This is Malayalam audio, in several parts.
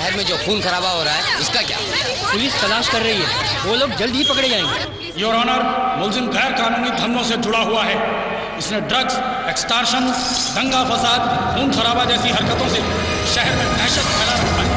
शहर में जो खून खराबा हो रहा है इसका क्या? पुलिस तलाश कर रही है, वो लोग जल्द ही पकड़े जाएंगे। योर ऑनर, मुलजिम गैर कानूनी धंधों से जुड़ा हुआ है। इसने ड्रग्स, एक्सटॉर्शन, दंगा फसाद, खून खराबा जैसी हरकतों से शहर में दहशत फैला रखा है।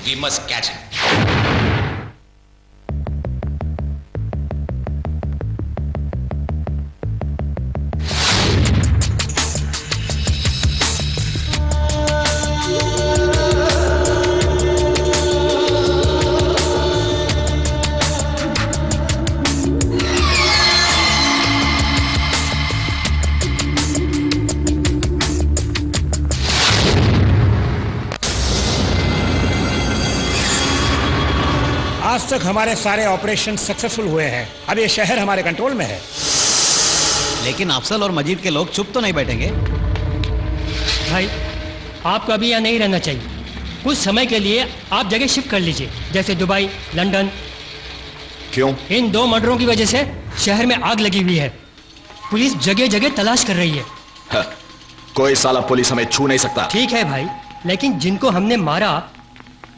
We must catch him. आज तक हमारे सारे ऑपरेशन सक्सेसफुल हुए हैं। अब ये शहर हमारे कंट्रोल में है। लेकिन अफसल और मजीद के लोग चुप तो नहीं बैठेंगे। भाई, आपको अभी यहाँ नहीं रहना चाहिए। कुछ समय के लिए आप जगह शिफ्ट कर लीजिए, जैसे दुबई, लंदन। क्यों? इन 2 मर्डरों की वजह से शहर में आग लगी हुई है। पुलिस जगह जगह तलाश कर रही है। कोई साला पुलिस हमें छू नहीं सकता। ठीक है भाई, लेकिन जिनको हमने मारा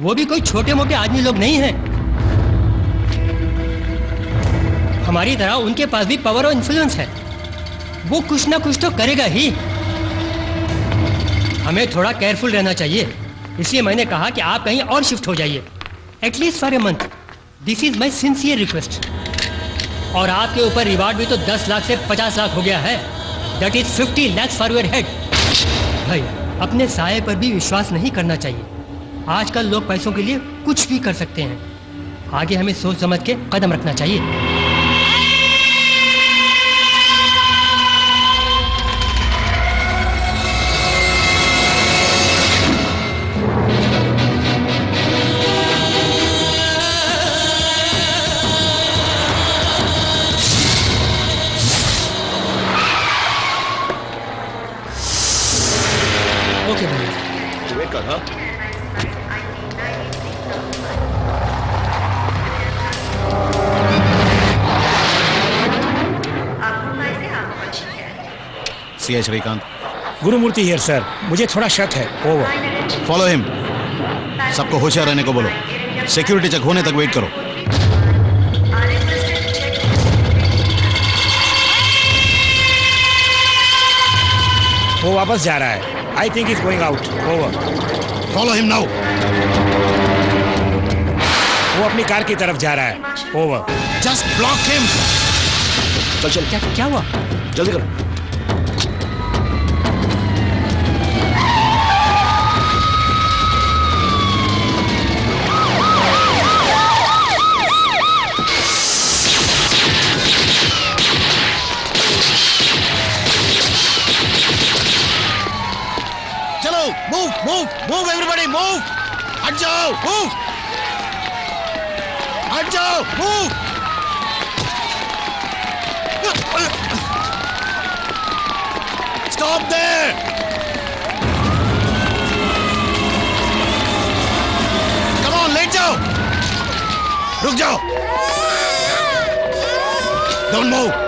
वो भी कोई छोटे मोटे आदमी लोग नहीं हैं। हमारी तरह उनके पास भी पावर और इन्फ्लुएंस है। वो कुछ ना कुछ तो करेगा ही। हमें थोड़ा केयरफुल रहना चाहिए। इसलिए मैंने कहा कि आप कहीं और शिफ्ट हो जाइए, at least for a month. This is my sincere request. और आपके ऊपर रिवार्ड भी तो 10 लाख से 50 लाख हो गया है। That is 50 lakh for your head. भाई, अपने साये पर भी विश्वास नहीं करना चाहिए। आजकल लोग पैसों के लिए कुछ भी कर सकते हैं। आगे हमें सोच समझ के कदम रखना चाहिए। ओके भाई, वेट कर। हाँ, CI Srikanth. Gurumurthy here sir. मुझे थोड़ा शक है। ओवर। Follow him. सबको होशियार रहने को बोलो। सिक्योरिटी चेक होने तक वेट करो। वो वापस जा रहा है। I think is going out. Over. Follow him now. वो अपनी कार की तरफ जा रहा है। ओवर। Just block him. चल चल। क्या हुआ? जल्दी करो। Move everybody, move. हट जाओ, मूव। हट जाओ, move. Stop there. Come on, let जाओ। रुक जाओ। Don't move.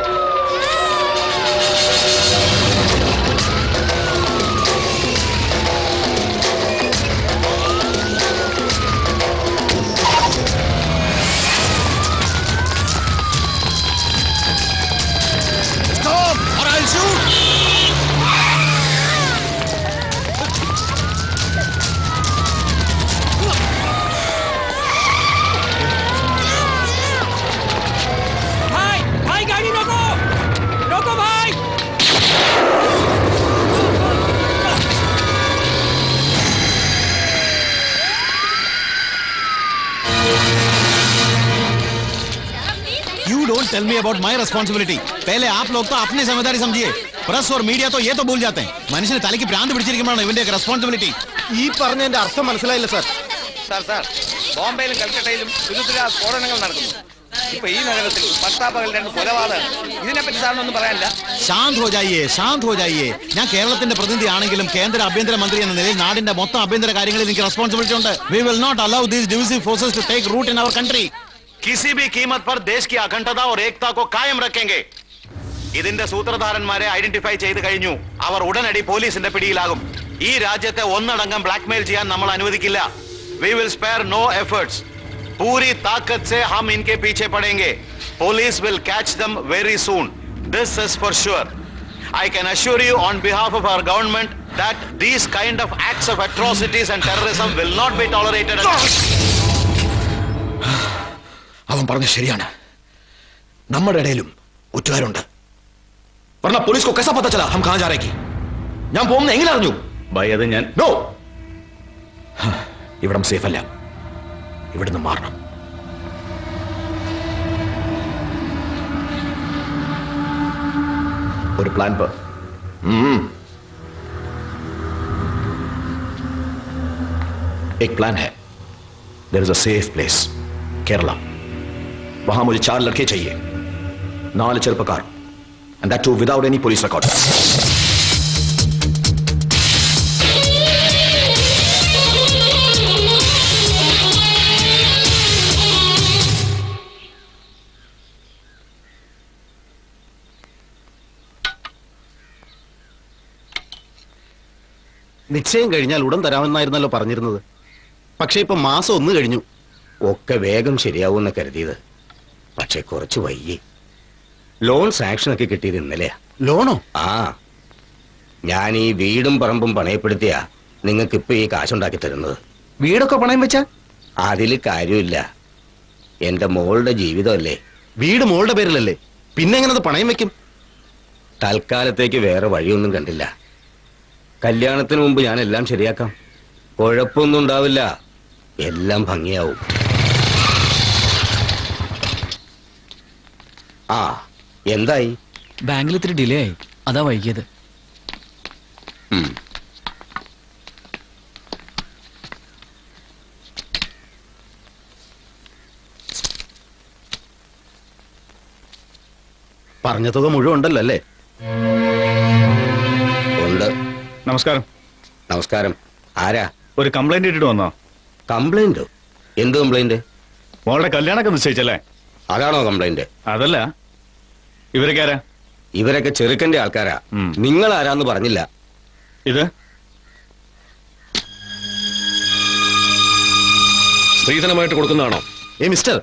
You don't tell me about my responsibility. पहले आप लोग तो अपनी जिम्मेदारी समझिए. प्रेस और मीडिया तो ये तो भूल जाते हैं. മനുഷ്യന് തലയ്ക്ക് ഭ്രാന്ത് പിടിച്ചിരിക്കുമ്പോഴാണ് ഇവന്റെയൊക്കെ റെസ്പോൺസിബിലിറ്റി. ഈ പറഞ്ഞതിന്റെ അർത്ഥം മനസ്സിലായില്ല സാർ. സാർ ബോംബെയിലും കൽക്കട്ടയിലും വിരുദ്ധ സ്ഫോടനങ്ങൾ നടക്കുന്നു. ഇപ്പൊ ഈ നഗരത്തിൽ പട്ടാപ്പകൽ 2 കൊലപാതകങ്ങൾ. ഇതിനെപ്പറ്റി സാറിനൊന്നും പറയാനില്ല? ശാന്ത് ഹോ ജായിയെ. ഞാൻ കേരളത്തിന്റെ പ്രതിനിധിയാണെങ്കിലും കേന്ദ്ര ആഭ്യന്തരമന്ത്രി എന്ന നിലയിൽ നാടിന്റെ മൊത്തം ആഭ്യന്തര കാര്യങ്ങളിൽ എനിക്ക് റെസ്പോൺസിബിലിറ്റി ഉണ്ട്. We will not allow these divisive forces to take root in our country. किसी भी कीमत पर देश की अखंडता और एकता को कायम रखेंगे. ഇതിന്റെ സൂത്രധാരന്മാരെ ഐഡന്റിഫൈ ചെയ്തു കഴിഞ്ഞു. അവർ ഉടനടി പോലീസിന്റെ പിടിയിലാകും. ഈ രാജ്യത്തെ ഒന്നടങ്കം ബ്ലാക്ക്മെയിൽ ചെയ്യാൻ നമ്മൾ അനുവദിക്കില്ല. We will spare no efforts. पूरी ताकत से हम इनके पीछे पड़ेंगे. Police will catch them very soon. This is for sure. I can assure you on behalf of our government that these kind of acts of atrocities and terrorism will not be tolerated. അവൻ പറഞ്ഞ ശരിയാണ്. നമ്മുടെ ഇടയിലും കുറ്റക്കാരുണ്ട്. പറഞ്ഞ പോലീസ് कैसा पता चला हम कहां जा रहे हैं? ഞാൻ പോകുന്നത് എങ്ങനെ അറിഞ്ഞു? അത് ഞാൻ നോ, ഇവിടം സേഫ് അല്ല. ഇവിടുന്ന് മാറണം. ഒരു പ്ലാൻ पर एक प्लान है. There is a safe place, Kerala. वहां मुझे 4 लड़के चाहिए, 4 ചെറുപ്പക്കാർ, and that too without any police record. നിശ്ചയം കഴിഞ്ഞാൽ ഉടൻ തരാമെന്നായിരുന്നല്ലോ പറഞ്ഞിരുന്നത്. പക്ഷേ ഇപ്പൊ മാസം 1 കഴിഞ്ഞു. ഒക്കെ വേഗം ശരിയാവുമെന്ന് കരുതിയത്, പക്ഷെ കുറച്ച് വൈകി. ലോൺ സാങ്ഷനൊക്കെ കിട്ടിയത് ഇന്നലെയാ. ലോണോ? ആ, ഞാൻ ഈ വീടും പറമ്പും പണയപ്പെടുത്തിയ നിങ്ങൾക്ക് ഇപ്പൊ ഈ കാശുണ്ടാക്കി തരുന്നത്. വീടൊക്കെ പണയം വെച്ചാ? അതില് കാര്യമില്ല. എന്റെ മോളുടെ ജീവിതമല്ലേ. വീട് മോളുടെ പേരിലല്ലേ, പിന്നെ എങ്ങനെ അത് പണയം വെക്കും? തൽക്കാലത്തേക്ക് വേറെ വഴിയൊന്നും കണ്ടില്ല. കല്യാണത്തിന് മുമ്പ് ഞാൻ എല്ലാം ശരിയാക്കാം. കുഴപ്പമൊന്നും ഉണ്ടാവില്ല, എല്ലാം ഭംഗിയാവും. ആ, എന്തായി? ബാങ്കിൽ ഇത്തിരി ഡിലേ ആയി, അതാ വൈകിയത്. പറഞ്ഞ തുക മുഴുവൻ ഉണ്ടല്ലോ അല്ലേ? ഉണ്ട്. നമസ്കാരം. നമസ്കാരം. ആരാ? ഒരു കംപ്ലൈന്റ് ഇട്ടിട്ട് വന്നോ? കംപ്ലൈന്റോ? എന്ത് കംപ്ലൈന്റ്? മോളുടെ കല്യാണമൊക്കെ നിശ്ചയിച്ചല്ലേ? അതാണോ കംപ്ലൈന്റ്? അതല്ല, ഇവരൊക്കെ ആരാ? ഇവരൊക്കെ ചെറുക്കന്റെ ആൾക്കാരാ. നിങ്ങൾ ആരാന്ന് പറഞ്ഞില്ല. ഇത് സ്ത്രീധനമായിട്ട് കൊടുക്കുന്നതാണോ? മിസ്റ്റർ,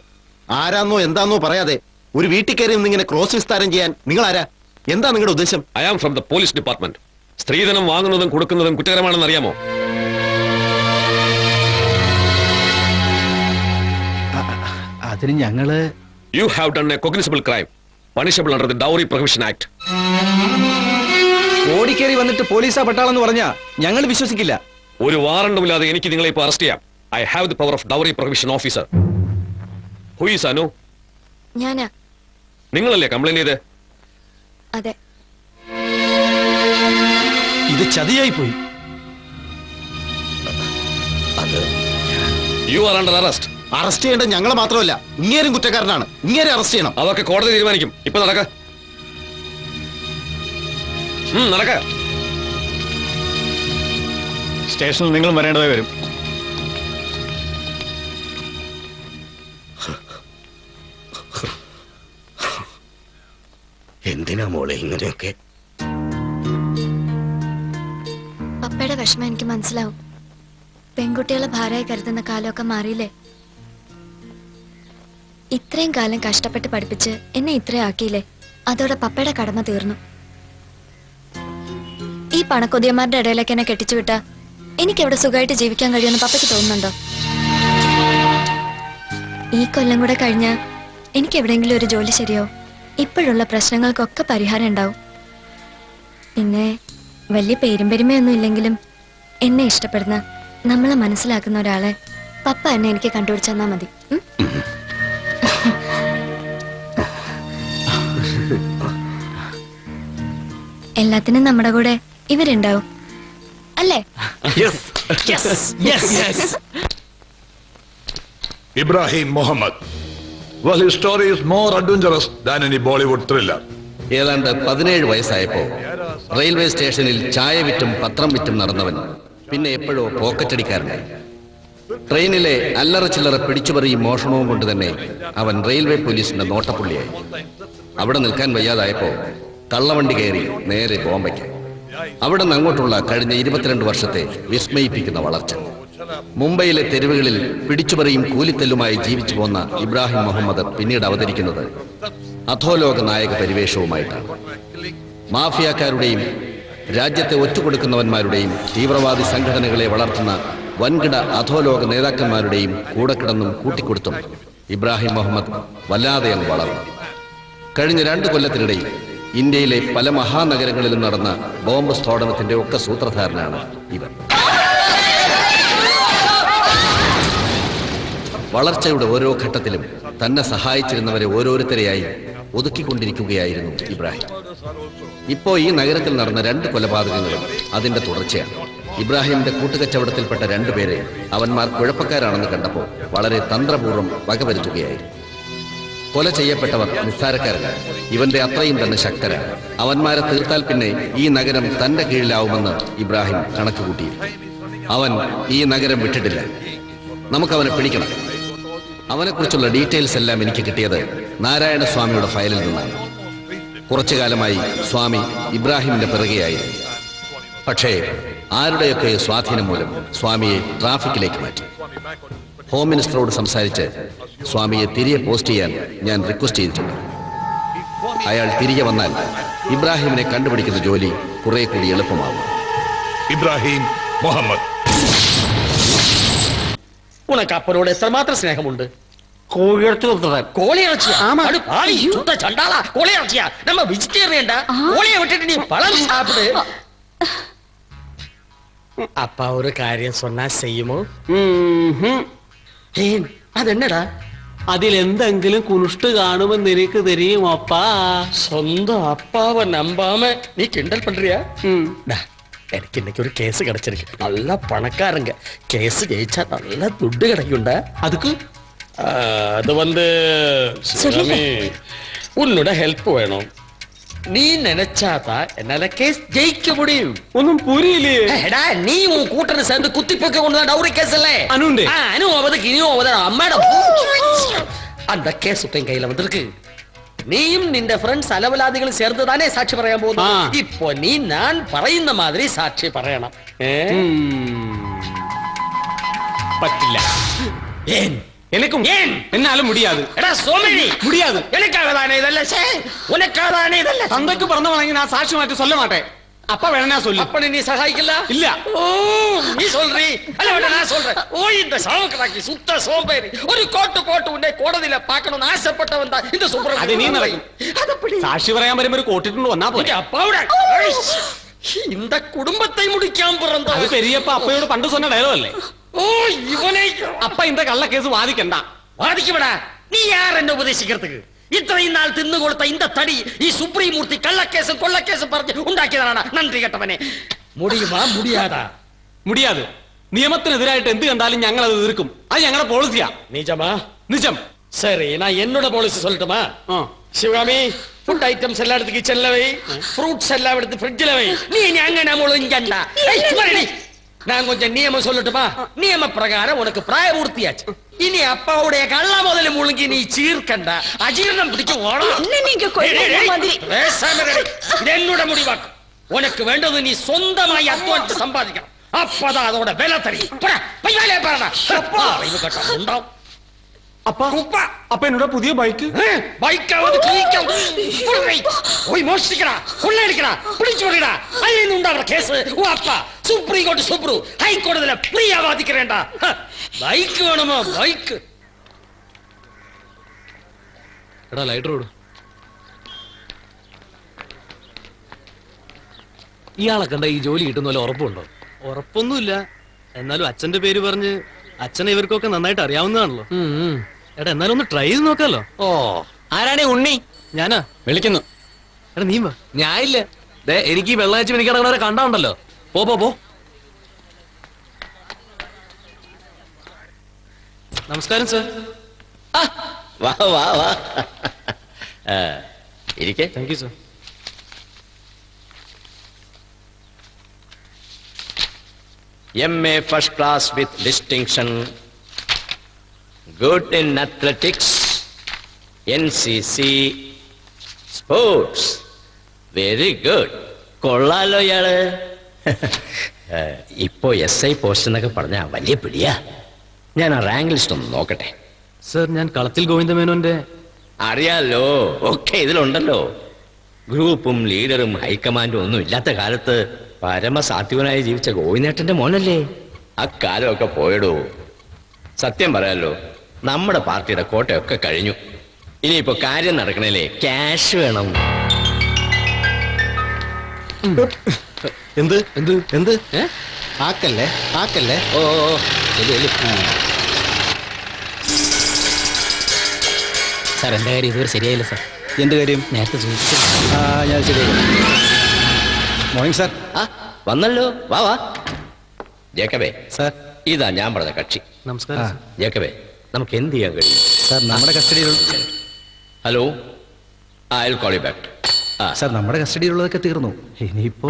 ആരാന്നോ എന്താന്നോ പറയാതെ ഒരു വീട്ടിൽ കയറി ഇങ്ങനെ ക്രോസ് വിസ്താരം ചെയ്യാൻ നിങ്ങൾ ആരാ? എന്താ നിങ്ങളുടെ ഉദ്ദേശം? I am from the police department. സ്ത്രീധനം വാങ്ങുന്നതും കൊടുക്കുന്നതും കുറ്റകരമാണെന്ന് അറിയാമോ? അതിന് ഞങ്ങള് you have done a cognizable crime, punishable under the dowry prohibition act. ഓടിക്കേറി വന്നിട്ട് പോലീസാ പട്ടാളെന്ന് പറഞ്ഞാ ഞങ്ങൾ വിശ്വസിക്കില്ല. ഒരു വാറണ്ടുമില്ലാതെ എനിക്ക് നിങ്ങളെ ഇപ്പോൾ അറസ്റ്റ് ചെയ്യാം. I have the power of dowry prohibition officer. Who is Anu? ഞാനാ. നിങ്ങളല്ലേ കംപ്ലൈന്റ് ചെയ്ത്? അതെ. ഇത് ചതിയായി പോയി. You are under arrest. Arrest ചെയ്യേണ്ടത് ഞങ്ങളെ മാത്രമല്ല, ഇങ്ങേരും കുറ്റക്കാരനാണ്. ഇങ്ങേരെ അറസ്റ്റ് ചെയ്യണം. അതൊക്കെ കോടതി തീരുമാനിക്കും. ഇപ്പൊ നടക്ക നടക്ക. സ്റ്റേഷനിൽ നിങ്ങൾ വരേണ്ടതായി വരും. എന്തിനാ മോളെ ഇങ്ങനെയൊക്കെ? പപ്പയുടെ വിഷമം എനിക്ക് മനസ്സിലാവും. പെൺകുട്ടികളെ ഭാരമായി കരുതുന്ന കാലമൊക്കെ മാറിയില്ലേ? ഇത്രയും കാലം കഷ്ടപ്പെട്ട് പഠിപ്പിച്ച് എന്നെ ഇത്രയും ആക്കിയില്ലേ? അതോടെ പപ്പയുടെ കടമ തീർന്നു. ഈ പണക്കൊതിയന്മാരുടെ ഇടയിലേക്ക് എന്നെ കെട്ടിച്ചു വിട്ടാ എനിക്ക് എവിടെ സുഖമായിട്ട് ജീവിക്കാൻ കഴിയുമെന്ന് പപ്പയ്ക്ക് തോന്നുന്നുണ്ടോ? ഈ കൊല്ലം കൂടെ കഴിഞ്ഞാ എനിക്ക് എവിടെയെങ്കിലും ഒരു ജോലി ശരിയാവും. ഇപ്പോഴുള്ള പ്രശ്നങ്ങൾക്കൊക്കെ പരിഹാരം ഉണ്ടാവും. പിന്നെ വലിയ പേരും പെരുമയൊന്നും ഇല്ലെങ്കിലും എന്നെ ഇഷ്ടപ്പെടുന്ന, നമ്മളെ മനസ്സിലാക്കുന്ന ഒരാളെ പപ്പ എന്നെ എനിക്ക് കണ്ടുപിടിച്ചെന്നാ മതി. എല്ലാത്തിനും നമ്മുടെ കൂടെ ഇവരുണ്ടാവും അല്ലേ? Ibrahim Mohammed. Well, his story is more adventurous than any Bollywood thriller. ഏതാണ്ട് 17 വയസ്സായപ്പോ റെയിൽവേ സ്റ്റേഷനിൽ ചായ വിറ്റും പത്രം വിറ്റും നടന്നവൻ പിന്നെ എപ്പോഴോ പോക്കറ്റടിക്കാരനായി. ട്രെയിനിലെ അല്ലറ ചില്ലറ പിടിച്ചുപറിയും മോഷണവും കൊണ്ട് തന്നെ അവൻ റെയിൽവേ പോലീസിന്റെ നോട്ടപ്പുള്ളിയായി. അവിടെ നിൽക്കാൻ വയ്യാതായപ്പോ കള്ളവണ്ടി കയറി നേരെ ബോംബെക്ക്. അവിടെ നിന്ന് അങ്ങോട്ടുള്ള കഴിഞ്ഞ 22 വർഷത്തെ വിസ്മയിപ്പിക്കുന്ന വളർച്ച. മുംബൈയിലെ തെരുവുകളിൽ പിടിച്ചുപറിയും കൂലിത്തല്ലുമായി ജീവിച്ചു പോന്ന ഇബ്രാഹിം മുഹമ്മദ് പിന്നീട് അവതരിക്കുന്നത് അധോലോക നായക പരിവേഷവുമായിട്ടാണ്. മാഫിയാക്കാരുടെയും രാജ്യത്തെ ഒറ്റുകൊടുക്കുന്നവന്മാരുടെയും തീവ്രവാദി സംഘടനകളെ വളർത്തുന്ന വൻകിട അധോലോക നേതാക്കന്മാരുടെയും കൂടെ കിടന്നും കൂട്ടിക്കൊടുത്തും ഇബ്രാഹിം മുഹമ്മദ് വല്ലാതെ അങ്ങ് വളർന്നു. കഴിഞ്ഞ 2 കൊല്ലത്തിനിടയിൽ ഇന്ത്യയിലെ പല മഹാനഗരങ്ങളിലും നടന്ന ബോംബ് സ്ഫോടനത്തിന്റെ ഒക്കെ സൂത്രധാരനാണ് ഇവൻ. വളർച്ചയുടെ ഓരോ ഘട്ടത്തിലും തന്നെ സഹായിച്ചിരുന്നവരെ ഓരോരുത്തരെയായി ഒതുക്കിക്കൊണ്ടിരിക്കുകയായിരുന്നു ഇബ്രാഹിം. ഇപ്പോ ഈ നഗരത്തിൽ നടന്ന 2 കൊലപാതകങ്ങളും അതിന്റെ തുടർച്ചയാണ്. ഇബ്രാഹിമിന്റെ കൂട്ടുകച്ചവടത്തിൽപ്പെട്ട 2 പേരെ അവന്മാർ കുഴപ്പക്കാരാണെന്ന് കണ്ടപ്പോൾ വളരെ തന്ത്രപൂർവ്വം വകവരുത്തുകയായിരുന്നു. കൊല ചെയ്യപ്പെട്ടവർ നിസ്സാരക്കാരല്ല, ഇവന്റെ അത്രയും തന്നെ ശക്തരാണ്. അവന്മാരെ തീർത്താൽ പിന്നെ ഈ നഗരം തന്റെ കീഴിലാവുമെന്ന് ഇബ്രാഹിം കണക്കുകൂട്ടി. അവൻ ഈ നഗരം വിട്ടിട്ടില്ല. നമുക്കവനെ പിടിക്കണം. അവനെക്കുറിച്ചുള്ള ഡീറ്റെയിൽസ് എല്ലാം എനിക്ക് കിട്ടിയത് നാരായണ സ്വാമിയുടെ ഫയലിൽ നിന്നാണ്. കുറച്ചു കാലമായി സ്വാമി ഇബ്രാഹിമിന്റെ പിറകെയായിരുന്നു. പക്ഷേ ആരുടെയൊക്കെ സ്വാധീനം മൂലം സ്വാമിയെ ട്രാഫിക്കിലേക്ക് മാറ്റി. ഹോം മിനിസ്റ്ററോട് സംസാരിച്ച് സ്വാമിയെ തിരികെ പോസ്റ്റ് ചെയ്യാൻ ഞാൻ റിക്വസ്റ്റ് ചെയ്തിട്ടുണ്ട്. അയാൾ തിരികെ വന്നാൽ ഇബ്രാഹിമിനെ കണ്ടുപിടിക്കുന്ന ജോലി കുറെ കൂടി എളുപ്പമാകും. Ibrahim Mohammed. ഉനക്ക് അപ്പനോട് എത്രമാത്രം സ്നേഹമുണ്ട്? കോഴിയിറച്ചി കൊടുത്തത്. കോഴിയിറച്ചിയാ? അട് പാവി, சுத்த சண்டாளா, கோழியிறச்சியா? நம்ம வெஜிடேரியன்டா. கோழியை விட்டுட்டு நீ பழம் சாப்பிடு. அப்பா ஒரு காரியம் சொன்னா செய்யுமோ? ஏன் அது என்னடா? അതിലെന്തെങ്കിലും കുനുഷ്ട് കാണുമെന്ന് എനിക്ക് தெரியும் അപ്പാ. സ്വന്തം അപ്പാവെ നമ്പാമ നീ കിണ്ടൽ പண்றியா? എനിക്ക് இன்னைக்கு ஒரு கேஸ் கிடைச்சிருக்கு. நல்ல பணக்காரங்க. கேஸ் ஜெயிச்சா நல்ல துட்டு கிடைக்கும்டா. அதுக்கு அது வந்து சிவகாமி, உன்னோட ஹெல்ப் வேணும். நீ நினைச்சாதான் என்னால கேஸ் ஜெயிக்க முடியும். ഒന്നും പുരിയില്ലേ? എടാ, നീ ഉൻ കൂട്ടനെ சேர்ந்து കുത്തിപ്പൊക്കെ കൊണ്ടുവന്ന ഡൗറി കേസല്ലേ? അനുണ്ട്. അനു അവതക്ക് ഇനിയും അവത അമ്മയുടെ அந்த கேஸ் உன் கையில வந்திருக்கு. நீயும் நின்ற ஃப்ரெண்ட்ஸ் அலவலாதிகளும் சேர்ந்துதானே சாட்சி പറയാൻ പോകുന്നത്. இப்போ நீ நான் പറയുന്ന மாதிரி സാക്ഷി പറയണം. പറ്റില്ല. ஏன்? எனக்கும் ஏன்? என்னாலும் முடியாது. എടാ സോമേനി, முடியாது. எனக்காக தானே இதெல்லாம் உனக்காக தானே இதெல்லாம். தந்தைக்கு பிறந்தவனாகி நான் சாட்சி மாற்றி சொல்ல மாட்டேன். அப்பா வேணா சொல்லு. அப்ப நீ சகாயிக்கல? இல்ல. ஓ, நீ சொல்றீ? அல்ல வேணா நான் சொல்றேன். ஓ, இந்த சாவுக்கடாக்கி சுத்த சோம்பேறி. ஒரு கோட்டு போட்டு உன்னை கோടതിയിல பார்க்கணும்னு ஆசைப்பட்டவன் தான் இந்த சுப்ரமணியன். அது நீ நடக்கும். അതപ്പടി സാക്ഷി പറയാൻ വരുമ്പോൾ ഒരു കോട്ടിട്ടുണ്ട് വന്നാ പോലെ. അപ്പാവിടെ இந்த குடும்பத்தை முடிക്കാൻ பிறந்த അത് പെരിയപ്പ അപ്പയോട് പണ്ട് சொன்ன ഡയലോഗ് അല്ലേ? ഓ, ഇവനെ അപ്പ இந்த കള്ള കേസ് വാദിക്കണ്ട. വാദിക്കപ്പെടാ. നീ யார் என்ன ഉപദേശിக்கிறதுக்கு? ഇത്രയും നാൾ തിന്നുകൊടുത്ത இந்த തടി ഈ സുപ്രീം മൂർത്തി കള്ളക്കേസും കൊള്ളക്കേസും പറഞ്ഞ് ഉണ്ടാക്കിയതാണ്. നന്ദി കെട്ടവനെ. മുടിയുമാ മുടിയാതാ? முடியாது. നിയമത്തിനെതിരായിട്ട് എന്ത് കണ്ടാലും ഞങ്ങൾ അത് എതിർക്കും. അത് ഞങ്ങളുടെ പോളിസിയാ. നിജമാ? നിജം. சரி, நான் என்னோட பாலிசி சொல்லட்டுமா? சிவகாமி, ஃபுட் ஐட்டம்ஸ் எல்லாம் எடுத்து கிச்சன்ல வை, ஃப்ரூட்ஸ் எல்லாம் எடுத்து ஃப்ரிட்ஜ்ல வை. நீ அங்க முழுங்கண்டா. நான் கொஞ்சம் நியமம் சொல்லட்டுமா? நியம பிரகாரம் உனக்கு பிராயபூர்த்தியாச்சு. இனி அப்பாவுடைய கள்ள முதல்ல முழுங்கி நீ சீர்கண்டா அஜீரணம் பிடிக்கும். என்னோட முடிவாக்கு. உனக்கு வேண்டது நீ சொந்தமாய் அத்வானிச்சு சம்பாதிக்கணும். அப்பதான் அதோட விலை தெரியும். அப்பா அப்ப என்னோட புதிய பைக் பைக்காவது போய் மோஷ்டிக்கிறா, கொள்ளையடிக்கிறா, பிடிச்சு விடுறா. அது உண்டாகிற கேஸ் உன் அப்பா சுப்ரீம் கோர்ட் சுப்ரு ஹை கோர்ட்ல ஃப்ரீயா வாதிக்கிறேன்டா. பைக் வேணுமா? பைக். എടാ ലൈറ്റർ ഓട്. ഇയാളെ കണ്ട ഈ ജോലി കിട്ടുന്ന പോലെ ഉറപ്പുണ്ടോ? ഉറപ്പൊന്നുമില്ല. എന്നാലും അച്ഛന്റെ പേര് പറഞ്ഞ് അച്ഛനെ ഇവർക്കൊക്കെ നന്നായിട്ട് അറിയാവുന്നതാണല്ലോ. എടാ എന്നാലും ഒന്ന് ട്രൈ ചെയ്ത് നോക്കാലോ. ഓ, ആരാണേ ഉണ്ണി? ഞാനാ വിളിക്കുന്നു. എടാ നീ വാ. ഞാനില്ല. എനിക്ക് ഈ വെള്ളാഴ്ച എനിക്കിടങ്ങണവരെ കണ്ടാണ്ടല്ലോ. പോ പോ പോ. നമസ്കാരം സർ. വാ വാ വാ, ഇരിക്കേ. Thank you sir. MA first class with distinction, good in athletics, NCC, sports, very good. കൊള്ളാലോ ഇയാള്. ഇപ്പോ SI പോസ്റ്റ് എന്നൊക്കെ പറഞ്ഞ വലിയ പിടിയാ. ഞാൻ ആ റാങ്ക് ലിസ്റ്റ് ഒന്ന് നോക്കട്ടെ. സർ, ഞാൻ കളത്തിൽ ഗോവിന്ദമേനോന്റെ. അറിയാലോ, ഒക്കെ ഇതിലുണ്ടല്ലോ. ഗ്രൂപ്പും ലീഡറും ഹൈക്കമാൻഡും ഒന്നും ഇല്ലാത്ത കാലത്ത് പരമസാത്വികനായി ജീവിച്ച ഗോവിന്ദേട്ടന്റെ മോനല്ലേ. അക്കാലമൊക്കെ പോയിടൂ. സത്യം പറയാലോ, നമ്മുടെ പാർട്ടിയുടെ കോട്ടയൊക്കെ കഴിഞ്ഞു. ഇനിയിപ്പോ കാര്യം നടക്കണല്ലേ, ക്യാഷ് വേണം. എന്ത് എന്ത് എന്ത് ആക്കല്ലേ ആക്കല്ലേ. ഓ സാർ, എന്റെ കാര്യം ഇതുവരെ ശരിയായില്ല സാർ. എന്ത് കാര്യം? നേരത്തെ ചോദിച്ചു. ഞാൻ ശരി. Morning sir. ആ വന്നല്ലോ, വാ വാ. ജേക്കബേ സാർ. ഇതാ ഞാൻ പറഞ്ഞ കക്ഷി. നമസ്കാരം സർ. ജേക്കബേ, നമുക്ക് എന്ത് ചെയ്യാൻ കഴിയും? സാർ, നമ്മുടെ കസ്റ്റഡിയിലുള്ള hello, I will call you back. Sir, നമ്മുടെ കസ്റ്റഡിയിലുള്ളതൊക്കെ തീർന്നു. ഇനിയിപ്പോ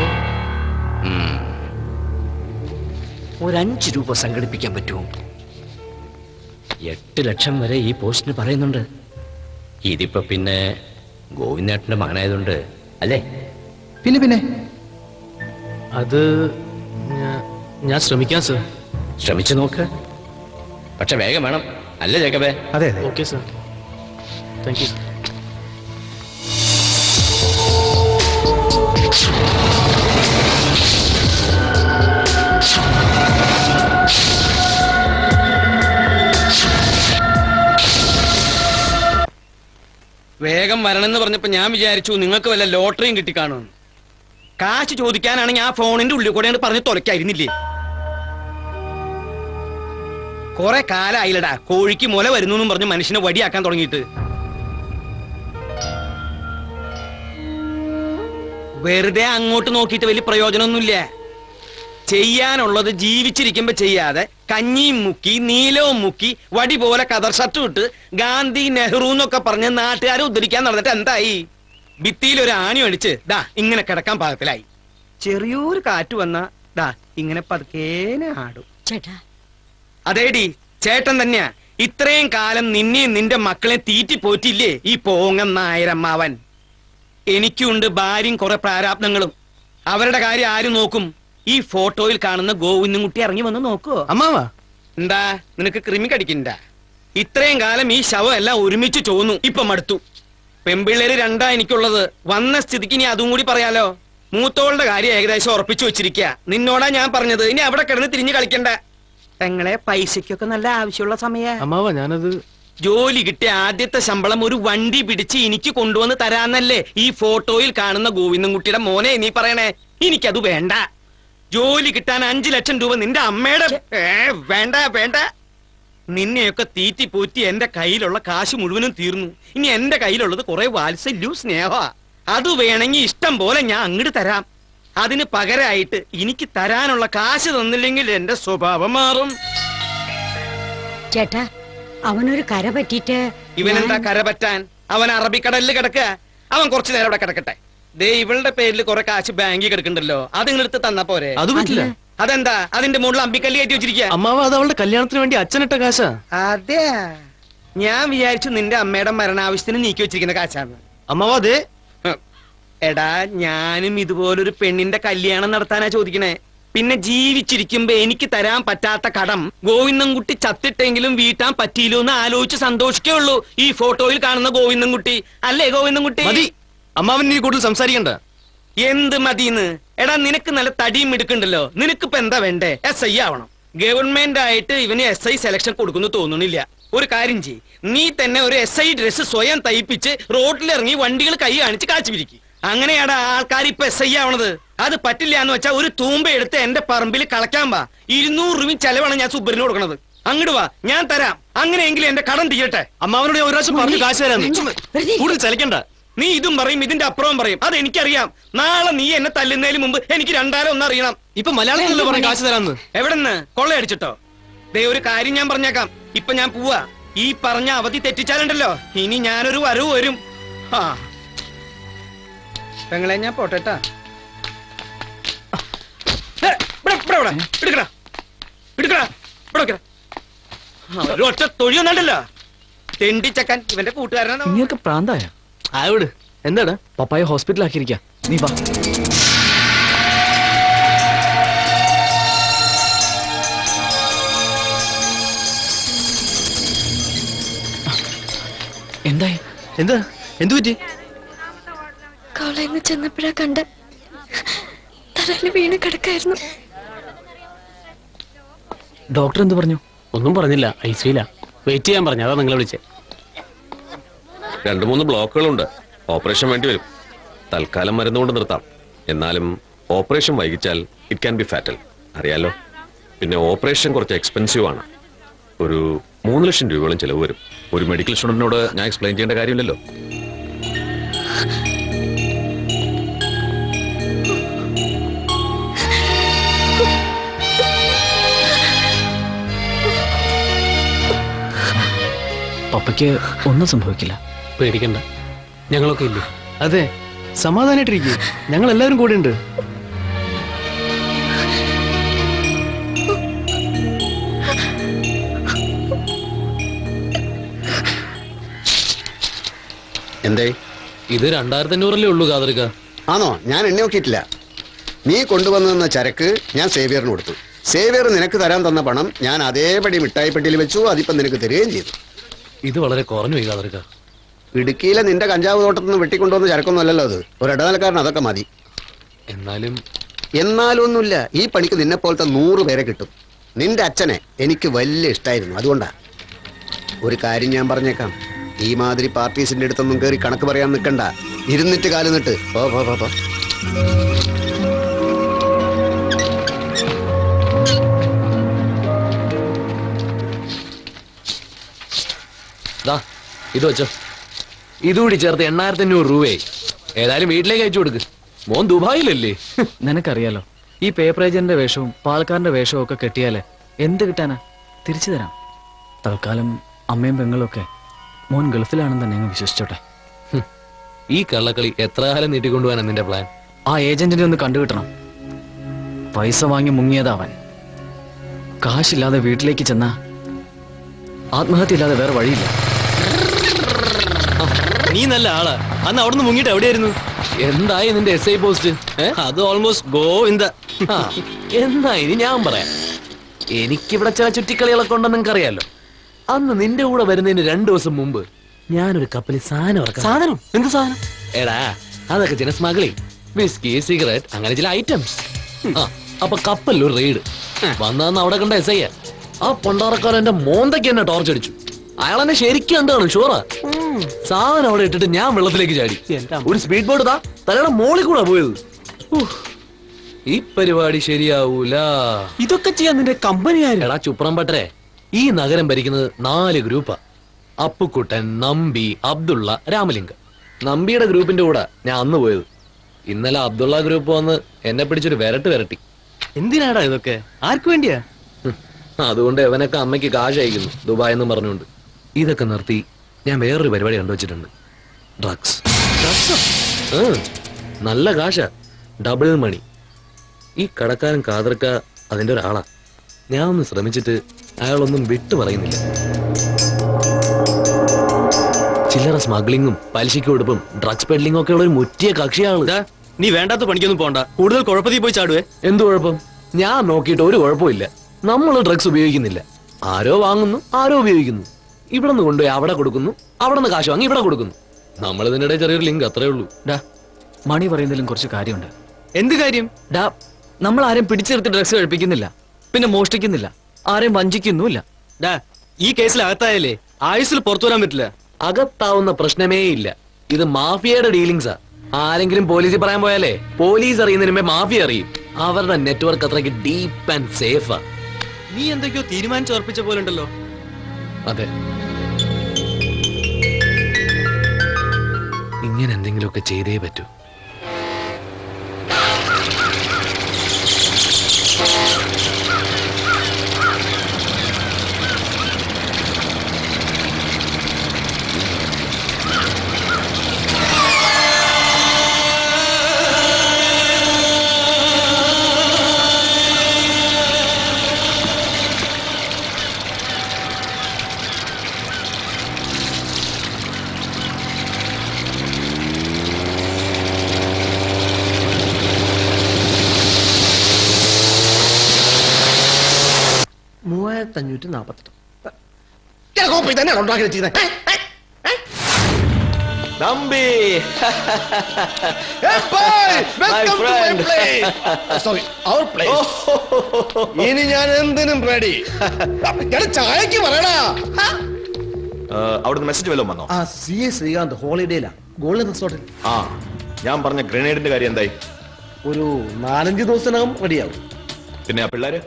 ഒരു 5 രൂപ സംഘടിപ്പിക്കാൻ പറ്റുമോ? 8 ലക്ഷം വരെ ഈ പോസ്റ്റിന് പറയുന്നുണ്ട്. ഇതിപ്പോ പിന്നെ ഗോവിന്ദേട്ടന്റെ മകനായതുകൊണ്ട് അല്ലേ? പിന്നെ അത് ഞാൻ ശ്രമിക്കാം സർ. ശ്രമിച്ചു നോക്ക്, പക്ഷെ വേഗം വേണം. അല്ലേ ജേക്കബേ? അതെ. Okay sir. Thank you sir. വേഗം വരണമെന്ന് പറഞ്ഞപ്പോ ഞാൻ വിചാരിച്ചു നിങ്ങൾക്ക് വല്ല ലോട്ടറിയും കിട്ടിക്കാണുമെന്ന്. കാശ് ചോദിക്കാനാണെങ്കിൽ ആ ഫോണിന്റെ ഉള്ളിൽ കൂടെ പറഞ്ഞ് തുലക്കായിരുന്നില്ലേ? കൊറേ കാലായില്ലടാ കോഴിക്ക് മുല വരുന്നു എന്നും പറഞ്ഞ് മനുഷ്യനെ വടിയാക്കാൻ തുടങ്ങിയിട്ട്. വെറുതെ അങ്ങോട്ട് നോക്കിയിട്ട് വലിയ പ്രയോജനമൊന്നുമില്ല. ചെയ്യാനുള്ളത് ജീവിച്ചിരിക്കുമ്പോ ചെയ്യാതെ കഞ്ഞിയും മുക്കി നീലവും മുക്കി വടി പോലെ കതർ ഷർട്ട് ഇട്ട് ഗാന്ധി നെഹ്റു എന്നൊക്കെ പറഞ്ഞ് നാട്ടുകാരെ ഉദ്ധരിക്കാൻ നടന്നിട്ട് എന്തായി? ഭിത്തിയിൽ ഒരു ആണി അടിച്ച് ദാ ഇങ്ങനെ കിടക്കാൻ പാകത്തിലായി. ചെറിയൊരു കാറ്റ് വന്ന ദാ ഇങ്ങനെ പതുക്കേനെ ആടും. അതേടി, ചേട്ടൻ തന്നെയാ ഇത്രയും കാലം നിന്നെയും നിന്റെ മക്കളെ തീറ്റി പോറ്റില്ലേ ഈ പോങ്ങന്നായിരമ്മാവൻ. എനിക്കുണ്ട് ഭാര്യയും കുറെ പ്രാരാബ്ദങ്ങളും. അവരുടെ കാര്യം ആരും നോക്കും? ഈ ഫോട്ടോയിൽ കാണുന്ന ഗോവിന്ദൻകുട്ടി ഇറങ്ങി വന്ന് നോക്കുവോ? അമ്മാവാ, എന്താ നിനക്ക് കൃമി കടിക്കണ്ട? ഇത്രയും കാലം ഈ ശവം എല്ലാം ഒരുമിച്ച് ചോന്നു, ഇപ്പൊ മടുത്തു. പെമ്പിള്ളേര് 2 എനിക്കുള്ളത്. വന്ന സ്ഥിതിക്ക് ഇനി അതും കൂടി പറയാലോ. മൂത്തോളുടെ കാര്യം ഏകദേശം ഉറപ്പിച്ചു വെച്ചിരിക്കുക. നിന്നോടാ ഞാൻ പറഞ്ഞത്, ഇനി അവിടെ കിടന്ന് തിരിഞ്ഞു കളിക്കണ്ട. പെങ്ങളെ പൈസക്കൊക്കെ നല്ല ആവശ്യമുള്ള സമയ. അമ്മാവാ, ഞാനത് ജോലി കിട്ടിയ ആദ്യത്തെ ശമ്പളം ഒരു വണ്ടി പിടിച്ച് എനിക്ക് കൊണ്ടുവന്ന് തരാന്നല്ലേ ഈ ഫോട്ടോയിൽ കാണുന്ന ഗോവിന്ദൻകുട്ടിയുടെ മോനെ നീ പറയണേ? എനിക്കത് വേണ്ട. ജോലി കിട്ടാൻ 5 ലക്ഷം രൂപ നിന്റെ അമ്മയുടെ വേണ്ട വേണ്ട. നിന്നെയൊക്കെ തീറ്റി പൂറ്റി എന്റെ കയ്യിലുള്ള കാശ് മുഴുവനും തീർന്നു. ഇനി എന്റെ കയ്യിലുള്ളത് കുറെ വാത്സല്യവും സ്നേഹ. അത് വേണമെങ്കിൽ ഇഷ്ടം പോലെ ഞാൻ അങ്ങോട്ട് തരാം. അതിന് പകരമായിട്ട് എനിക്ക് തരാനുള്ള കാശ് തന്നില്ലെങ്കിൽ എന്റെ സ്വഭാവം മാറും. ചേട്ടാ, അവനൊരു കര പറ്റിട്ട്. ഇവനെന്താ കര പറ്റാൻ? അവൻ അറബിക്കടലിൽ കിടക്കുക. അവൻ കുറച്ചു നേരം അവിടെ കിടക്കട്ടെ. ദേ ഇവളുടെ പേരിൽ കുറെ കാശ് ബാങ്കിൽ കിടക്കണ്ടല്ലോ, അത് നിങ്ങളെടുത്ത് തന്നാ പോരെ? അത് പറ്റില്ല. അതെന്താ? അതിന്റെ മുകളിൽ അമ്പിക്കല്ലി കയറ്റി വെച്ചിരിക്കുക. അമ്മാവ, അത് അവളുടെ കല്യാണത്തിന് വേണ്ടി അച്ഛനിട്ട കാശാ. അതെ, ഞാൻ വിചാരിച്ചു നിന്റെ അമ്മയുടെ മരണാവശ്യത്തിന് നീക്കി വെച്ചിരിക്കുന്ന കാശാണ്. അമ്മാവ, അതെ. എടാ, ഞാനും ഇതുപോലൊരു പെണ്ണിന്റെ കല്യാണം നടത്താനാ ചോദിക്കണേ. പിന്നെ ജീവിച്ചിരിക്കുമ്പോ എനിക്ക് തരാൻ പറ്റാത്ത കടം ഗോവിന്ദൻകുട്ടി ചത്തിട്ടെങ്കിലും വീട്ടാൻ പറ്റിയില്ലോ എന്ന് ആലോചിച്ച് സന്തോഷിക്കേ ഉള്ളൂ ഈ ഫോട്ടോയിൽ കാണുന്ന ഗോവിന്ദൻകുട്ടി. അല്ലേ ഗോവിന്ദൻകുട്ടി? മതി അമ്മാവൻ, നീ കൂടുതൽ സംസാരിക്കണ്ട. എന്ത് മതിന്ന്? എടാ, നിനക്ക് നല്ല തടിയും എടുക്കണ്ടല്ലോ. നിനക്കിപ്പോ എന്താ വേണ്ടേ? SI ആവണം. ഗവൺമെന്റ് ആയിട്ട് ഇവന് SI സെലക്ഷൻ കൊടുക്കുന്നു തോന്നണില്ല. ഒരു കാര്യം ചെയ്യ്, നീ തന്നെ ഒരു SI ഡ്രസ് സ്വയം തയ്പ്പിച്ച് റോഡിലിറങ്ങി വണ്ടികൾ കൈ കാണിച്ച് കാച്ചു പിരിക്കും. അങ്ങനെയാടാ ആൾക്കാർ ഇപ്പൊ SI ആവണത്. അത് പറ്റില്ല എന്ന് വെച്ചാ ഒരു തൂമ്പ എടുത്ത് എന്റെ പറമ്പിൽ കളക്കാൻ വാ. 200 രൂപ ചെലവാണ് ഞാൻ സുബ്ബറിന് കൊടുക്കണത്. അങ്ങോട്ട് വാ, ഞാൻ തരാം. അങ്ങനെയെങ്കിലും എന്റെ കടം തീരട്ടെ. അമ്മാവനോട് ഒരു പ്രാവശ്യം പറഞ്ഞു കാശ് തരാന്ന്. കൂടുതൽ ചലിക്കണ്ട. നീ ഇതും പറയും ഇതിന്റെ അപ്പുറവും പറയും. അത് എനിക്കറിയാം. നാളെ നീ എന്നെ തല്ലുന്നതിന് മുമ്പ് എനിക്ക് 2000 ഒന്ന് അറിയണം. ഇപ്പൊ മലയാളത്തിലല്ലേ പറഞ്ഞ കാശ് തരാന്ന്? എവിടെന്ന് കൊള്ളയടിച്ചിട്ടോ? ദേ ഒരു കാര്യം ഞാൻ പറഞ്ഞേക്കാം. ഇപ്പൊ ഞാൻ പോവാ. ഈ പറഞ്ഞ അവധി തെറ്റിച്ചാലുണ്ടല്ലോ ഇനി ഞാനൊരു വരവ് വരും. ആ പെങ്ങളെ ഞാൻ പോട്ടെട്ടാ. ഒറ്റ തൊഴിയൊന്നുണ്ടല്ലോ തെണ്ടിച്ചക്കാൻ ഇവന്റെ കൂട്ടുകാരനാണ്. നിങ്ങൾക്ക് പ്രാന്തായ ആയോട് എന്താടാ? പപ്പായ ഹോസ്പിറ്റലാക്കിയിരിക്കാം, നീ വാ. എന്തായി? എന്താ എന്തു പറ്റി? കോളേജിൽ നിന്ന് ചെന്നപ്പോഴാ കണ്ട തലയിൽ വീണ് കിടക്കായിരുന്നു. ഡോക്ടർ എന്ത് പറഞ്ഞു? ഒന്നും പറഞ്ഞില്ല, ഐസിയില്ല. വെയിറ്റ് ചെയ്യാൻ പറഞ്ഞു, അതാ നിങ്ങളെ വിളിച്ചേ. 2-3 ബ്ലോക്കുകളുണ്ട്. ഓപ്പറേഷൻ വേണ്ടി വരും. തൽക്കാലം മരുന്ന് കൊണ്ട് നിർത്താം. എന്നാലും ഓപ്പറേഷൻ വൈകിച്ചാൽ ഇറ്റ് ക്യാൻ ബി ഫാറ്റൽ, അറിയാലോ. പിന്നെ ഓപ്പറേഷൻ കുറച്ച് എക്സ്പെൻസീവ് ആണ്. ഒരു 3 ലക്ഷം രൂപയോളം ചെലവ് വരും. ഒരു മെഡിക്കൽ സ്റ്റുഡന്റിനോട് ഞാൻ എക്സ്പ്ലെയിൻ ചെയ്യേണ്ട കാര്യമില്ലല്ലോ. പപ്പയ്ക്ക് ഒന്നും സംഭവിക്കില്ല, പേടിക്കണ്ട, ഞങ്ങളൊക്കെ ഇല്ലേ? അതെ, സമാധാനായിട്ടിരിക്കും, ഞങ്ങൾ എല്ലാവരും കൂടെ ഉണ്ട്. എന്തേ? ഇത് 2500 ഉള്ളൂ കാതറിക്ക. ആണോ? ഞാൻ എണ്ണ നോക്കിയിട്ടില്ല. നീ കൊണ്ടുവന്ന ചരക്ക് ഞാൻ സേവിയറിന് കൊടുത്തു. സേവിയർ നിനക്ക് തരാൻ തന്ന പണം ഞാൻ അതേപടി മിഠായിപ്പെട്ടിയിൽ വെച്ചു. അതിപ്പം നിനക്ക് തരികയും ചെയ്തു. ഇത് വളരെ കുറഞ്ഞു പോയി കാതറിക്ക. ഇടുക്കിയിലെ നിന്റെ കഞ്ചാവ് തോട്ടത്തിൽ നിന്ന് വെട്ടിക്കൊണ്ടുവന്ന ചരക്കൊന്നും അല്ലല്ലോ അത്. ഒരു ഇടനിലക്കാരൻ അതൊക്കെ മതി. എന്നാലൊന്നുമില്ല. ഈ പണിക്ക് നിന്നെ പോലത്തെ 100 പേരെ കിട്ടും. നിന്റെ അച്ഛനെ എനിക്ക് വലിയ ഇഷ്ടമായിരുന്നു, അതുകൊണ്ടാ. ഒരു കാര്യം ഞാൻ പറഞ്ഞേക്കാം, ഈ മാതിരി പാർട്ടീസിന്റെ അടുത്തൊന്നും കയറി കണക്ക് പറയാൻ നിൽക്കണ്ട. ഇരുന്നിട്ട് കാലുന്നിട്ട് പോ പോ പോ പോ. ഇത് വെച്ചോ, ഇതുകൂടി ചേർത്ത് 8500 രൂപയായി. ഏതായാലും വീട്ടിലേക്ക് അയച്ചു കൊടുക്ക്. മോൻ ദുബായിലല്ലേ? നിനക്കറിയാലോ, ഈ പേപ്പർ ഏജന്റിന്റെ വേഷവും പാലക്കാരന്റെ വേഷവും ഒക്കെ കെട്ടിയാലേ എന്ത് കിട്ടാനാ? തിരിച്ചു തരാം. തൽക്കാലം അമ്മയും പെങ്ങളും ഒക്കെ മോൻ ഗൾഫിലാണെന്ന് തന്നെ അങ്ങ് വിശ്വസിച്ചോട്ടെ. ഈ കള്ളക്കളി എത്ര കാലം നീട്ടിക്കൊണ്ടുപോകാനാ നിന്റെ പ്ലാൻ? ആ ഏജന്റിനെ ഒന്ന് കണ്ടുകിട്ടണം. പൈസ വാങ്ങി മുങ്ങിയതാവൻ. കാശില്ലാതെ വീട്ടിലേക്ക് ചെന്ന ആത്മഹത്യ ഇല്ലാതെ വേറെ വഴിയില്ല. നീ നല്ല ആളാ. അന്ന് അവിടുന്ന് മുങ്ങിട്ട് എവിടെയായിരുന്നു? എന്തായി നിന്റെ SI പോസ്റ്റ്? അത് ഓൾമോസ്റ്റ് ഗോ ഇൻ ദ. എന്നാ ഇനി ഞാൻ പറയാം. എനിക്കിവിടെ ചില ചുറ്റിക്കളികളൊക്കെ ഉണ്ടെന്ന് നിങ്ങൾക്ക് അറിയാലോ. അന്ന് നിന്റെ കൂടെ വരുന്നതിന് 2 ദിവസം മുമ്പ് ഞാനൊരു കപ്പലിൽ സാധനം. എന്ത് സാധനം? എടാ, അതൊക്കെ ചില സ്മഗ്ലിംഗ്, വിസ്കി, സിഗരറ്റ്, അങ്ങനെ ചില ഐറ്റംസ്. അപ്പൊ കപ്പലിൽ ഒരു റെയ്ഡ് വന്നതെന്ന് അവിടെ കണ്ട SI. ആ പണ്ടാറക്കാരൻ എന്റെ മോന്തയ്ക്ക് എന്നെ ടോർച്ചടിച്ചു. അയാൾ എന്നെ ശരിക്കും കണ്ടാണ്, ഷുവറാ. സാധനം അവിടെ ഇട്ടിട്ട് ഞാൻ വെള്ളത്തിലേക്ക് ചാടി. ഒരു സ്പീഡ് ബോട്ട് തലയുടെ മോളിൽ കൂടെ പോയത്. ഈ പരിപാടി ശരിയാവൂല. ഇതൊക്കെ ചെയ്യാൻ നിന്റെ കമ്പനി ആരാ? ചുപ്രംപട്ടരെ, ഈ നഗരം ഭരിക്കുന്നത് 4 ഗ്രൂപ്പാ. അപ്പുക്കുട്ടൻ, നമ്പി, അബ്ദുള്ള, രാമലിംഗം. നമ്പിയുടെ ഗ്രൂപ്പിന്റെ കൂടെ ഞാൻ അന്ന് പോയത്. ഇന്നലെ അബ്ദുള്ള ഗ്രൂപ്പ് വന്ന് എന്നെ പിടിച്ചൊരു വിരട്ടി. എന്തിനാടാ ഇതൊക്കെ? ആർക്കു വേണ്ടിയാ? അതുകൊണ്ട് എവനൊക്കെ അമ്മയ്ക്ക് കാശ് അയക്കുന്നു, ദുബായ് എന്ന് പറഞ്ഞുകൊണ്ട്. ഇതൊക്കെ നിർത്തി ഞാൻ വേറൊരു പരിപാടി കണ്ടുവച്ചിട്ടുണ്ട്. ഡ്രഗ്സ്. നല്ല കാശാ, ഡബിൾ മണി. ഈ കടക്കാരൻ കാതർക്ക അതിന്റെ ഒരാളാ. ഞാൻ ഒന്ന് ശ്രമിച്ചിട്ട് അയാളൊന്നും വിട്ടു പറയുന്നില്ല. ചില്ലറ സ്മഗ്ലിങ്ങും പലിശയ്ക്ക് കൊടുപ്പും ഡ്രഗ്സ് പെഡ്ലിംഗും ഒക്കെ ഉള്ള ഒരു മുറ്റിയ കക്ഷിയാണ്. നീ വേണ്ടാത്ത പണിക്കൊന്നും പോണ്ട, കൂടുതൽ കുഴപ്പത്തിൽ പോയി ചാടുവേ. എന്ത് കുഴപ്പം? ഞാൻ നോക്കിയിട്ട് ഒരു കുഴപ്പമില്ല. നമ്മൾ ഡ്രഗ്സ് ഉപയോഗിക്കുന്നില്ല. ആരോ വാങ്ങുന്നു, ആരോ ഉപയോഗിക്കുന്നു. ഇവിടെ നിന്ന് കൊണ്ടുപോയി അവിടെ കൊടുക്കുന്നു, അവിടെ നിന്ന് കാശ് വാങ്ങി ഇവിടെ കൊടുക്കുന്നു. നമ്മൾ ഇതിനിടെ ചെറിയൊരു ലിങ്ക്, അത്രേ ഉള്ളൂ. ഡാ, മണി പറയുന്നതിലും കുറച്ച് കാര്യമുണ്ട്. എന്ത് കാര്യം? ഡാ, നമ്മൾ ആരെയും പിടിച്ചെടുത്ത് ഡ്രഗ്സ് കഴിപ്പിക്കുന്നില്ല, പിന്നെ മോഷ്ടിക്കുന്നില്ല, ആരെയും വഞ്ചിക്കുന്നുമില്ല. ഡാ, ഈ കേസിൽ അകത്തായാലേ ആയുസിൽ പുറത്തു വരാൻ പറ്റില്ല. അകത്താവുന്ന പ്രശ്നമേ ഇല്ല. ഇത് മാഫിയയുടെ ഡീലിങ്സാ. ആരെങ്കിലും പോലീസിൽ പറയാൻ പോയാലേ പോലീസ് അറിയുന്നതിന് മുമ്പേ മാഫിയ അറിയും. അവരുടെ നെറ്റ്വർക്ക് അത്രയ്ക്ക് ഡീപ്പ് ആൻഡ് സേഫാ. നീ എന്തൊക്കെയോ തീരുമാനിച്ചുറപ്പിച്ച പോലെ ഉണ്ടല്ലോ. അതെ, ഇങ്ങനെ എന്തെങ്കിലുമൊക്കെ ചെയ്തേ പറ്റൂ. തന്നെയാണ് ഉണ്ടാക്കി വെച്ചിരുന്നത്. നമ്പി സോറി അവർ പ്ലേസ്. ഇനി ഞാൻ എന്തിനും റെഡി. ചായക്ക് പറയടാ. അവിടുന്ന് മെസ്സേജ് വല്ലതും വന്നോ? ആ CA ശ്രീകാന്ത് ഹോളിഡേയിലാ ഗോൾഡൻ റിസോർട്ടിൽ. ആ, ഞാൻ പറഞ്ഞ ഗ്രനേഡിന്റെ കാര്യം എന്തായി? ഒരു 4-5 ദിവസത്തിനകം റെഡിയാവും. പിന്നെ ആ പിള്ളേര്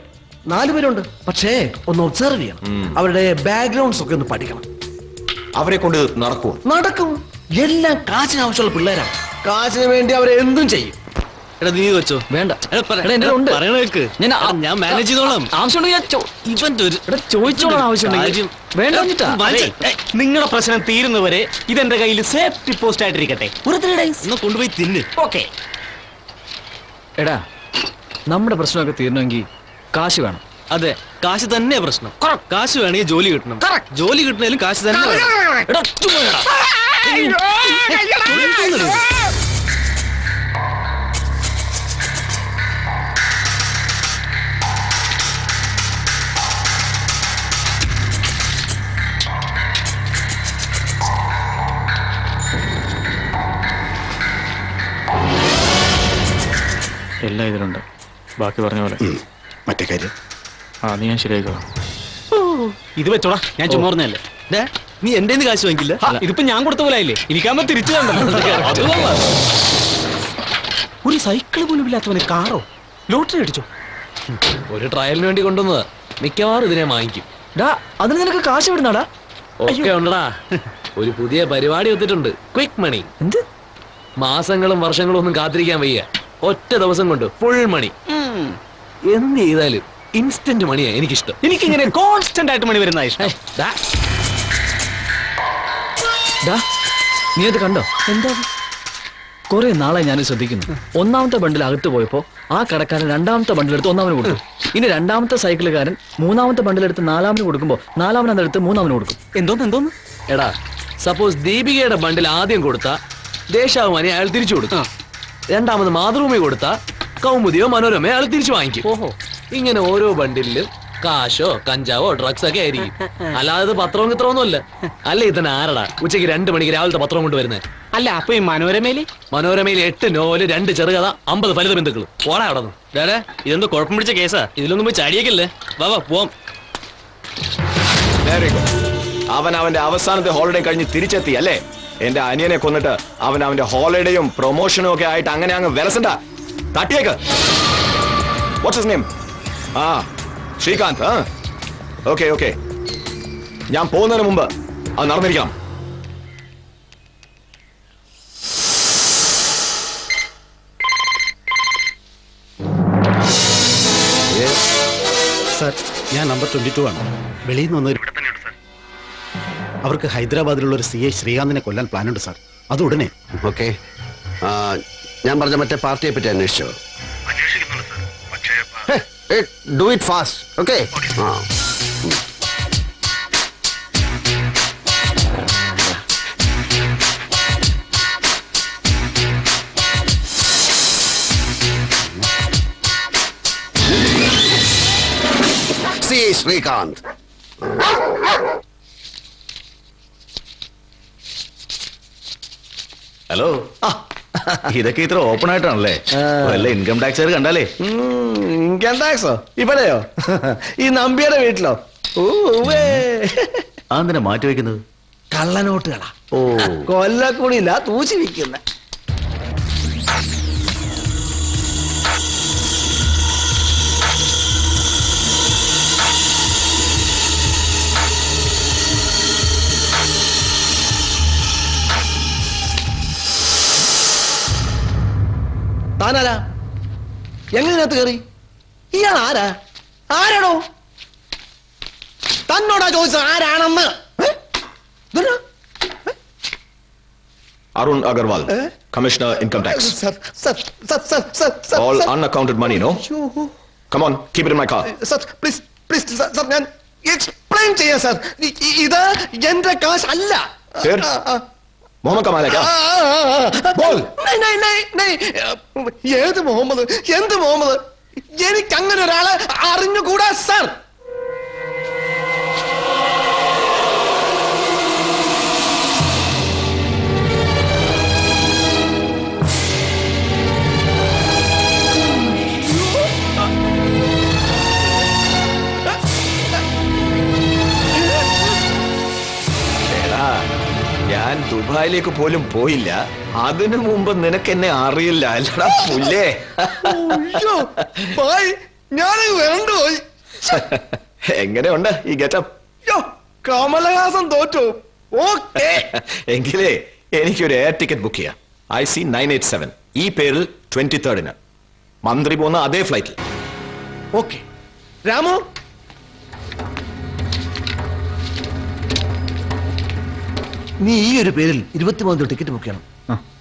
4 പേരുണ്ട്. പക്ഷേ ഒന്ന് ഒബ്സർവ് ചെയ്യണം. അവരുടെ ബാക്ക്ഗ്രൗണ്ട്സ് ഒക്കെ ഒന്ന് പഠിക്കണം. അവരെ കൊണ്ട് നടക്കുമോ? നടക്കും. എല്ലാം കാശിന് ആവശ്യമുള്ള പിള്ളേരാണ്. കാശിന് വേണ്ടി അവരെ എന്തും ചെയ്യും. എടാ നീ വെച്ചോ. വേണ്ട. എടാ, എന്റെ ഉണ്ട്. പറയണ കേക്ക്. ഞാൻ മാനേജ് ചെയ്തോളാം. ഇവന്റെ ഒരു ചോദിച്ചോളാം ആവശ്യമുണ്ടെങ്കിൽ. കാര്യം. വേണ്ട വന്നിട്ടാ. നിങ്ങളുടെ പ്രശ്നം തീരുന്നവരെ ഇതെന്റെ കയ്യിൽ സേഫ്റ്റി പോസ്റ്റ് ആയിട്ടിരിക്കട്ടെ. ഒരു 3 days ഒന്ന് കൊണ്ടുപോയി തിന്ന്. ഓക്കെ. എടാ, നമ്മുടെ പ്രശ്നമൊക്കെ തീരണമെങ്കിൽ കാശ് വേണം. അതെ, കാശ് തന്നെ പ്രശ്നം. കാശ് വേണമെങ്കിൽ ജോലി കിട്ടണം. ജോലി കിട്ടണേലും കാശ് തന്നെ വേണം. എടാ, ചുമ്മാ ഇടാ. എല്ലാം ഇതിലുണ്ട്. ബാക്കി പറഞ്ഞ പോലെ. മറ്റേ കാര്യം നീ ഞാൻ ശരിയായിക്കോളാം. ഇത് വെച്ചോടാ, ഞാൻ ചുമ്മാ പറഞ്ഞല്ലേ. നീ എന്റെ കാശ് വാങ്ങിക്കില്ല. ഇതിപ്പോ ഞാൻ കൊടുത്ത പോലെ ആയില്ലേ. ഇരിക്കാമ്പോ തിരിച്ചു ഒരു സൈക്കിള് പോലും ഇല്ലാത്തവന് കാറോ ലോട്ടറി അടിച്ചോ? ഒരു ട്രയലിന് വേണ്ടി കൊണ്ടുവന്നതാ. മിക്കവാറും ഇതിനെ വാങ്ങിക്കും. അതിന് നിനക്ക് കാശ് വിടുന്നാടാ? ഒക്കെ ഉണ്ടടാ. ഒരു പുതിയ പരിപാടി ഒത്തിട്ടുണ്ട്. ക്വിക്ക് മണി. എന്ത്? മാസങ്ങളും വർഷങ്ങളും ഒന്നും കാത്തിരിക്കാൻ വയ്യ. ഒറ്റ ദിവസം കൊണ്ട് ഫുൾ മണി. എന്ത് ചെയ്താലും ഇൻസ്റ്റന്റ് മണിയാ എനിക്കിഷ്ടം. എനിക്കിങ്ങനെ കോൺസ്റ്റന്റ് ആയിട്ട് മണി വരുന്ന ഇഷ്ടം. നീ അത് കണ്ടോ? എന്താ? കുറെ നാളെ ഞാൻ ശ്രദ്ധിക്കുന്നു. ഒന്നാമത്തെ ബണ്ടിൽ അകത്ത് പോയപ്പോ ആ കടക്കാരൻ രണ്ടാമത്തെ ബണ്ടിലെടുത്ത് ഒന്നാമന് കൊടുക്കും. ഇനി രണ്ടാമത്തെ സൈക്കിളുകാരൻ മൂന്നാമത്തെ ബണ്ടിലെടുത്ത് നാലാമന് കൊടുക്കുമ്പോ നാലാമൻ അതെടുത്ത് മൂന്നാമന് കൊടുക്കും. എന്തോന്ന്? എടാ, സപ്പോസ് ദീപികയുടെ ബണ്ടിൽ ആദ്യം കൊടുത്ത ദേശാഭിമാനി അയാൾ തിരിച്ചു കൊടുക്കും. രണ്ടാമത് മാതൃഭൂമി കൊടുത്ത കൗമുദിയോ മനോരമയോ അയാൾ തിരിച്ചു വാങ്ങിക്കും. ഇങ്ങനെ ഓരോ ബണ്ടിലും കാശോ കഞ്ചാവോ ഡ്രഗ്സ് ഒക്കെ ആയിരിക്കും. അല്ലാതെ പത്രവും ചിത്രമൊന്നും അല്ല. അല്ലേ ഇതന്നെ ആരടാ ഉച്ചയ്ക്ക് 2 മണിക്ക് രാവിലത്തെ പത്രം കൊണ്ടുവരുന്നത്? അല്ല, അപ്പൊ ഈ മനോരമയിൽ 8 നോവല്, 2 ചെറുകഥ, 50 ഫലിത ബന്ധുക്കൾ. ഓടാ അവിടെ നിന്ന്. ഇതെന്തോ കുഴപ്പം പിടിച്ച കേസാ. ഇതിലൊന്നും പോയി ചാടിയേക്കല്ലേ. വാ പോവാം. അവൻ അവന്റെ അവസാനത്തെ ഹോളിഡേ കഴിഞ്ഞ് തിരിച്ചെത്തി അല്ലേ? എന്റെ അനിയനെ കൊന്നിട്ട് അവൻ അവന്റെ ഹോളിഡേയും പ്രൊമോഷനും ഒക്കെ ആയിട്ട് അങ്ങനെ അങ്ങ് വിലസണ്ട. തട്ടിയേക്ക്. What's his name? ആ, ശ്രീകാന്ത്. ഓക്കെ. ഞാൻ പോകുന്നതിന് മുമ്പ് അത് നടന്നിരിക്കണം. സർ, ഞാൻ നമ്പർ 22 ആണ്. വെളിയിൽ നിന്ന് വന്നവർ അവർക്ക് ഹൈദരാബാദിലുള്ള ഒരു CA ശ്രീകാന്തിനെ കൊല്ലാൻ പ്ലാനുണ്ട് സാർ. അത് ഉടനെ. ഓക്കെ. ഞാൻ പറഞ്ഞ മറ്റേ പാർട്ടിയെ പറ്റി അന്വേഷിച്ചോ? Do it fast. Okay. Srikanth. Hello. ഇതൊക്കെ ഇത്ര ഓപ്പൺ ആയിട്ടാണല്ലേ? വല്ല ഇൻകം ടാക്സ് കണ്ടാലേ. ഇൻകം ടാക്സോ? ഇവിടെയോ? ഈ നമ്പിയുടെ വീട്ടിലോ? അതെന്തിനാ മാറ്റി വെക്കുന്നത്? കള്ളനോട്ടുകളാ. കൊല്ലക്കൂടിയില്ല, തൂച്ചി വിൽക്കുന്ന. താനാരാ? എങ്ങനെയകത്ത് കയറി? ഇയാൾ ആരാ? ആരാണോ? തന്നോടാ ചോദിച്ചത് ആരാണെന്ന്? Arun Agarwal, Commissioner, Income Tax. All unaccounted money, no? Come on, keep it in my car. Sir please please sir, ഞാൻ എക്സ്പ്ലെയിൻ ചെയ്യാം സർ. ഇത് എന്റെ കാശ് അല്ല. फिर मोहम्मद कमाल है क्या? ബോൾ. ഏത് മുഹമ്മദ്? എന്ത് മുഹമ്മദ്? എനിക്ക് അങ്ങനെ ഒരാളെ അറിഞ്ഞുകൂടാ സർ. ഞാൻ ദുബായിലേക്ക് പോലും പോയില്ല, അതിനു മുമ്പ് നിനക്ക് എന്നെ അറിയില്ല അല്ലടാ പുല്ലേ. ഞാൻ വേണ്ടുപോയി. എങ്ങനെയുണ്ട് ഈ ഗെറ്റപ്പ്? കമലഹാസൻ തോറ്റു. ഓക്കേ, എങ്കിലേ എനിക്കൊരു എയർ ടിക്കറ്റ് ബുക്ക് ചെയ്യാം. IC 987, ഈ പേരിൽ 23rd മന്ത്രി പോകുന്ന അതേ ഫ്ലൈറ്റിൽ. ഓക്കെ രാമു, നീ ഈ ഒരു പേരിൽ 23 ടിക്കറ്റ് ബുക്ക് ചെയ്യണം.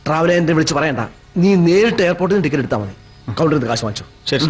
ട്രാവൽ ഏജന്റിനെ വിളിച്ച് പറയണ്ട, നീ നേരിട്ട് എയർപോർട്ടിൽ നിന്ന് ടിക്കറ്റ് എടുത്താൽ മതി. കൗണ്ടറിൽ നിന്ന് കാശ് വാങ്ങിച്ചോ. ശരി.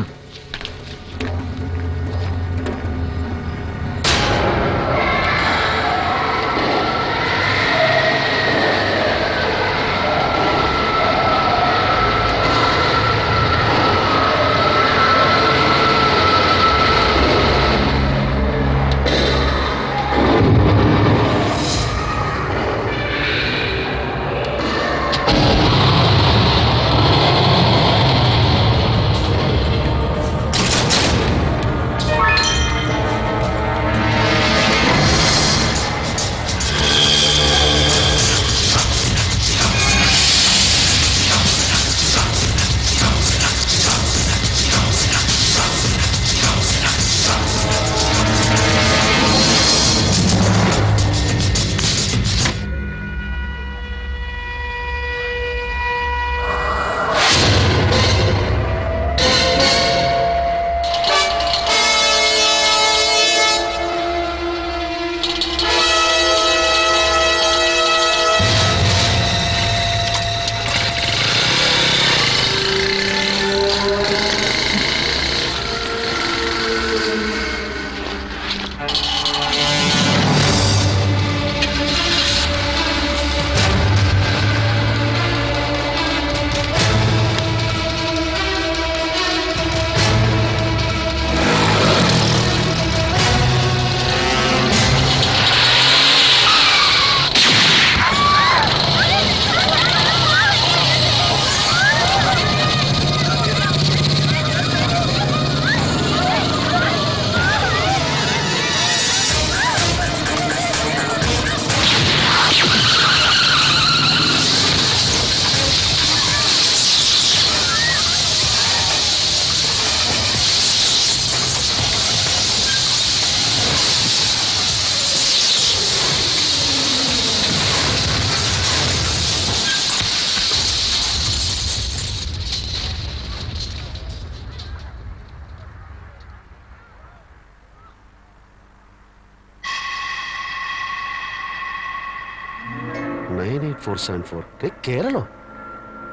കേരളോ?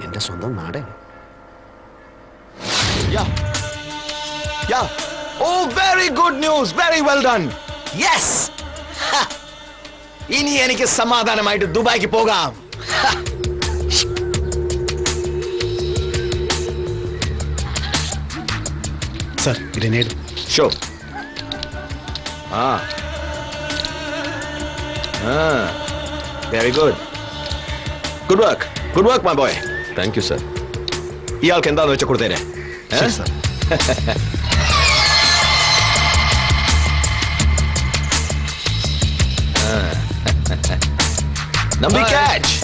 എന്റെ സ്വന്തം നാടേ. Oh, very good news, very well done. Yes. ഇനി എനിക്ക് സമാധാനമായിട്ട് ദുബായിക്ക് പോകാം. Sir, grenade. Show. Very good. Good work. Good work, my boy. Thank you sir. ഇയാൾക്ക് എന്താന്ന് വെച്ച കൊടുത്തേരെ. സർ. നമ്പി ക്യാച്ച്.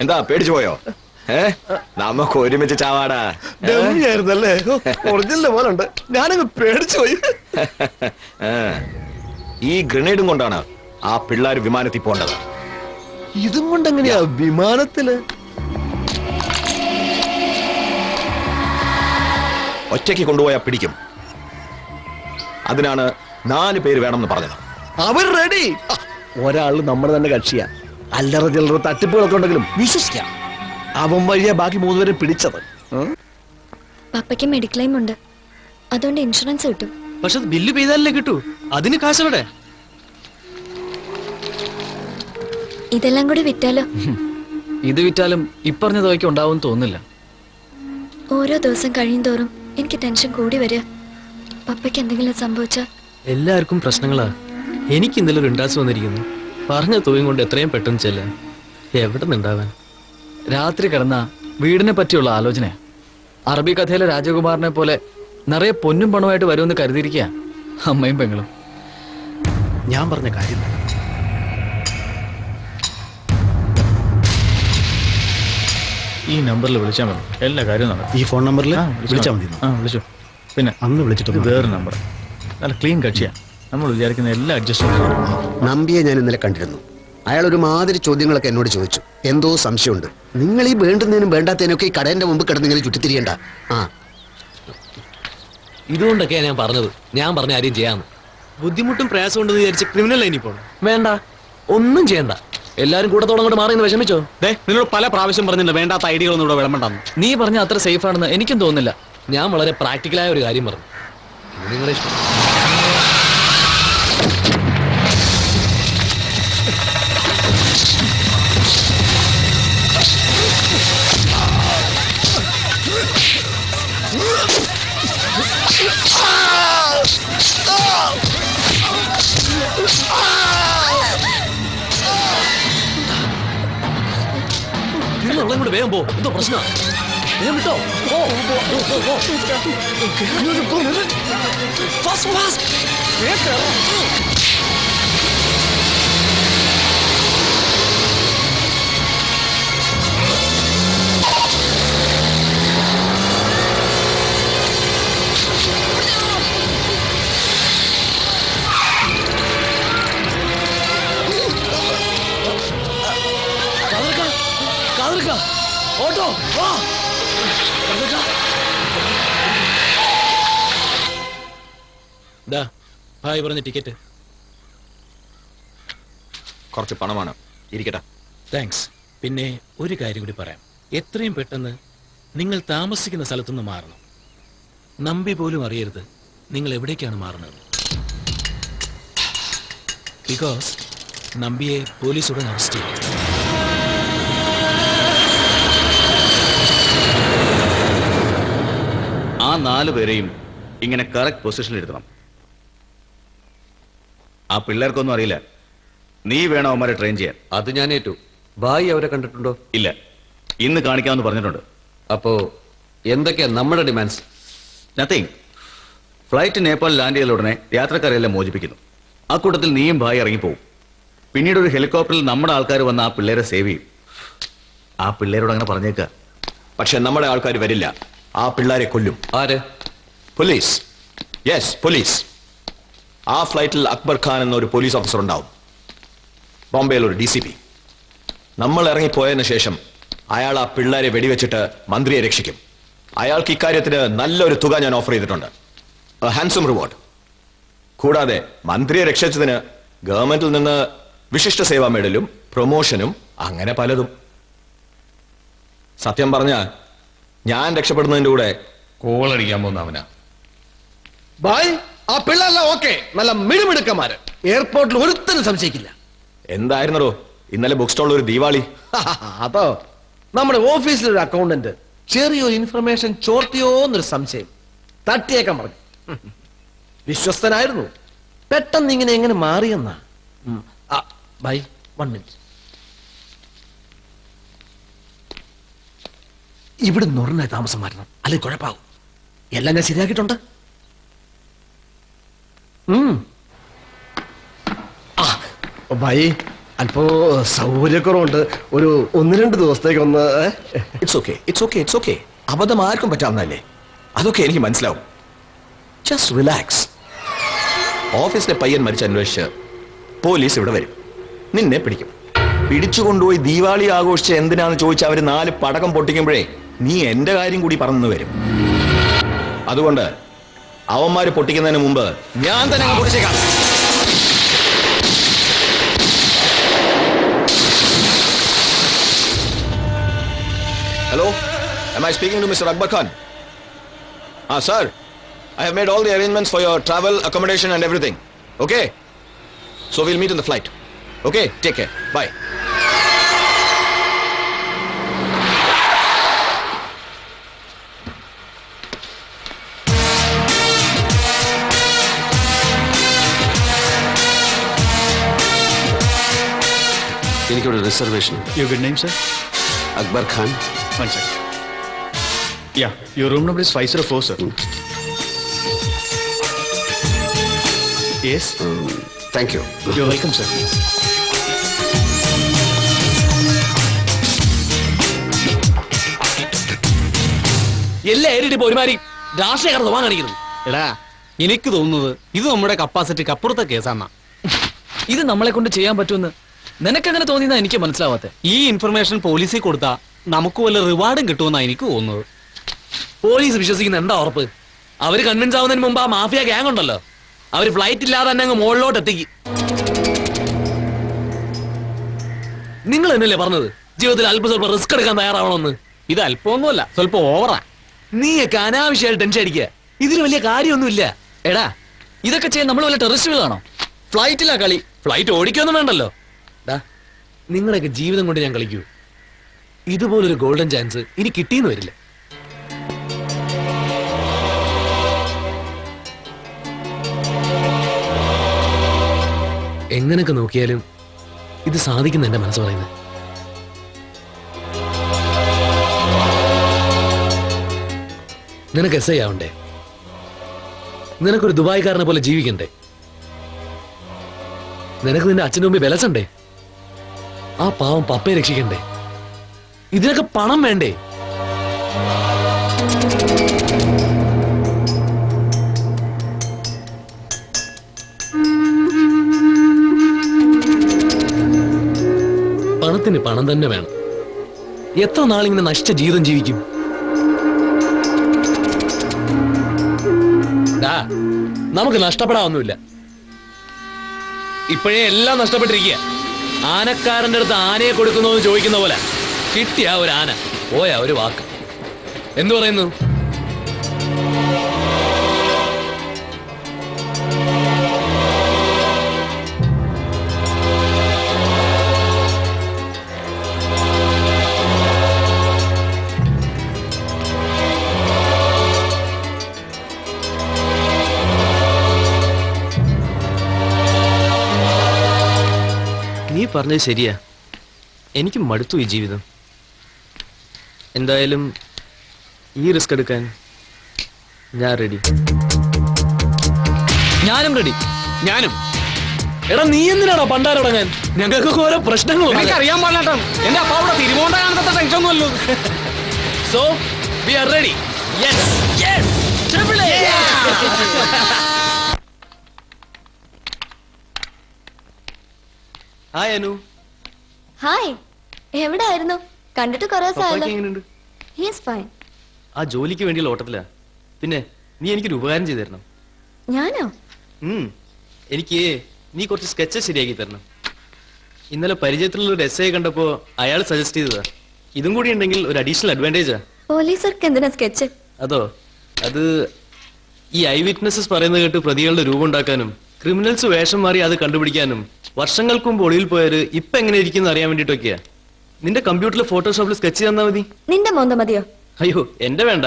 എന്താ പേടിച്ചു പോയോ? നമുക്ക് ഒരുമിച്ച് ചാവാടാ. ഡമ്മിയായിരുന്നല്ലേ? ഒറിജിനൽ പോലുണ്ട്. ഞാനങ്ങ് പേടിച്ചു പോയി. ഈ ഗ്രനേഡും കൊണ്ടാണ് ആ പിള്ളേർ വിമാനത്തിൽ പോണ്ടത്. ഇതും കൊണ്ട് എങ്ങനെയാ വിമാനത്തില്? ഒറ്റയ്ക്ക് കൊണ്ടുപോയാൽ പിടിക്കും. അതിനാണ് 4 പേര് വേണമെന്ന് പറഞ്ഞത്. അവർ റെഡി. ഒരാൾ നമ്മുടെ തന്നെ കക്ഷിയാ. അല്ലറ ചില്ലറ തട്ടിപ്പുകളൊക്കെ ഉണ്ടെങ്കിലും വിശ്വസിക്കാം. അവൻ വഴിയാ ബാക്കി 3 പേരെ പിടിച്ചത്. പപ്പയ്ക്ക് മെഡിക്ലെയിം ഉണ്ട്, അതുകൊണ്ട് ഇൻഷുറൻസ് കിട്ടും. പക്ഷെ അത് ബില്ല് ചെയ്താലല്ലേ കിട്ടൂ. അതിന് കാശവിടെ? ഇതെല്ലാം കൂടി വിറ്റാലോ? ഇത് വിറ്റാലും ഇപ്പറഞ്ഞ തുകയ്ക്ക് ഉണ്ടാവും തോന്നില്ല. ഓരോ ദിവസം കഴിയുന്തോറും എനിക്ക് ടെൻഷൻ കൂടി വരിക. പപ്പയ്ക്ക് എന്തെങ്കിലും സംഭവിച്ചാ? എല്ലാവർക്കും പ്രശ്നങ്ങളാ. എനിക്ക് ഇന്നലെ ഒരു ഇൻഡാസ് വന്നിരിക്കുന്നു. പറഞ്ഞ തുകയും കൊണ്ട് എത്രയും പെട്ടെന്ന് ചെല്ലാൻ. എവിടെ നിന്നുണ്ടാവാൻ? രാത്രി കിടന്ന വീടിനെ പറ്റിയുള്ള ആലോചന. അറബി കഥയിലെ രാജകുമാരനെ പോലെ നിറയെ പൊന്നും പണമായിട്ട് വരുമെന്ന് കരുതിയിരിക്കുക അമ്മയും പെങ്ങളും. ഞാൻ പറഞ്ഞ കാര്യം ഈ നമ്പറിൽ വിളിച്ചാൽ മതി, എല്ലാ കാര്യവും നടക്കും. ഈ ഫോൺ നമ്പറിൽ വിളിച്ചാൽ മതി. വിളിച്ചു. പിന്നെ അന്ന് വിളിച്ചിട്ട് വേറെ നമ്പർ. നല്ല ക്ലീൻ കക്ഷിയാ. നമ്മൾ വിചാരിക്കുന്ന എല്ലാ അഡ്ജസ്റ്റ്മെന്റും. നമ്പിയെ ഞാൻ ഇന്നലെ കണ്ടിരുന്നു. അയാൾ ഒരു മാതിരി ചോദ്യങ്ങളൊക്കെ എന്നോട് ചോദിച്ചു. എന്തോ സംശയമുണ്ട്. നിങ്ങൾ ഈ വേണ്ടുന്നതിനും വേണ്ടാത്തതിനൊക്കെ ഈ കടേന്റെ മുമ്പ് കിടന്ന് ഇങ്ങനെ ചുറ്റിത്തിരിയണ്ട. ഇതുകൊണ്ടൊക്കെയാ ഞാൻ പറഞ്ഞത്, ഞാൻ പറഞ്ഞ കാര്യം ചെയ്യാന്ന്. ബുദ്ധിമുട്ടും പ്രയാസം ഉണ്ടെന്ന് വിചാരിച്ച് ക്രിമിനൽ ലൈനിൽ പോകണം. വേണ്ട, ഒന്നും ചെയ്യണ്ട. എല്ലാരും കൂട്ടത്തോടെ അങ്ങോട്ട് മാറിയെന്ന് വിഷമിച്ചോ? നിന്നോട് പല പ്രാവശ്യം പറഞ്ഞില്ല വേണ്ടാത്ത ഐഡിയകളൊന്നും ഇവിടെ വിളമ്പണ്ടെന്ന്. നീ പറഞ്ഞ അത്ര സേഫ് ആണെന്ന് എനിക്കും തോന്നുന്നില്ല. ഞാൻ വളരെ പ്രാക്ടിക്കലായ ഒരു കാര്യം പറഞ്ഞു. നിങ്ങളെ ഇഷ്ടം. കൂടെ വേഗം പോ. എന്തോ പ്രശ്നമാണ്. വേഗം വിട്ടോ. ഓട്ടോ വാ. ഭായ് പറഞ്ഞ ടിക്കറ്റ്. കുറച്ച് പണമാണ്, ഇരിക്കട്ടെ. താങ്ക്സ്. പിന്നെ ഒരു കാര്യം കൂടി പറയാം. എത്രയും പെട്ടെന്ന് നിങ്ങൾ താമസിക്കുന്ന സ്ഥലത്തുനിന്ന് മാറണം. നമ്പി പോലും അറിയരുത് നിങ്ങൾ എവിടേക്കാണ് മാറുന്നത്. ബിക്കോസ് നമ്പിയെ പോലീസ് ഉടൻ അറസ്റ്റ് ചെയ്യും. ആ 4 പേരെയും ഇങ്ങനെ കറക്റ്റ് പൊസിഷനിൽ ഇരുത്തണം. ആ പിള്ളേർക്കൊന്നും അറിയില്ല. നീ വേണം അവന്മാരെ ട്രെയിൻ ചെയ്യാൻ. അത് ഞാൻ ഏറ്റു. ഭായി അവരെ കണ്ടിട്ടുണ്ടോ? ഇല്ല, ഇന്ന് കാണിക്കാമെന്ന് പറഞ്ഞിട്ടുണ്ട്. അപ്പോ എന്തൊക്കെയാ നമ്മുടെ demands? Nothing. Flight Nepal land ചെയ്ത ഉടനെ യാത്രക്കാരെല്ലാം മോചിപ്പിക്കുന്നു. ആ കൂട്ടത്തിൽ നീയും ഭായി ഇറങ്ങിപ്പോവും. പിന്നീട് ഒരു ഹെലികോപ്റ്ററിൽ നമ്മുടെ ആൾക്കാർ വന്ന് ആ പിള്ളേരെ സേവ് ചെയ്യും. ആ പിള്ളേരോട് അങ്ങനെ പറഞ്ഞേക്കുക. പക്ഷെ നമ്മുടെ ആൾക്കാർ വരില്ല. ആ പിള്ളേരെ കൊല്ലും. ആര്? പോലീസ്. Yes, police. ആ ഫ്ലൈറ്റിൽ അക്ബർ ഖാൻ എന്നൊരു പോലീസ് ഓഫീസർ ഉണ്ടാവും. ബോംബെയിൽ ഒരു DCP. നമ്മൾ ഇറങ്ങിപ്പോയതിനു ശേഷം അയാൾ ആ പിള്ളേരെ വെടിവെച്ചിട്ട് മന്ത്രിയെ രക്ഷിക്കും. അയാൾക്ക് ഇക്കാര്യത്തിന് നല്ലൊരു തുക ഞാൻ ഓഫർ ചെയ്തിട്ടുണ്ട്. Handsome reward. കൂടാതെ മന്ത്രിയെ രക്ഷിച്ചതിന് ഗവൺമെന്റിൽ നിന്ന് വിശിഷ്ട സേവാ മെഡലും പ്രൊമോഷനും അങ്ങനെ പലതും. സത്യം പറഞ്ഞ ഞാൻ രക്ഷപ്പെടുന്നതിന്റെ കൂടെ കോളടിക്കാൻ പോകുന്നവനാ. ബായ്, ആ പിള്ളേരെല്ലാം ഓക്കെ, നല്ല മിടുമിടുക്കന്മാര്. എയർപോർട്ടിൽ ഒരുത്തനും സംശയിക്കില്ല. എന്തായിരുന്നോ ഇന്നലെ ബുക്ക് സ്റ്റോളിൽ ഒരു ദീപാവളി? അതോ, നമ്മുടെ ഓഫീസിലൊരു അക്കൗണ്ടന്റ് ചെറിയൊരു ഇൻഫർമേഷൻ ചോർത്തിയോന്നൊരു സംശയം. തട്ടിയേക്കാൻ പറഞ്ഞു. വിശ്വസ്തനായിരുന്നു. പെട്ടെന്ന് ഇങ്ങനെ എങ്ങനെ മാറിയെന്നാ. By, 1 minute. ഇവിടെ നുറഞ്ഞ താമസം മാറ്റണം, അല്ലെങ്കിൽ കുഴപ്പാകും. എല്ലാം ഞാൻ ശരിയാക്കിയിട്ടുണ്ട്. ഭായി, അല്പോ സൗകര്യക്കുറവുണ്ട്. ഒരു 1-2 ദിവസത്തേക്കൊന്ന്. It's okay, it's okay, it's okay. അബദ്ധം ആർക്കും പറ്റാവുന്നല്ലേ. അതൊക്കെ എനിക്ക് മനസ്സിലാവും. Just relax. ഓഫീസിലെ പയ്യൻ മരിച്ച അന്വേഷിച്ച് പോലീസ് ഇവിടെ വരും. നിന്നെ പിടിക്കും. പിടിച്ചുകൊണ്ടുപോയി ദീപാവലി ആഘോഷിച്ച് എന്തിനാന്ന് ചോദിച്ചാൽ അവർ 4 പടക്കം പൊട്ടിക്കുമ്പോഴേ നീ എന്റെ കാര്യം കൂടി പറഞ്ഞു വരും. അതുകൊണ്ട് അവന്മാര് പൊട്ടിക്കുന്നതിന് മുമ്പ് ഞാൻ തന്നെ അങ്ങ് പൊട്ടിച്ചേക്കാം. Hello, am I speaking to Mr. Akbar Khan? Sir, I have made all the arrangements for your travel, accommodation and everything. Okay? So we'll meet in the flight. Okay? Take care. Bye. എനിക്കൊരു reservation. Your good name, sir? Akbar Khan. One second. Yeah, your room number is 504, sir. Yes? Thank you. You're welcome, sir. എല്ലാ ഏരിയ ഒരുമാതിരി രാഷ്ട്രീയ സ്വഭാവം കാണിക്കുന്നു. എടാ എനിക്ക് തോന്നുന്നത് ഇത് നമ്മുടെ കപ്പാസിറ്റിക്ക് അപ്പുറത്തെ കേസാണ്. ഇത് നമ്മളെ കൊണ്ട് ചെയ്യാൻ പറ്റുമെന്ന് നിനക്കങ്ങനെ തോന്നിയെന്നാ എനിക്ക് മനസ്സിലാവാത്തെ. ഈ ഇൻഫർമേഷൻ പോലീസിൽ കൊടുത്താ നമുക്ക് വല്ല റിവാർഡും കിട്ടുമെന്നാണ് എനിക്ക് തോന്നുന്നത്. പോലീസ് വിശ്വസിക്കുന്ന എന്താ ഉറപ്പ്? അവര് കൺവിൻസ് ആവുന്നതിന് മുമ്പ് ആ മാഫിയ ഗ്യാങ് ഉണ്ടല്ലോ, അവര് ഫ്ലൈറ്റ് ഇല്ലാതെ തന്നെ അങ്ങ് മുകളിലോട്ട് എത്തിക്കും. നിങ്ങൾ എന്നല്ലേ പറഞ്ഞത് ജീവിതത്തിൽ അല്പം സ്വല്പം റിസ്ക് എടുക്കാൻ തയ്യാറാവണമെന്ന്? ഇത് അല്പമൊന്നുമല്ല, സ്വല്പം ഓവറാ. നീയൊക്കെ അനാവശ്യമായിട്ട് ടെൻഷൻ അടിക്കുക. ഇതിന് വലിയ കാര്യമൊന്നുമില്ല. എടാ ഇതൊക്കെ ചെയ്യാൻ നമ്മൾ വല്ല ടെററിസ്റ്റുകളാണോ? ഫ്ലൈറ്റിലാ കളി. ഫ്ലൈറ്റ് ഓടിക്കൊന്നും വേണ്ടല്ലോ. നിങ്ങളൊക്കെ ജീവിതം കൊണ്ട് ഞാൻ കളിക്കൂ. ഇതുപോലൊരു ഗോൾഡൻ ചാൻസ് ഇനി കിട്ടിയെന്ന് വരില്ല. എങ്ങനെയൊക്കെ നോക്കിയാലും ഇത് സാധിക്കുന്ന എന്റെ മനസ്സ് പറയുന്നത്. നിനക്ക് എസ് ഐ ആവണ്ടേ? നിനക്കൊരു ദുബായ്ക്കാരനെ പോലെ ജീവിക്കണ്ടേ? നിനക്ക് നിന്റെ അച്ഛൻ്റെ മുമ്പിൽ വിലസണ്ടേ? ആ പാവം പപ്പയെ രക്ഷിക്കണ്ടേ? ഇതിനൊക്കെ പണം വേണ്ടേ? പണത്തിന് പണം തന്നെ വേണം. എത്ര നാളിങ്ങനെ നശിച്ച ജീവിതം ജീവിക്കും? നമുക്ക് നഷ്ടപ്പെടാനൊന്നുമില്ല. ഇപ്പോഴേ എല്ലാം നഷ്ടപ്പെട്ടിരിക്കുക. ആനക്കാരന്റെ അടുത്ത് ആനയെ കൊടുക്കുന്നോ എന്ന് ചോദിക്കുന്ന പോലെ കിട്ടിയ ഒരു ആന, പോയ ഒരു വാക്ക്. എന്തു പറയുന്നു? നീ പറഞ്ഞത് ശരിയാ. എനിക്ക് മടുത്തു ഈ ജീവിതം. എന്തായാലും ഈ റിസ്ക് എടുക്കാൻ ഞാൻ റെഡി. ഞാനും റെഡി. ഞാനും. എടാ നീ എന്തിനാണോ പണ്ടാരടങ്ങാൻ? ഞങ്ങൾക്ക് ഓരോ പ്രശ്നങ്ങളും അറിയാൻ പാടില്ലാട്ടോ. എന്റെ അപ്പ അവിടെ തിരുവോണ്ട കാണാത്ത ടെൻഷൻ ഒന്നുമല്ലോ. So we are ready. Yes yes triple A. Hi Anu. Hi. എവിടായിരുന്നു? കണ്ടിട്ട് കുറെ ദിവസമായല്ലോ. എങ്ങനെയുണ്ട്? He is fine. ആ ജോലിക്ക് വേണ്ടിയുള്ള ഓട്ടത്തിലാ. പിന്നെ നീ എനിക്കൊരു ഉപകാരം ചെയ്തു തരണം. ഞാനോ? എനിക്ക് നീ കുറച്ച് സ്കെച്ചസ് ശരിയാക്കി തരണം. ഇന്നലെ പരിചയത്തിലുള്ള ഒരു എസ്ഐ കണ്ടപ്പോ അയാൾ സജസ്റ്റ് ചെയ്തതാ. ഇതും കൂടി ഉണ്ടെങ്കിൽ ഒരു അഡീഷണൽ അഡ്വാൻറ്റേജാ. പോലീസർക്ക് എന്തിനാ സ്കെച്ച്? അതോ, അത് ഈ ഐ വിറ്റ്നസസ് പറയുന്നത് കേട്ട് പ്രതികളുടെ രൂപം ഉണ്ടാക്കാനും ക്രിമിനൽസ് വേഷം മാറി അത് കണ്ടുപിടിക്കാനും വർഷങ്ങൾക്ക് മുമ്പ് ഒളിയിൽ പോയാല് ഇപ്പൊ എങ്ങനെ ഇരിക്കുന്നു അറിയാൻ വേണ്ടിട്ടൊക്കെയാ. നിന്റെ കമ്പ്യൂട്ടറിൽ ഫോട്ടോഷോപ്പിൽ സ്കെച്ച് തന്നാ മതി. നിന്റെ മോന്ത മതിയോ? അയ്യോ എന്റെ വേണ്ട.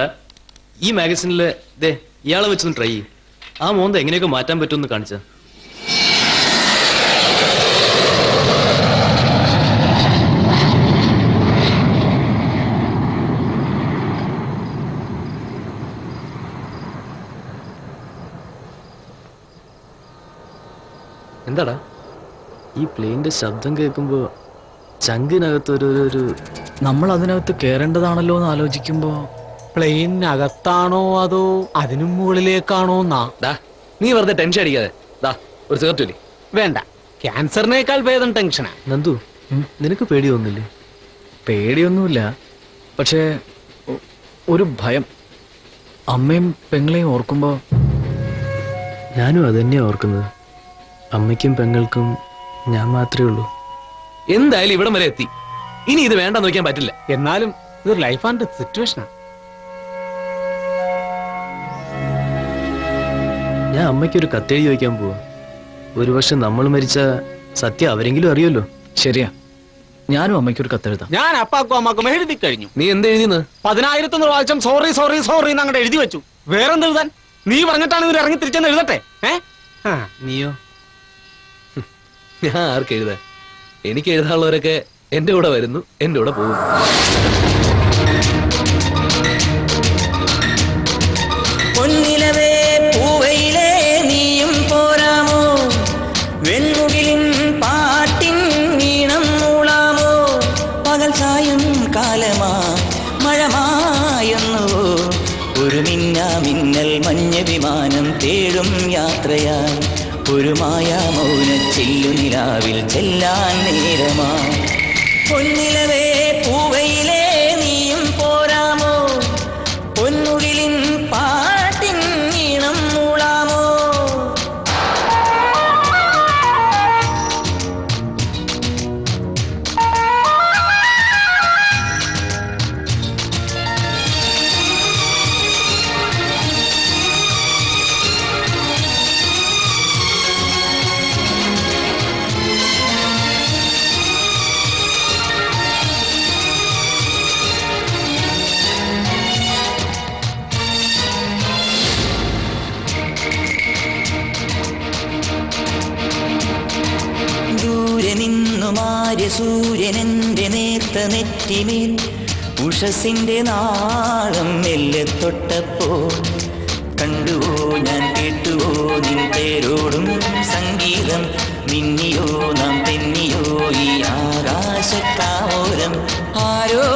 ഈ മാഗസിനില് ദേ ഇയാളെ വെച്ചൊന്ന് ട്രൈ ചെയ്യും. ആ മോന്ത എങ്ങനെയൊക്കെ മാറ്റാൻ പറ്റുമെന്ന് കാണിച്ച. എന്താടാ ഈ പ്ലെയിന്റെ ശബ്ദം കേൾക്കുമ്പോ ചങ്കിനകത്തൊരു നമ്മൾ അതിനകത്ത് കേറേണ്ടതാണല്ലോ എന്ന് ആലോചിക്കുമ്പോ പ്ലെയിനകത്താണോ അതോ അതിനും മുകളിലേക്കാണോ എന്നാ. നീ വെറുതെ ടെൻഷൻ അടിക്കാതെ ഒരു സിഗരറ്റ്. വേണ്ട, ക്യാൻസറിനേക്കാൾ ഭേദം ടെൻഷനാ. നന്ദു, നിനക്ക് പേടിയൊന്നുമില്ലേ? പേടിയൊന്നുമില്ല, പക്ഷേ ഒരു ഭയം. അമ്മയും പെങ്ങളെയും ഓർക്കുമ്പോ ഞാനും അത് തന്നെയാ ഓർക്കുന്നത്. അമ്മയ്ക്കും പെങ്ങൾക്കും ഞാൻ മാത്രമേ ഉള്ളൂ. എന്തായാലും ഇവിടം വരെ എത്തി. ഇനി ഇത് വേണ്ടെന്ന് വെക്കാൻ പറ്റില്ല. എന്നാലും ഇതൊരു ലൈഫ് ആൻഡ് സിറ്റുവേഷനാ. ഞാൻ അമ്മയ്ക്ക് ഒരു കത്തെഴുതി വയ്ക്കാൻ പോവാ. ഒരു വർഷം നമ്മൾ മരിച്ച സത്യം അവരെങ്കിലും അറിയുമല്ലോ. ശരിയാ, ഞാനും അമ്മയ്ക്ക് ഒരു കത്തെഴുതാം. ഞാൻ അപ്പാക്കും അമ്മക്കും എഴുതി കഴിഞ്ഞു. നീ എന്ത് എഴുതിന്ന്? 10,000 പ്രാവശ്യം സോറി സോറി സോറി എന്ന് അങ്ങോട്ട് എഴുതി വെച്ചു. വേറെന്ത് എഴുതാൻ? നീ പറഞ്ഞിട്ടാണ് ഇവർ ഇറങ്ങി തിരിച്ചെന്ന് എഴുതട്ടെ. നീയോ? ഞാൻ ആർക്ക് എഴുതാൻ? എനിക്ക് എഴുതാനുള്ളവരൊക്കെ എന്റെ കൂടെ വരുന്നു, എന്റെ കൂടെ പോകും. പൊന്നിലവേ പൂവയിലേ നീയും പോരാമോ, വെൺമുകിലിൻ പാട്ടിൻ ഈണം മൂളാമോ, പകൽ സായം കാലമാ മഴമായെന്നു ഒരു മിന്നൽ മഞ്ഞ വിമാനം തേടും യാത്രയായി ഒരു മായാ മൗന ചില്ലു നിലാവിൽ ചെല്ലാൻ നേരമാ. പൊന്നിലവേ പൂവയിലേ നീയും പോരാമോ, പൊന്നുകിലിൻ പാട്ടിൻ ഈണം മൂളാമോ. ദൂരെ നിന്നു മാര്യ സൂര്യനെന്റെ നേർത്ത നെറ്റിമേൽ ഉഷസിന്റെ നാളം മെല്ലെ തൊട്ടപ്പോൾ കണ്ടുവോ ഞാൻ കേട്ടുവോ നിൻ പേരോടും സംഗീതം. മിന്നിയോ നാം തെന്നിയോ ഈ ആകാശക്കാവോരം ആരോ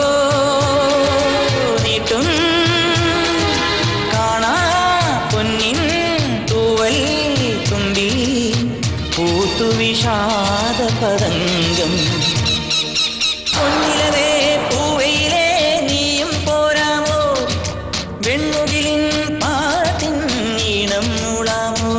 നീട്ടും കാണാ പൊന്നിൻ തൂവൽ തുമ്പി പൂത്തു വിഷാദ പതംഗം. പൊന്നിലവേ പൂവയിലേ നീയും പോരാമോ, വെൺമുകിലിൻ പാട്ടിൻ ഈണം മൂളാമോ.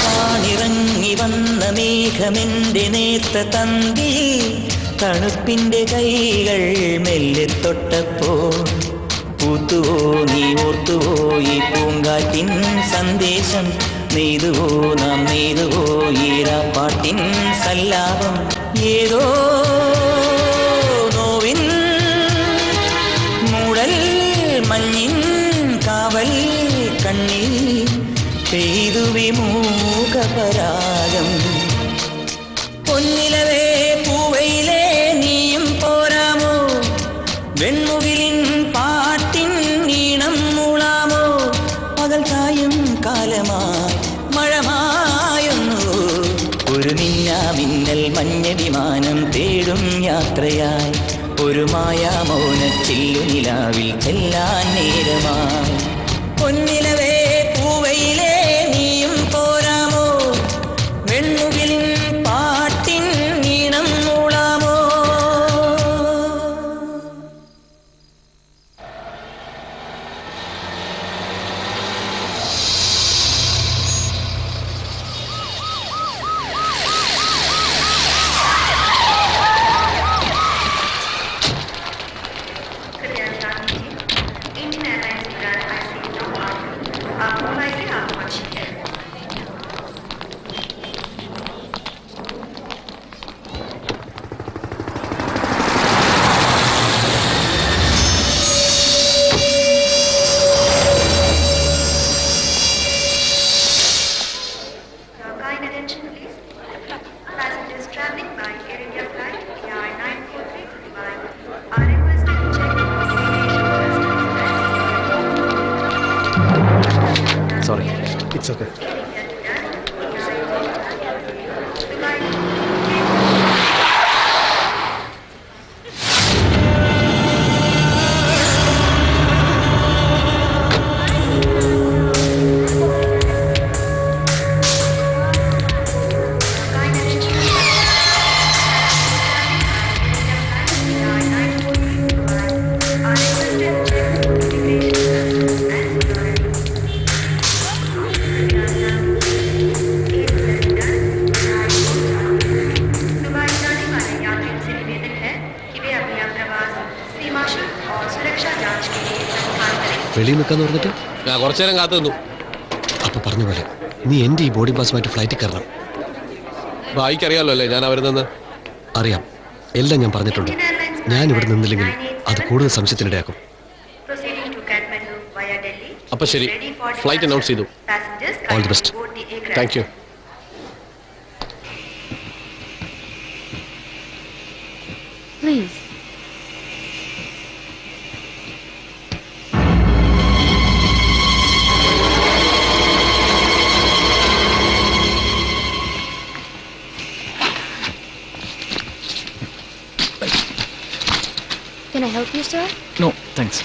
കാണിറങ്ങി വന്ന മേഘമെന്റെ നേർത്ത തന്തി തണുപ്പിന്റെ കൈകൾ മെല്ലെ തൊട്ടപ്പോൾ പൂത്തുവോ നീ ഓർത്തുവോ ഈ പൂങ്കാറ്റിൻ സന്ദേശം. നെയ്തുവോ നാം നെയ്തുവോ ഈരാപ്പാട്ടിൻ സല്ലാപം. ഏതോ നോവിൻ മൂടൽ മഞ്ഞിൻ കാവൽ കണ്ണീർ പെയ്തു വിമൂക പരാഗം. പൊന്നിലവേ പൂവയിലേ നീയും പോരാമോ, വെൺമുകിലിൻ പാട്ടിൻ ഈണം മൂളാമോ, പകൽ സായം കാലമായി മഴമായൊന്നു ഒരു മിന്നൽ മഞ്ഞ വിമാനം തേടും യാത്രയായി ഒരു മായാ മൗന ചില്ലു നിലാവിൽ ചെല്ലാൻ നേരമായി. പൊന്നിലവേ പൂവയിലേ നീയും പോരാമോ, വെൺമുകിലിൻ പാട്ടിൻ ഈണം മൂളാമോ. Sorry. It's okay. വെക്കാന്ന് പറഞ്ഞിട്ട് ഞാൻ കുറച്ചു നേരം കാത്തു നിന്നു. അപ്പൊ പറഞ്ഞ പോലെ നീ എന്റെ ഈ ബോർഡിംഗ് പാസുമായിട്ട് ഫ്ലൈറ്റിൽ കയറണം. ഭായിക്കറിയാലോ അല്ലേ ഞാൻ അവർ നിന്ന്. അറിയാം, എല്ലാം ഞാൻ പറഞ്ഞിട്ടുണ്ട്. ഞാൻ ഇവിടെ നിന്നില്ലെങ്കിൽ അത് കൂടുതൽ സംശയത്തിനിടയാക്കും. അപ്പൊ ശരി, ഫ്ലൈറ്റ് അനൗൺസ് ചെയ്തു. All the best. Thank you. Please. Can I help you, sir? No thanks.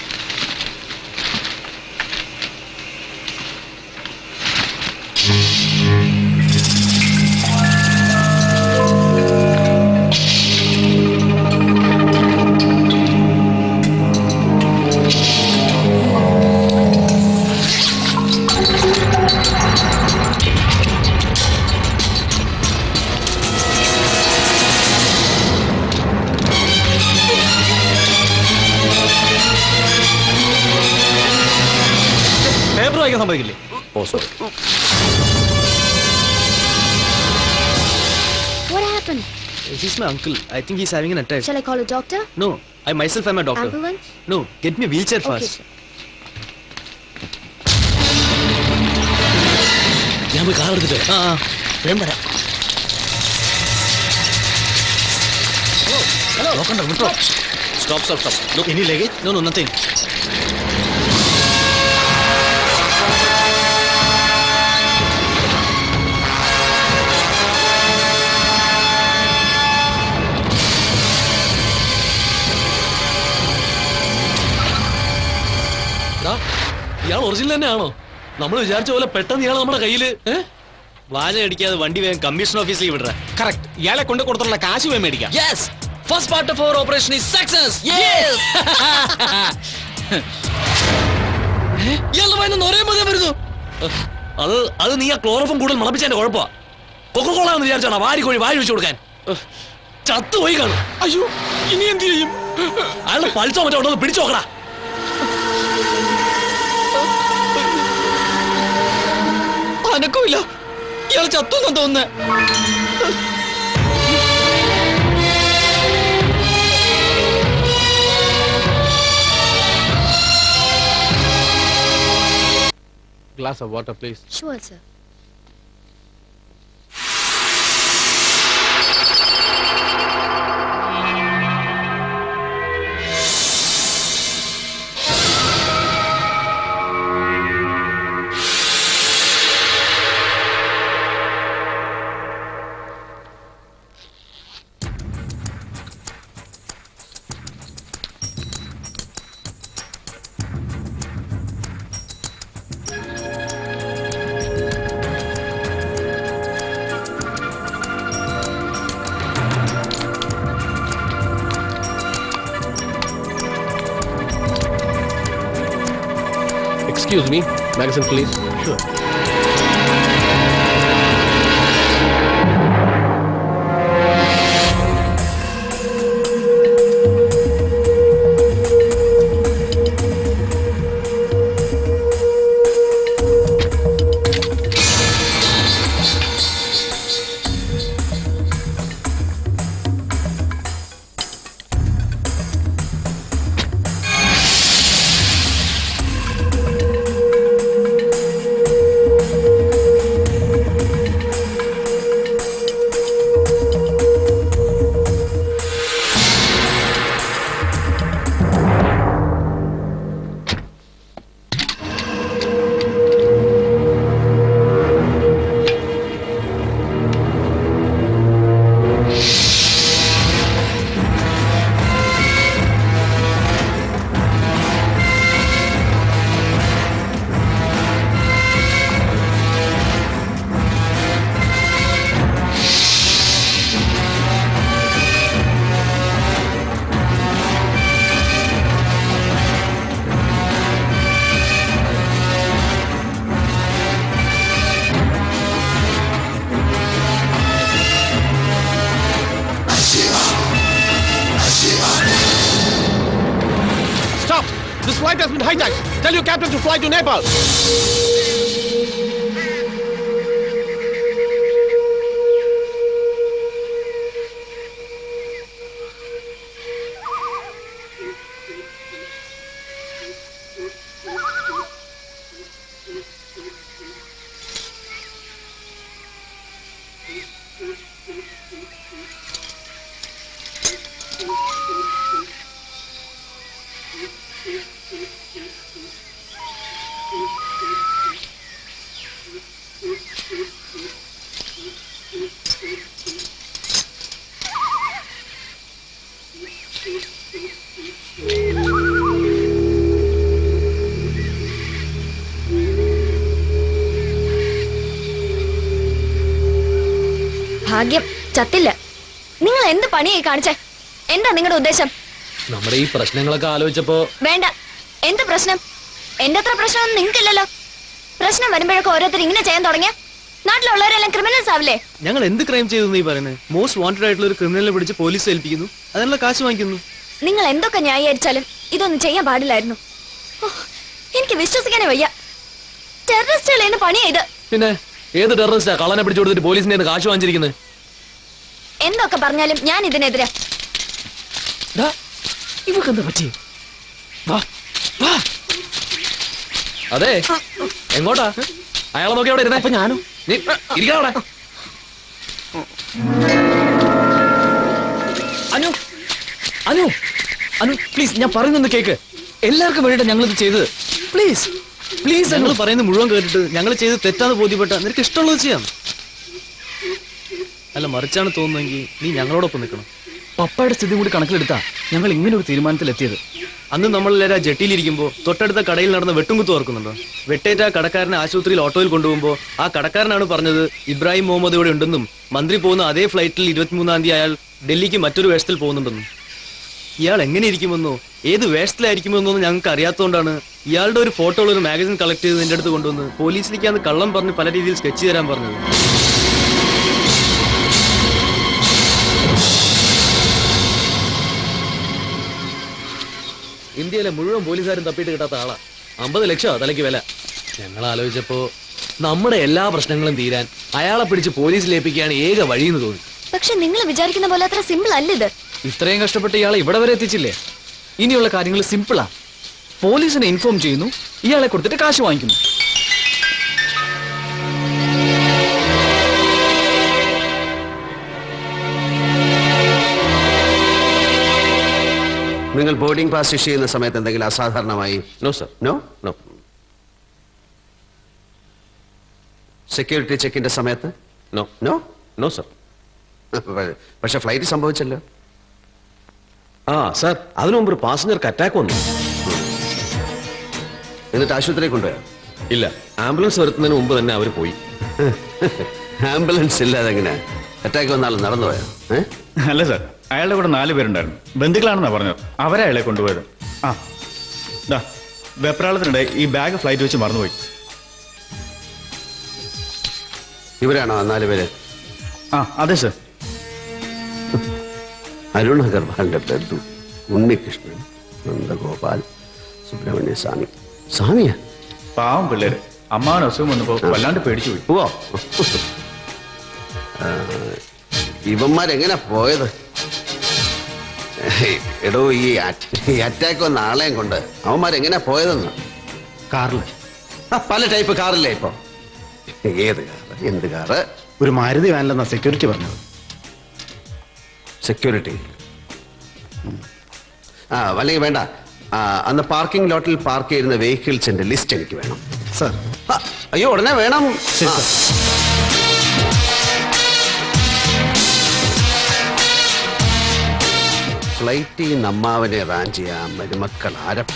Paper വായിക്കാൻ സമ്മതിക്കില്ലേ? Oh sorry. What happened? He's my uncle. I think he's having an attack. Shall I call a doctor? No, I myself am a doctor. Ambulance? No, get me a wheelchair Okay, fast. sir. ഞാൻ പോയി കാർ എടുത്തിട്ട് വേഗം വരാം. നോക്കണ്ട, വിട്ടോ. Stop stop stop. Look, any luggage? No, nothing. ഇയാൾ ഒറിജിനൽ തന്നെയാണോ? നമ്മൾ വിചാരിച്ച പോലെ പെട്ടെന്ന് ഇയാൾ നമ്മുടെ കയ്യില് വാച അടിക്കാതെ വണ്ടി വേഗം കമ്മീഷൻ ഓഫീസിലേക്ക് വിടറ. കറക്റ്റ്. ഇയാളെ കൊണ്ട് കൊടുത്തുള്ള കാശ് പോയി മേടിക്കാം. Yes, first part of our operation is success. Yes. ഇയാളുടെ വായിന്ന് ഒരേ മതി വരുന്നു. അത് നീ ആ ക്ലോറോഫും കൂടുതൽ മണപ്പിച്ചതിന്റെ കുഴപ്പമാ. കൊക്കക്കോളാന്ന് വിചാരിച്ചാണോ വാരിക്കോഴി വാരി വെച്ചു കൊടുക്കാൻ? ചത്തുപോയി കാണും. അയ്യോ, ഇനി എന്ത് ചെയ്യും? അയാളുടെ പൾസോ മറ്റോ ഉണ്ടോ പിടിച്ചു നോക്കടാ. അനക്കമില്ല. ഇയാൾ ചത്തു എന്നാ തോന്നുന്നേ. Glass of water, please. Sure, sir. Excuse me, magazine please. Sure. flight has been hijacked. Tell your captain to fly to Nepal. ഭാഗ്യം ചത്തില്ല. നിങ്ങൾ എന്ത് പണിയായി കാണിച്ചേ? എന്താ നിങ്ങളുടെ ഉദ്ദേശം? നമ്മുടെ ഈ പ്രശ്നങ്ങളൊക്കെ ആലോചിച്ചപ്പോ വേണ്ട. എന്ത് പ്രശ്നം? എന്റെ അത്ര പ്രശ്നമൊന്നും നിങ്ങൾക്കില്ലല്ലോ. പ്രശ്നം വരുമ്പോഴൊക്കെ ഓരോരുത്തർ ഇങ്ങനെ ചെയ്യാൻ തുടങ്ങിയ നാട്ടിലുള്ളവരെല്ലാം ക്രിമിനൽസ് ആവില്ലേ? ഞങ്ങൾ എന്ത് ക്രൈം ചെയ്തു നീ പറയുന്നത്? മോസ്റ്റ് വാണ്ടഡ് ആയിട്ടുള്ള ഒരു ക്രിമിനലിനെ പിടിച്ച് പോലീസ് ഏൽപ്പിക്കുന്നു, അതിനുള്ള കാശ് വാങ്ങിക്കുന്നു. നിങ്ങൾ എന്തൊക്കെ ന്യായീകരിച്ചാലും ഇതൊന്നും ചെയ്യാൻ പാടില്ലായിരുന്നു. എനിക്ക് വിശ്വസിക്കാനേ വയ്യ. ടെററിസ്റ്റുകൾ എന്ന് പണിയാ ഇത്. പിന്നെ ഏത് ടെററിസ്റ്റാ കള്ളനെ പിടിച്ചു കൊടുത്തിട്ട് പോലീസിന്റെ കാശ് വാങ്ങിച്ചിരിക്കുന്നത്? എന്തൊക്കെ പറഞ്ഞാലും ഞാൻ ഇതിനെതിരെ. ഇവക്കെന്താ പറ്റി? അതെ, എങ്ങോട്ടാ? അയാളെ നോക്കി അവിടെ ഇരുന്നേ. അപ്പൊ ഞാനും ഇരിക്കണവിടെ. അനു അനു അനു പ്ലീസ്, ഞാൻ പറയുന്നൊന്ന് കേക്ക്. എല്ലാവർക്കും വേണ്ടിയിട്ട് ഞങ്ങളിത് ചെയ്തത്. പ്ലീസ് പ്ലീസ്, ഞങ്ങൾ പറയുന്നത് മുഴുവൻ കേട്ടിട്ട് ഞങ്ങൾ ചെയ്ത് തെറ്റാന്ന് ബോധ്യപ്പെട്ട നിനക്ക് ഇഷ്ടമുള്ളത് ചെയ്യാം. അല്ല, മറിച്ചാണ് തോന്നുന്നെങ്കിൽ നീ ഞങ്ങളോടൊപ്പം നിൽക്കണം. പപ്പയുടെ സ്ഥിതി കൂടി കണക്കിലെടുത്താ ഞങ്ങൾ ഇങ്ങനെ ഒരു തീരുമാനത്തിലെത്തിയത്. അന്ന് നമ്മളെല്ലാവരും ആ ജെട്ടിയിലിരിക്കുമ്പോൾ തൊട്ടടുത്ത കടയിൽ നടന്ന വെട്ടുംകുത്ത് ഓർക്കുന്നുണ്ടോ? വെട്ടേറ്റ ആ കടക്കാരനെ ആശുപത്രിയിൽ ഓട്ടോയിൽ കൊണ്ടുപോകുമ്പോൾ ആ കടക്കാരനാണ് പറഞ്ഞത് ഇബ്രാഹിം മുഹമ്മദ് ഇവിടെ ഉണ്ടെന്നും മന്ത്രി പോകുന്ന അതേ ഫ്ലൈറ്റിൽ 23-ാം തീയതി അയാൾ ഡൽഹിക്ക് മറ്റൊരു വേഷത്തിൽ പോകുന്നുണ്ടെന്നും. ഇയാൾ എങ്ങനെ ഇരിക്കുമെന്നോ ഏത് വേഷത്തിലായിരിക്കുമെന്നോ ഞങ്ങൾക്ക് അറിയാത്തതുകൊണ്ടാണ് ഇയാളുടെ ഒരു ഫോട്ടോ ഉള്ള ഒരു മാഗസിൻ കളക്ട് ചെയ്ത് നിന്റെ അടുത്ത് കൊണ്ടുവന്ന് പോലീസിലേക്ക് അന്ന് കള്ളം പറഞ്ഞ് പല രീതിയിൽ സ്കെച്ച് തരാൻ പറഞ്ഞത്. ഇന്ത്യയിലെ മുഴുവൻ പോലീസുകാരും തപ്പിയിട്ട് കിട്ടാത്ത ആളാ. 50 ലക്ഷം തലയ്ക്ക് വില. ഞങ്ങൾ ആലോചിച്ചപ്പോ നമ്മുടെ എല്ലാ പ്രശ്നങ്ങളും തീരാൻ അയാളെ പിടിച്ച് പോലീസിലേപ്പിക്കുകയാണ് ഏക വഴിയെന്ന് തോന്നി. പക്ഷെ നിങ്ങൾ വിചാരിക്കുന്ന പോലെ അത്ര സിമ്പിൾ അല്ല ഇത്. ഇത്രയും കഷ്ടപ്പെട്ട് ഇയാളെ ഇവിടെ വരെ എത്തിച്ചില്ലേ? ഇനിയുള്ള കാര്യങ്ങൾ സിമ്പിളാ. പോലീസിനെ ഇൻഫോം ചെയ്യുന്നു, ഇയാളെ കൊടുത്തിട്ട് കാശ് വാങ്ങിക്കുന്നു. നിങ്ങൾ ബോർഡിംഗ് പാസ് ഇഷ്യൂ ചെയ്യുന്ന സമയത്ത് എന്തെങ്കിലും അസാധാരണമായി? No sir. No no. Security ചെക്കിന്റെ സമയത്ത്? നോ. No no sir. പക്ഷെ ഫ്ലൈറ്റ് സംഭവിച്ചല്ലോ. ആ സർ, അതിനു മുമ്പ് ഒരു പാസഞ്ചർക്ക് അറ്റാക്ക് വന്നു. എന്നിട്ട് ആശുപത്രിയിൽ കൊണ്ടുപോയോ? ഇല്ല, ആംബുലൻസ് വരുത്തുന്നതിന് മുമ്പ് തന്നെ അവർ പോയി. ആംബുലൻസ് ഇല്ലാതെ എങ്ങനെ അറ്റാക്ക് വന്നാലും നടന്നുപോയോ? അല്ല സാർ, അയാളുടെ കൂടെ 4 പേരുണ്ടായിരുന്നു. ബന്ധുക്കളാണെന്നാ പറഞ്ഞത്. അവരെ അയാളെ കൊണ്ടുപോയത്. ആ ദാ വെപ്രാളത്തിനിടെ ഈ ബാഗ് ഫ്ലൈറ്റ് വെച്ച് മറന്നുപോയി. ഇവരാണോ 4 പേര്? ആ അതെ സാർ. അരുൺ അഗർവാളിന്റെ ബന്ധു ഉണ്ണികൃഷ്ണൻ, നന്ദഗോപാൽ, സുബ്രഹ്മണ്യ സ്വാമി. സ്വാമിയാ? പാവം പിള്ളേര്. അമ്മാവൻ അസുഖം വന്നപ്പോ വല്ലാണ്ട് പേടിച്ചു പോയി. ഓ, ഇവന്മാരെങ്ങനെ പോയത്? എടോ, ഈ അറ്റാക്ക് വന്ന ആളെയും കൊണ്ട് അവന്മാരെങ്ങനെ പോയതെന്ന്? കാറില് പല ടൈപ്പ് കാറില്ലേ ഇപ്പൊ? ഏത് കാറ്? എന്ത് കാറ്? ഒരു മാരുതി വാനിലെന്നാ സെക്യൂരിറ്റി പറഞ്ഞത്. സെക്യൂരിറ്റി? ആ, അല്ലെങ്കിൽ വേണ്ട. അന്ന് പാർക്കിംഗ് ലോട്ടിൽ പാർക്ക് ചെയ്യുന്ന വെഹിക്കിൾസിന്റെ ലിസ്റ്റ് എനിക്ക് വേണം സർ. അയ്യോ, ഉടനെ വേണം. ഫ്ലൈറ്റിൽ നിന്ന് അമ്മാവനെ റാഞ്ച് ചെയ്യാൻ മരുമക്കൾ ആരപ്പ?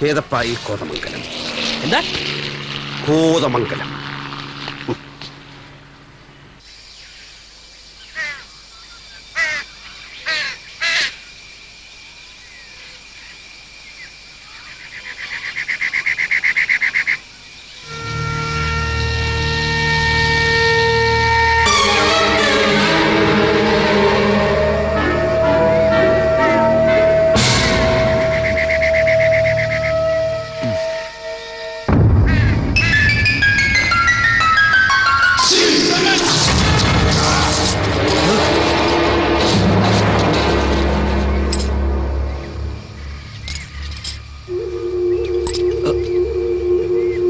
ഏതപ്പാ ഈ കോതമംഗലം? എന്താ കോതമംഗലം?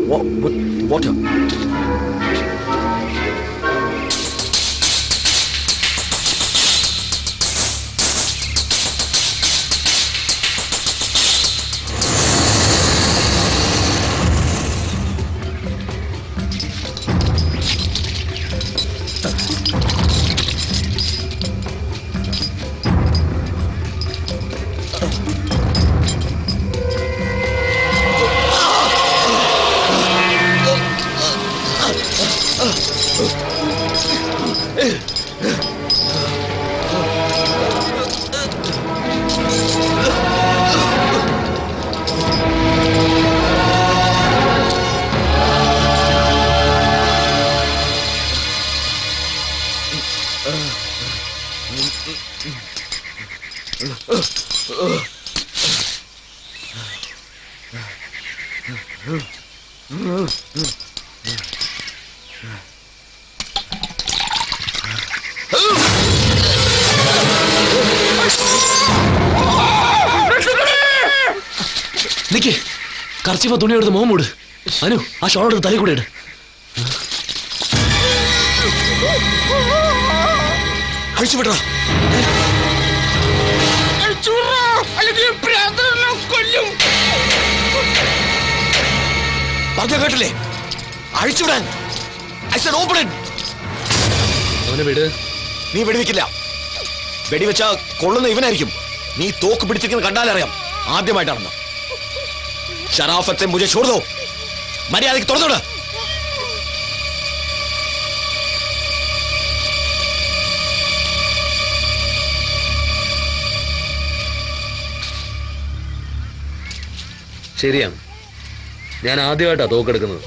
Water. നിക്ക്, കർച്ചിപ്പ തുണി എടുത്ത് മോൻ മൂട്. അനു, ആ ഷോൾ എടുത്ത് തലയിൽ കൂടെ ഇട്. അഴിച്ചുവിട. പറഞ്ഞ കേട്ടില്ലേ? അഴിച്ചുവിടാൻ. അവനെ വിട്. നീ വെടിവെക്കില്ല. വെടിവെച്ചാ കൊള്ളുന്ന ഇവനായിരിക്കും. നീ തോക്ക് പിടിച്ചിരിക്കുന്ന കണ്ടാലറിയാം ആദ്യമായിട്ടാണെന്ന്. ഷറാഫത്തെ മുझे छोड़ दो. മര്യാദയ്ക്ക് തുറന്നുവിട്. ശരിയാണ്, ഞാൻ ആദ്യമായിട്ടാ തോക്കെടുക്കുന്നത്.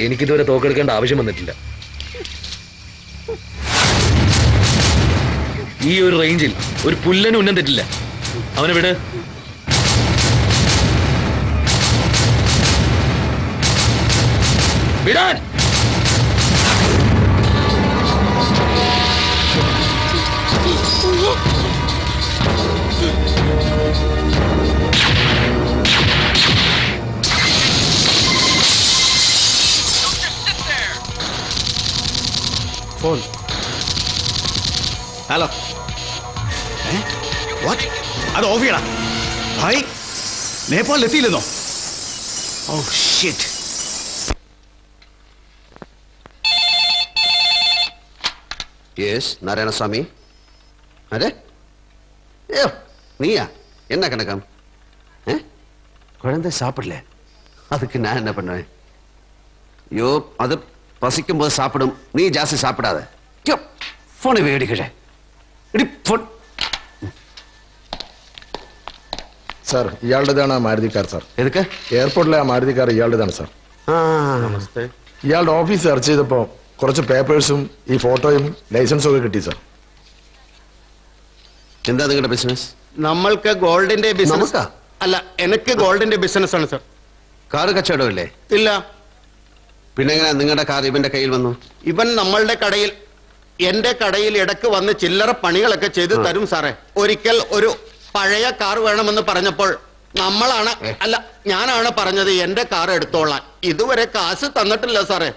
എനിക്കിതുവരെ തോക്കെടുക്കേണ്ട ആവശ്യം വന്നിട്ടില്ല. ഈ ഒരു റേഞ്ചിൽ ഒരു പുല്ലനും ഉന്നം തെറ്റില്ല. അവനെ വിട്. വിടാൻ. ഫോൺ. ഹലോ. അത് ഓഫ് ചെയ്യണം. ഭായ്, നേപ്പാളിൽ എത്തിയില്ലെന്നോ? Oh shit. യെസ്, നാരായണസ്വാമി. അതെ, ഏ നീയാ? என்ன கணக்கம்? குழந்தை சாப்பிடல, அதுக்கு நான் என்ன பண்ணுவேன்? ஐயோ, அது பசிக்கும் போது சாப்பிடும். நீ ஜாஸ்தி சாப்பிடாத. போனை வேடிக்கை. സാർ ഇയാളുടേതാണ് ആ മാരുതി കാർ സാർ. ഏതൊക്കെ? എയർപോർട്ടിലെ ആ മാരുതി കാർ ഇയാളുടേതാണ് സാർ. നമസ്തേ. ഇയാളുടെ ഓഫീസ് സെർച്ച് ചെയ്തപ്പോൾ കുറച്ച് പേപ്പേഴ്സും ഈ ഫോട്ടോയും ലൈസൻസും ഒക്കെ കിട്ടി സാർ. എന്താ നിങ്ങളുടെ ബിസിനസ്? നമ്മൾക്ക് ഗോൾഡിന്റെ ബിസിനസ് അല്ല, എനിക്ക് ഗോൾഡിന്റെ ബിസിനസ് ആണ് സാർ. കാറ് കച്ചവടമില്ലേ? ഇല്ല. പിന്നെ എങ്ങനെ നിങ്ങളുടെ കാർ ഇവന്റെ കയ്യിൽ വന്നു? ഇവൻ നമ്മളുടെ കടയിൽ, എന്റെ കടയിൽ ഇടക്ക് വന്ന് ചില്ലറ പണികളൊക്കെ ചെയ്തു തരും സാറേ. ഒരിക്കൽ ഒരു പഴയ കാർ വേണമെന്ന് പറഞ്ഞപ്പോൾ നമ്മളാണ്, അല്ല ഞാനാണ് പറഞ്ഞത് എന്റെ കാർ എടുത്തോളാൻ. ഇതുവരെ കാശ് തന്നിട്ടില്ല സാറേ.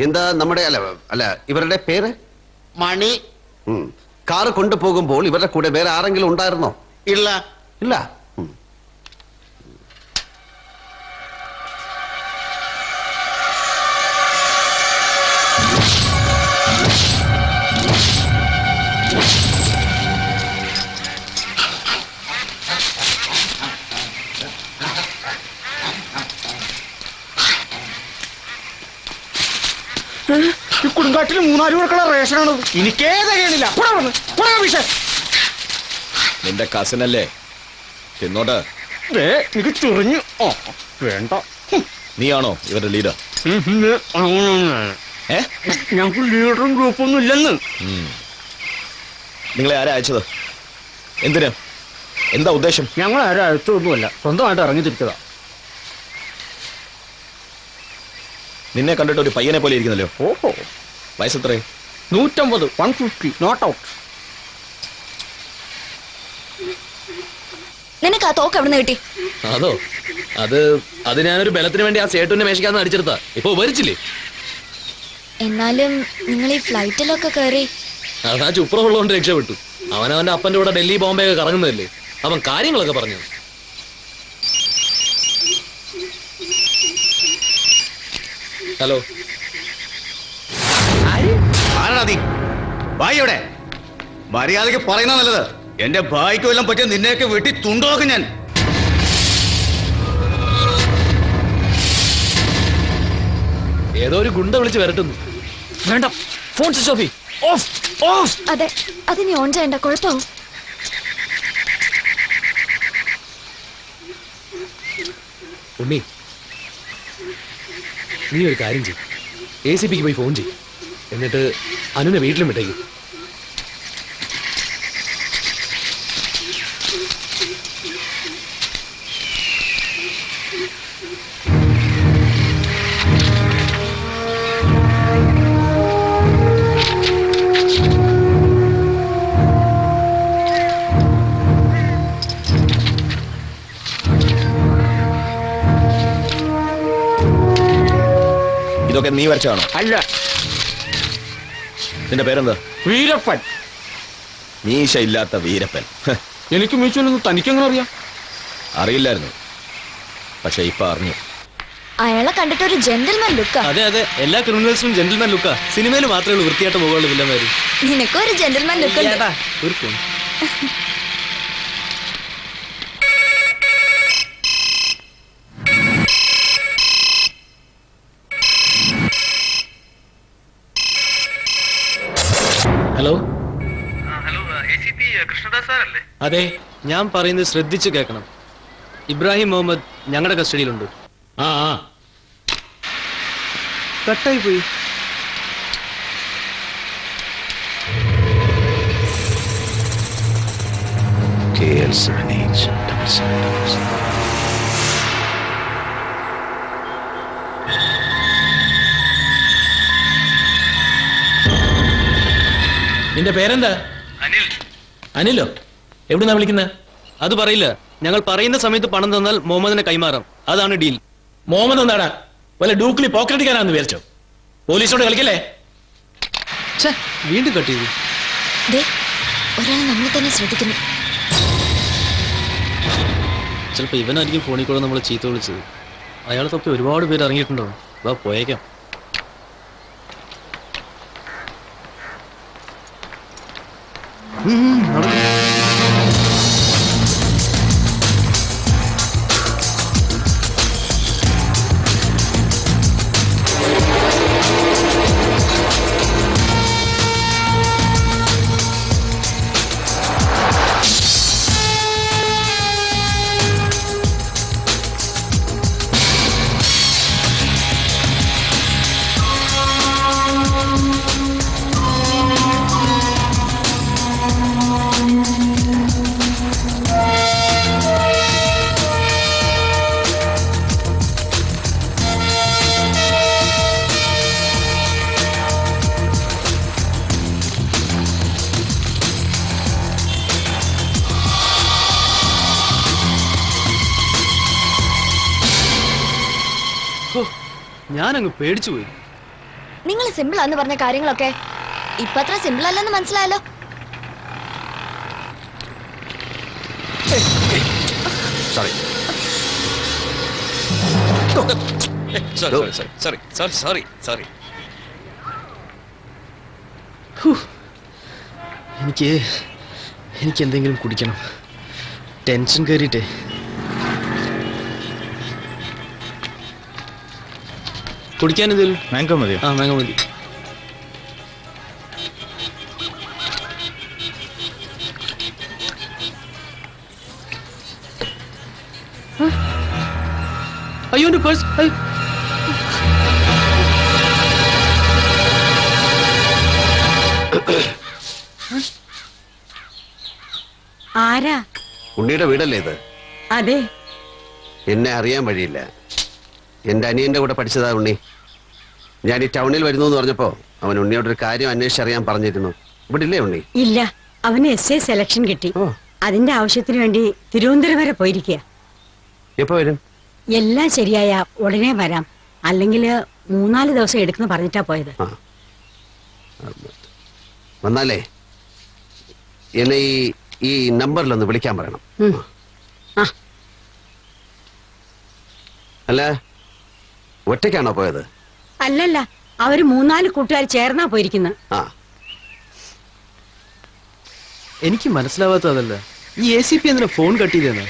എന്താ നമ്മുടെ അല്ല ഇവരുടെ പേര്? മണി. കാറ് കൊണ്ടുപോകുമ്പോൾ ഇവരുടെ കൂടെ വേറെ ആരെങ്കിലും ഉണ്ടായിരുന്നോ? ഇല്ല. ഇല്ല. ഈ കൊടുങ്കാട്ടിൽ 3-4 പേർക്കുള്ള റേഷനാണ്. എനിക്കേ കഴിയണില്ല. നിന്റെ കസിനല്ലേ, തിന്നോട്ട്. എനിക്ക് ചൊറിഞ്ഞു. വേണ്ട. നീയാണോ ഇവരുടെ ലീഡർ? ഞങ്ങൾക്ക് ലീഡറും ഗ്രൂപ്പൊന്നും ഇല്ലെന്ന്. നിങ്ങളെ ആരാ അയച്ചത്? എന്തിന്? എന്താ ഉദ്ദേശം? ഞങ്ങൾ ആരും അയച്ചൊന്നുമല്ല, സ്വന്തമായിട്ട് ഇറങ്ങി തിരിച്ചതാ. നിന്നെ കണ്ടിട്ട് ഒരു പയ്യനെ പോലെ ഇരിക്കുന്നല്ലോ. ഓഹോ. വയസ്സെത്രയും? 150, 150, നോട്ട് ഔട്ട്. നിനക്ക് ആ തോക്ക് എവിടെ നിന്ന് കിട്ടി? അതോ അത് ഞാനൊരു ബലത്തിന് വേണ്ടി ആ സേട്ടുവിനെ മേശിക്കാന്ന് അടിച്ചെടുത്താ. ഇപ്പൊ ഉപരിച്ചില്ലേ? എന്നാലും നിങ്ങൾ ഈ ഫ്ലൈറ്റിലൊക്കെ കയറി. അതാ ചുപ്രമുള്ളതുകൊണ്ട് രക്ഷപ്പെട്ടു. അവനവന്റെ അപ്പന്റെ കൂടെ ഡൽഹി ബോംബെ ഒക്കെ കറങ്ങുന്നതല്ലേ. അവൻ കാര്യങ്ങളൊക്കെ പറഞ്ഞു. ഹലോ, ആരാടാ നീ? ഭായി എവിടെ? മര്യാദക്ക് പറയുന്ന നല്ലത്. എന്റെ ഭായിക്ക് വല്ലതും പറ്റിയ നിന്നെയൊക്കെ വെട്ടി തുണ്ടോക്കും ഞാൻ. ഏതോ ഒരു ഗുണ്ട വിളിച്ച് വരട്ടുന്നു. വേണ്ട, phone switch off. Of of. അതെ, അതിനി ഓൺ ചെയ്യണ്ട, കുഴപ്പമാവും. ഉണ്ണി, നീ ഒരു കാര്യം ചെയ്യും, ACPക്ക് പോയി ഫോൺ ചെയ്യും. എന്നിട്ട് അനുനെ വീട്ടിലും വിട്ടേക്കും. ഇതൊക്കെ നീ വരച്ചാണോ? അല്ല, നിന്റെ പേരെന്താ? വീരപ്പൻ. മീശ ഇല്ലാത്ത വീരപ്പൻ. എനിക്ക് മീശൊന്നും തനിക്കെങ്ങനെ അറിയാം? അറിയില്ലായിരുന്നു, പക്ഷെ ഇപ്പൊ അറിഞ്ഞു. അയാളെ കണ്ടിട്ട് ഒരു ജെന്റിൽമാൻ ലുക്കാ. അതെ അതെ, എല്ലാ ക്രിമിനൽസിനും ജെന്റിൽമാൻ ലുക്കാ. സിനിമയിൽ മാത്രമേ ഉള്ളൂ വൃത്തിയായിട്ട് മുകളിൽ വില്ലന്മാര്. നിനക്കും ഒരു ജെന്റിൽമാൻ ലുക്ക് ഉണ്ട്. ഒരു ഫോൺ. ഹലോ, അതെ, ഞാൻ പറയുന്നത് ശ്രദ്ധിച്ചു കേൾക്കണം. ഇബ്രാഹിം മുഹമ്മദ് ഞങ്ങളുടെ കസ്റ്റഡിയിലുണ്ട്. കട്ടായി പോയി. നിന്റെ പേരെന്താ? അനിലോ? എവിടുന്നാ വിളിക്കുന്നത്? അത് പറയില്ല. ഞങ്ങൾ പറയുന്ന സമയത്ത് പണം തന്നാൽ മുഹമ്മദിനെ കൈമാറാം. അതാണ് ഡീൽ. മുഹമ്മദ് എന്താടാ വല്ല ഡൂക്കിലി പോക്കറ്റടിക്കാനാന്ന് വിചാരിച്ചോ? പോലീസോട് കളിക്കല്ലേ? വീണ്ടും കട്ട് ചെയ്തു. ഒരാൾ നമ്മളെ തന്നെ ശ്രദ്ധിക്കുന്നു. ചിലപ്പോ ഇവനായിരിക്കും ഫോണിൽ കൂടെ നമ്മൾ ചീത്ത വിളിച്ചത്. അയാളെ തപ്പി ഒരുപാട് പേര് ഇറങ്ങിയിട്ടുണ്ടോ? വാ പോയേക്കാം. ഞാനങ്ങ് പേടിച്ചു പോയി. നിങ്ങൾ സിമ്പിൾ ആന്ന് പറഞ്ഞ കാര്യങ്ങളൊക്കെ ഇപ്പൊ അത്ര സിമ്പിൾ അല്ലെന്ന് മനസ്സിലായല്ലോ. എനിക്ക് എന്തെങ്കിലും കുടിക്കണം. ടെൻഷൻ കയറിയിട്ടേ. കുടിക്കാൻ എന്തെങ്കിലും? മാംഗോ മതിയോ? മാംഗോ മതി. അയ്യോ, എന്റെ പേഴ്സ്. ആരാ? ഉണ്ണിയുടെ വീടല്ലേ ഇത്? അതെ. എന്നെ അറിയാൻ വഴിയില്ല. എന്റെ അനിയന്റെ കൂടെ പഠിച്ചതാ ഉണ്ണി. ഞാൻ ഈ ടൗണിൽ വരുന്നു എന്ന് പറഞ്ഞപ്പോ അവൻ ഉണ്ണിയോടൊരു കാര്യം അന്വേഷിച്ചറിയാൻ പറഞ്ഞിരുന്നു. ഇവിടെ ഇല്ലേ ഉണ്ണി? ഇല്ല, അവന് SA സെലക്ഷൻ കിട്ടി. അതിന്റെ ആവശ്യത്തിന് വേണ്ടി തിരുവനന്തപുരം വരെ പോയിരിക്കുക. എപ്പോ വരും? എല്ലാം ശരിയായ ഉടനെ വരാം, അല്ലെങ്കിൽ 3-4 ദിവസം എടുക്കുന്നു പറഞ്ഞിട്ടാ പോയത്. വന്നാലേ എന്നെ ഈ നമ്പറിലൊന്ന് വിളിക്കാൻ പറയണം. അല്ല, ഒറ്റയ്ക്കാണോ പോയത്? അല്ലല്ല, അവര് 3-4 കൂട്ടുകാർ ചേർന്നാ പോയിരിക്കുന്നത്. എനിക്ക് മനസ്സിലാവാത്തതല്ല, ഈ ACP എന്തിനാ ഫോൺ കട്ട് ചെയ്തെന്ന്?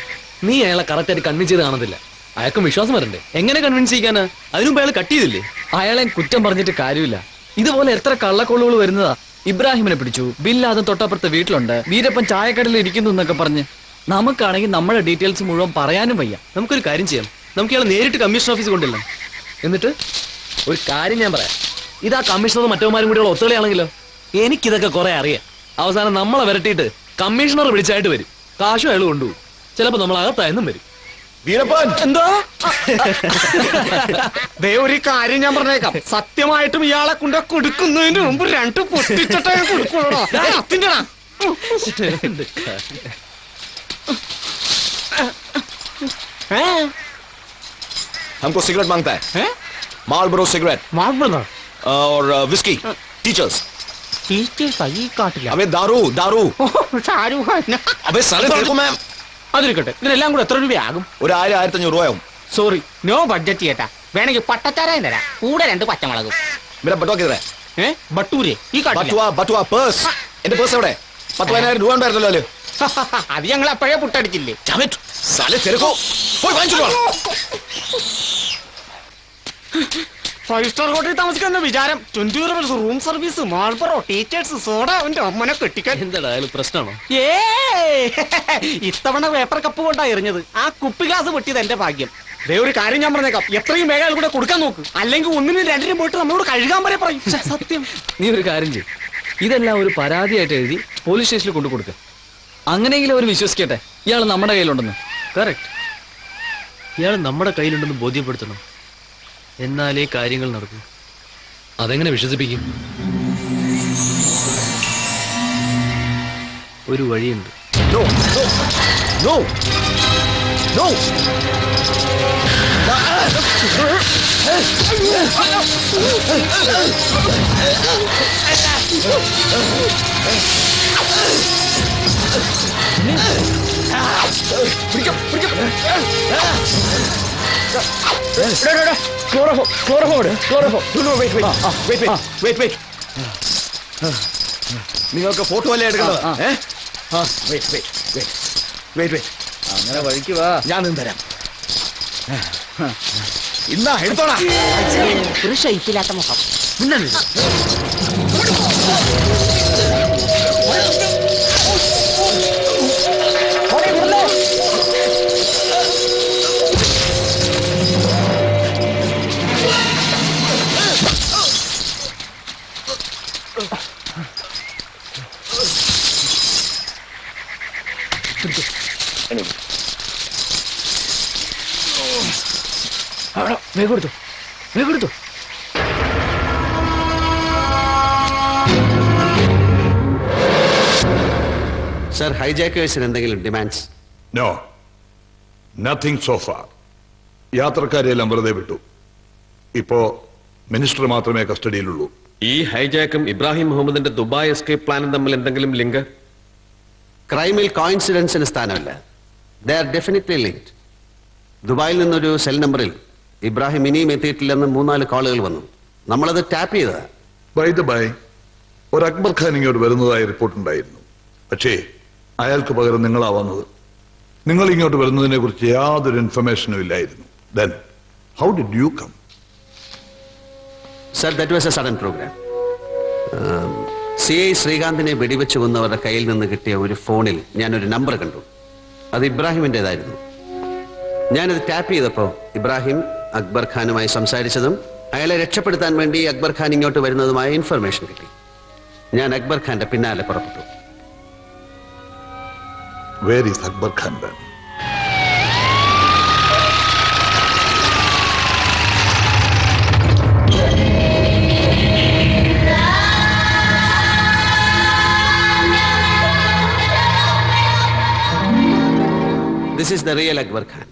നീ അയാളെ കറക്റ്റ് ആയിട്ട് കൺവിൻസ് ചെയ്ത് കാണത്തില്ല. അയാൾക്കും വിശ്വാസം വരണ്ടേ? എങ്ങനെ കൺവിൻസ് ചെയ്യാനാ? അതിനുമ്പ് അയാൾ കട്ട് ചെയ്തില്ലേ? അയാളെ കുറ്റം പറഞ്ഞിട്ട് കാര്യമില്ല. ഇതുപോലെ എത്ര കള്ളക്കൊള്ളുകൾ വരുന്നതാ. ഇബ്രാഹിമിനെ പിടിച്ചു, ബില്ലാദൻ തൊട്ടപ്പുറത്തെ വീട്ടിലുണ്ട്, വീരപ്പൻ ചായക്കടയിൽ ഇരിക്കുന്നു എന്നൊക്കെ പറഞ്ഞ്. നമുക്കാണെങ്കിൽ നമ്മുടെ ഡീറ്റെയിൽസ് മുഴുവൻ പറയാനും വയ്യ. നമുക്കൊരു കാര്യം ചെയ്യാം, നമുക്ക് ഇയാളെ നേരിട്ട് കമ്മീഷൻ ഓഫീസ് കൊണ്ടില്ല. എന്നിട്ട് ഒരു കാര്യം ഞാൻ പറയാം, ഇതാ കമ്മീഷണറും മറ്റവന്മാരും കൂടിയുള്ള ഒത്തുകളിയാണെങ്കിലോ? എനിക്കിതൊക്കെ കുറെ അറിയാം. അവസാനം നമ്മളെ വരട്ടിയിട്ട് കമ്മീഷണർ വിളിച്ചായിട്ട് വരും, കാശും അയാൾ കൊണ്ടുപോകും. ചിലപ്പോ നമ്മൾ അകത്തായെന്നും വരും. എന്തോ ഒരു കാര്യം ഞാൻ പറഞ്ഞേക്കാം, സത്യമായിട്ടും ഇയാളെ കൊണ്ട് കൊടുക്കുന്നതിന് മുമ്പ് 2 പൊട്ടിച്ചിട്ടേ കൊടുക്കുള്ളൂ. हमको सिगरेट मांगता है, मार्लबोरो सिगरेट। मार्लबोरो और विस्की। टीचर्स ഈ കാട്ടില്ല. अबे दारू दारू। अबे साले तेरे को मैं അതിരിക്കട്ടെ, ഇതിനെല്ലാം കൂടെ എത്ര രൂപയാകും? ഒരു 1000-1500 രൂപയാവും. സോറി, നോ ബഡ്ജറ്റ് ചേട്ടാ. വേണമെങ്കിൽ പട്ടച്ചാരായും തരാം, കൂടെ 2 പച്ചമുളകും. मेरा बटुआ किधर है? ബട്ടൂരെ ഈ കാട്ടില്ല. ബട്ടുവ ബട്ടുവ പേഴ്സ്. എന്റെ പേഴ്സ് എവിടെ? 10,000 രൂപ ഉണ്ടായിരുന്നല്ലോ അതില്. അത് ഞങ്ങൾ അപ്പോഴേ പുട്ടടിച്ചില്ലേ. साले तेरे को പോയി വാങ്ങിച്ചു വാ. 5 സ്റ്റാർ ഹോട്ടലിൽ താമസിക്കുന്ന വിചാരം. 20 rupees room service, Marlboro, teachers, soda. അവന്റെ അമ്മനെ കെട്ടിക്കാൻ എന്താടാ പ്രശ്നമാണോ? ഇത്തവണ പേപ്പർ കപ്പ് കൊണ്ടാ എറിഞ്ഞത്. ആ കുപ്പി ഗ്ലാസ് പൊട്ടിയത് എന്റെ ഭാഗ്യം. ഒരു കാര്യം ഞാൻ പറഞ്ഞേക്കാം, എത്രയും വേഗം കൂടെ കൊടുക്കാൻ നോക്ക്, അല്ലെങ്കിൽ 1-2 പോയിട്ട് നമ്മളോട് കഴുകാൻ വരെ പറയും. സത്യം. നീ ഒരു കാര്യം ചെയ്യും, ഇതെല്ലാം ഒരു പരാതിയായിട്ട് എഴുതി പോലീസ് സ്റ്റേഷനിൽ കൊണ്ടു കൊടുക്കുക. അങ്ങനെയെങ്കിലും അവർ വിശ്വസിക്കട്ടെ ഇയാൾ നമ്മുടെ കയ്യിലുണ്ടെന്ന്. കറക്റ്റ്, ഇയാൾ നമ്മുടെ കയ്യിലുണ്ടെന്ന് ബോധ്യപ്പെടുത്തണം, എന്നാലേ കാര്യങ്ങൾ നടക്കും. അതെങ്ങനെ വിശ്വസിപ്പിക്കും? ഒരു വഴിയുണ്ട്. No, no, no, no. നിങ്ങൾക്ക് ഫോട്ടോ അല്ലേ എടുക്കുന്നത്? അങ്ങനെ വഴിക്ക് വാ, ഞാൻ നിന്ന് തരാം. ഇന്നാ എടുത്തോളാ. ഒരു ഷൈപ്പില്ലാത്ത മുഖം. വേഗം എടുത്തു, വേഗം എടുത്തു. സർ, ഹൈജാക്കേഴ്സിന് എന്തെങ്കിലും demands? No, nothing so far. യാത്രക്കാരെല്ലാം വെറുതെ വിട്ടു. ഇപ്പോ മിനിസ്റ്റർ മാത്രമേ കസ്റ്റഡിയിലുള്ളൂ. ഈ ഹൈജാക്കും ഇബ്രാഹിം മുഹമ്മദിന്റെ ദുബായ് എസ്കേപ്പ് പ്ലാനും തമ്മിൽ എന്തെങ്കിലും ലിങ്ക്? ക്രൈമിൽ കോയിൻസിഡൻസിന് സ്ഥാനമല്ല. They are definitely linked. ദുബായിൽ നിന്നൊരു സെൽ നമ്പറിൽ ഇബ്രാഹിം ഇനിയും എത്തിയിട്ടില്ലെന്ന് 3-4 കോളുകൾ വന്നു. നമ്മളത് ടാപ്പ് ചെയ്തതാ. ബൈ ദ ബൈ, ഒരു അക്ബർ ഖാൻ ഇങ്ങോട്ട് വരുന്നതായി റിപ്പോർട്ടുണ്ടായിരുന്നു. പക്ഷേ അയാൾക്ക് പകരം നിങ്ങളാ വന്നത്. നിങ്ങൾ ഇങ്ങോട്ട് വരുന്നതിനെ കുറിച്ച് യാതൊരു ഇൻഫർമേഷനും ഇല്ലായിരുന്നു. Then how did you come? Sir, that was a sudden program. CI ശ്രീകാന്തിനെ വെടിവെച്ച് കൊന്നവരുടെ കയ്യിൽ നിന്ന് കിട്ടിയ ഒരു ഫോണിൽ ഞാനൊരു നമ്പർ കണ്ടു. അത് ഇബ്രാഹിമിൻ്റെതായിരുന്നു. ഞാനത് ടാപ്പ് ചെയ്തപ്പോൾ ഇബ്രാഹിം അക്ബർ ഖാനുമായി സംസാരിച്ചതും അയാളെ രക്ഷപ്പെടുത്താൻ വേണ്ടി അക്ബർ ഖാൻ ഇങ്ങോട്ട് വരുന്നതുമായ ഇൻഫർമേഷൻ കിട്ടി. ഞാൻ അക്ബർ ഖാന്റെ പിന്നാലെ പുറപ്പെട്ടു. Where is Akbar Khan then? The real Akbar Khan.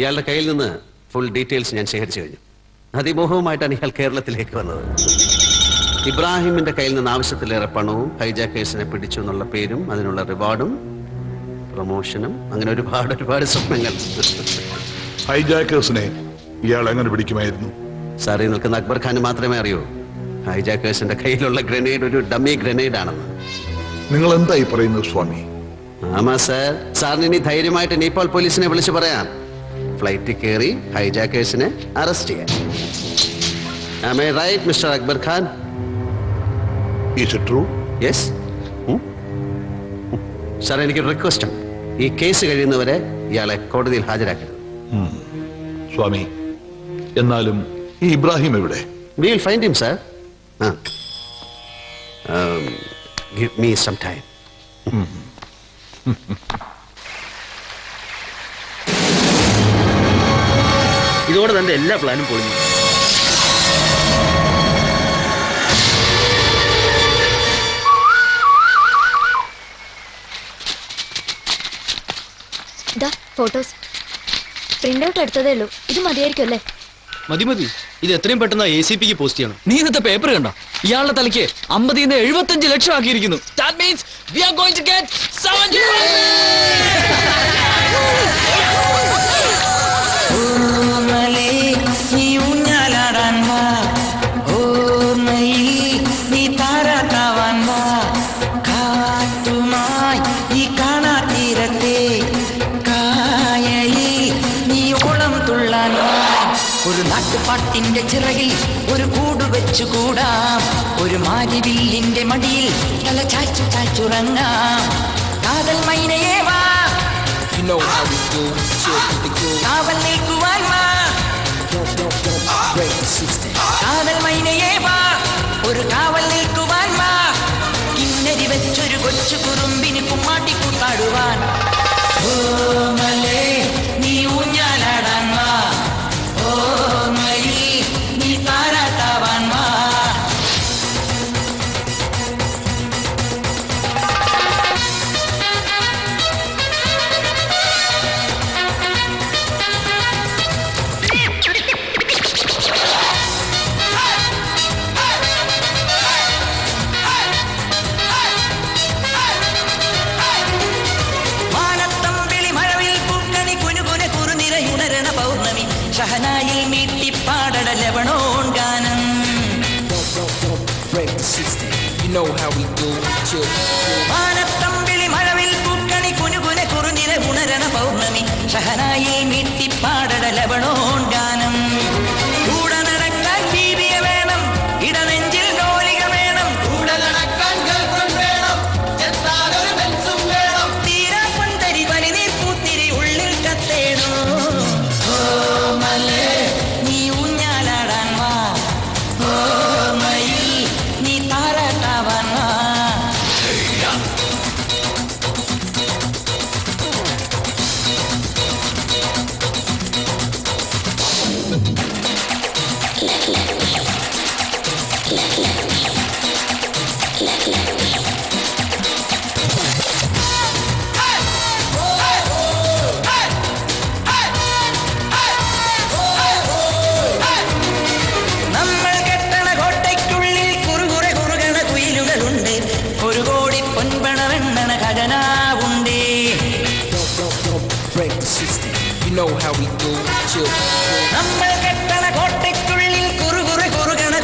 ഇയാളുടെ കയ്യിൽ നിന്ന് ഫുൾ ഡീറ്റെയിൽസ് ഞാൻ ശേഖരിച്ചു കഴിഞ്ഞു. അതിമോഹവുമായിട്ടാണ് ഇയാൾ കേരളത്തിലേക്ക് വന്നത്. ഇബ്രാഹിമിന്റെ കയ്യിൽ നിന്ന് ആവശ്യത്തിലേറെ പണവും ഹൈജാക്കേഴ്സിനെ പിടിച്ചു എന്നുള്ള പേരും അതിനുള്ള റിവാർഡും പ്രൊമോഷനും അങ്ങനെ ഒരുപാട് സ്വപ്നങ്ങൾ. ഹൈജാക്കേഴ്സിനെ ഇയാൾ എങ്ങനെ പിടിക്കുമായിരുന്നു? സാറി നിൽക്കുന്ന അക്ബർ ഖാന് മാത്രമേ അറിയൂ ഹൈജാക്കേഴ്സിന്റെ കയ്യിലുള്ള ഗ്രനേഡ് ഒരു ഡമ്മി ഗ്രനേഡ് ആണെന്ന്. നിങ്ങൾ എന്തായി പറയുന്നത് സ്വാമി? ആമാ സാർ, സാറിന് ഇനി ധൈര്യമായിട്ട് നേപ്പാൾ പോലീസിനെ വിളിച്ചു പറയാം. ഫ്ലൈറ്റിൽ കയറി ഹൈജാക്കേഴ്സിനെ അറസ്റ്റ് ചെയ്യാം. Am I right, Mr. Akbar Khan? Is it true? Yes. Sir, എനിക്കൊരു റിക്വസ്റ്റ് ഉണ്ട്. ഈ കേസ് കഴിയുന്നവരെ ഇയാളെ കോടതിയിൽ ഹാജരാക്കരുത്. സ്വാമി, എന്നാലും ഈ ഇബ്രാഹിം എവിടെ? We will find him, sir. Give me some time. ഇതോടെ തന്റെ എല്ലാ പ്ലാനും പൊളിഞ്ഞു. ഫോട്ടോസ് പ്രിന്റ് ഔട്ട് എടുത്തതേ ഉള്ളൂ. ഇത് മതിയായിരിക്കും അല്ലേ? മതി. ഇത് എത്രയും പെട്ടെന്ന് ACPക്ക് പോസ്റ്റ് ചെയ്യണം. നീ ഇന്നത്തെ പേപ്പർ കണ്ടോ? ഇയാളുടെ തലയ്ക്ക് 50 75 ലക്ഷം ആക്കിയിരിക്കുന്നു. That means we are going to get 70. ഒരു നാട്ടുപാട്ടിന്റെ ചിറകിൽ ഒരു കൂട് വെച്ചുകൂടാം. ഒരു മാരിവില്ലിന്റെ മടിയിൽ തല ചാച്ചുറങ്ങാം. കാതൽ മൈനയേ വാ, കാവൽ നിൽക്കുവാൻ വാ. കാതൽ മൈനയേ വാ, ഒരു കാവൽ നിൽക്കുവാൻ വാ. കിന്നരി വെച്ചൊരു കൊച്ചു കുറുമ്പിന് കുമ്മാട്ടി കൂത്താടുവാൻ. ഓ മലേ നീ ഊഞ്ഞാലാടാൻ വാ. ഓ മയിൽ നീ താരാട്ടാവാൻ വാ. ഷഹനായിൽ മീട്ടിപ്പാടട ലവണോൺ ഗാനം. മാനത്തമ്പിളി മഴവിൽ പൂക്കണി കുനുകുന കുറുനിര ഉണരണ പൗർണമി. ഷഹനായിൽ മീട്ടിപ്പാടട ലവണോൺ ഗാനം. കൂടെ നടക്കാൻ ബീവിയ വേണം, ഇടനെഞ്ചിൽ ഡോലിക വേണം. കൂടെ നടക്കാൻ ഗേൾഫ്രണ്ട് വേണം, എത്താനൊരു ബെൻസും വേണം. തീരാ പന്തരി പനിനീർ പൂത്തിരി ഉള്ളിൽ കത്തേടോ. നീ ഊഞ്ഞാലാടാൻ വാ. ഓ മയിൽ നീ താരാട്ടാവാൻ വാ. നമ്മൾ കെട്ടണ കോട്ടയ്ക്കുള്ളിൽ കുറുകുറെ കുറുകണ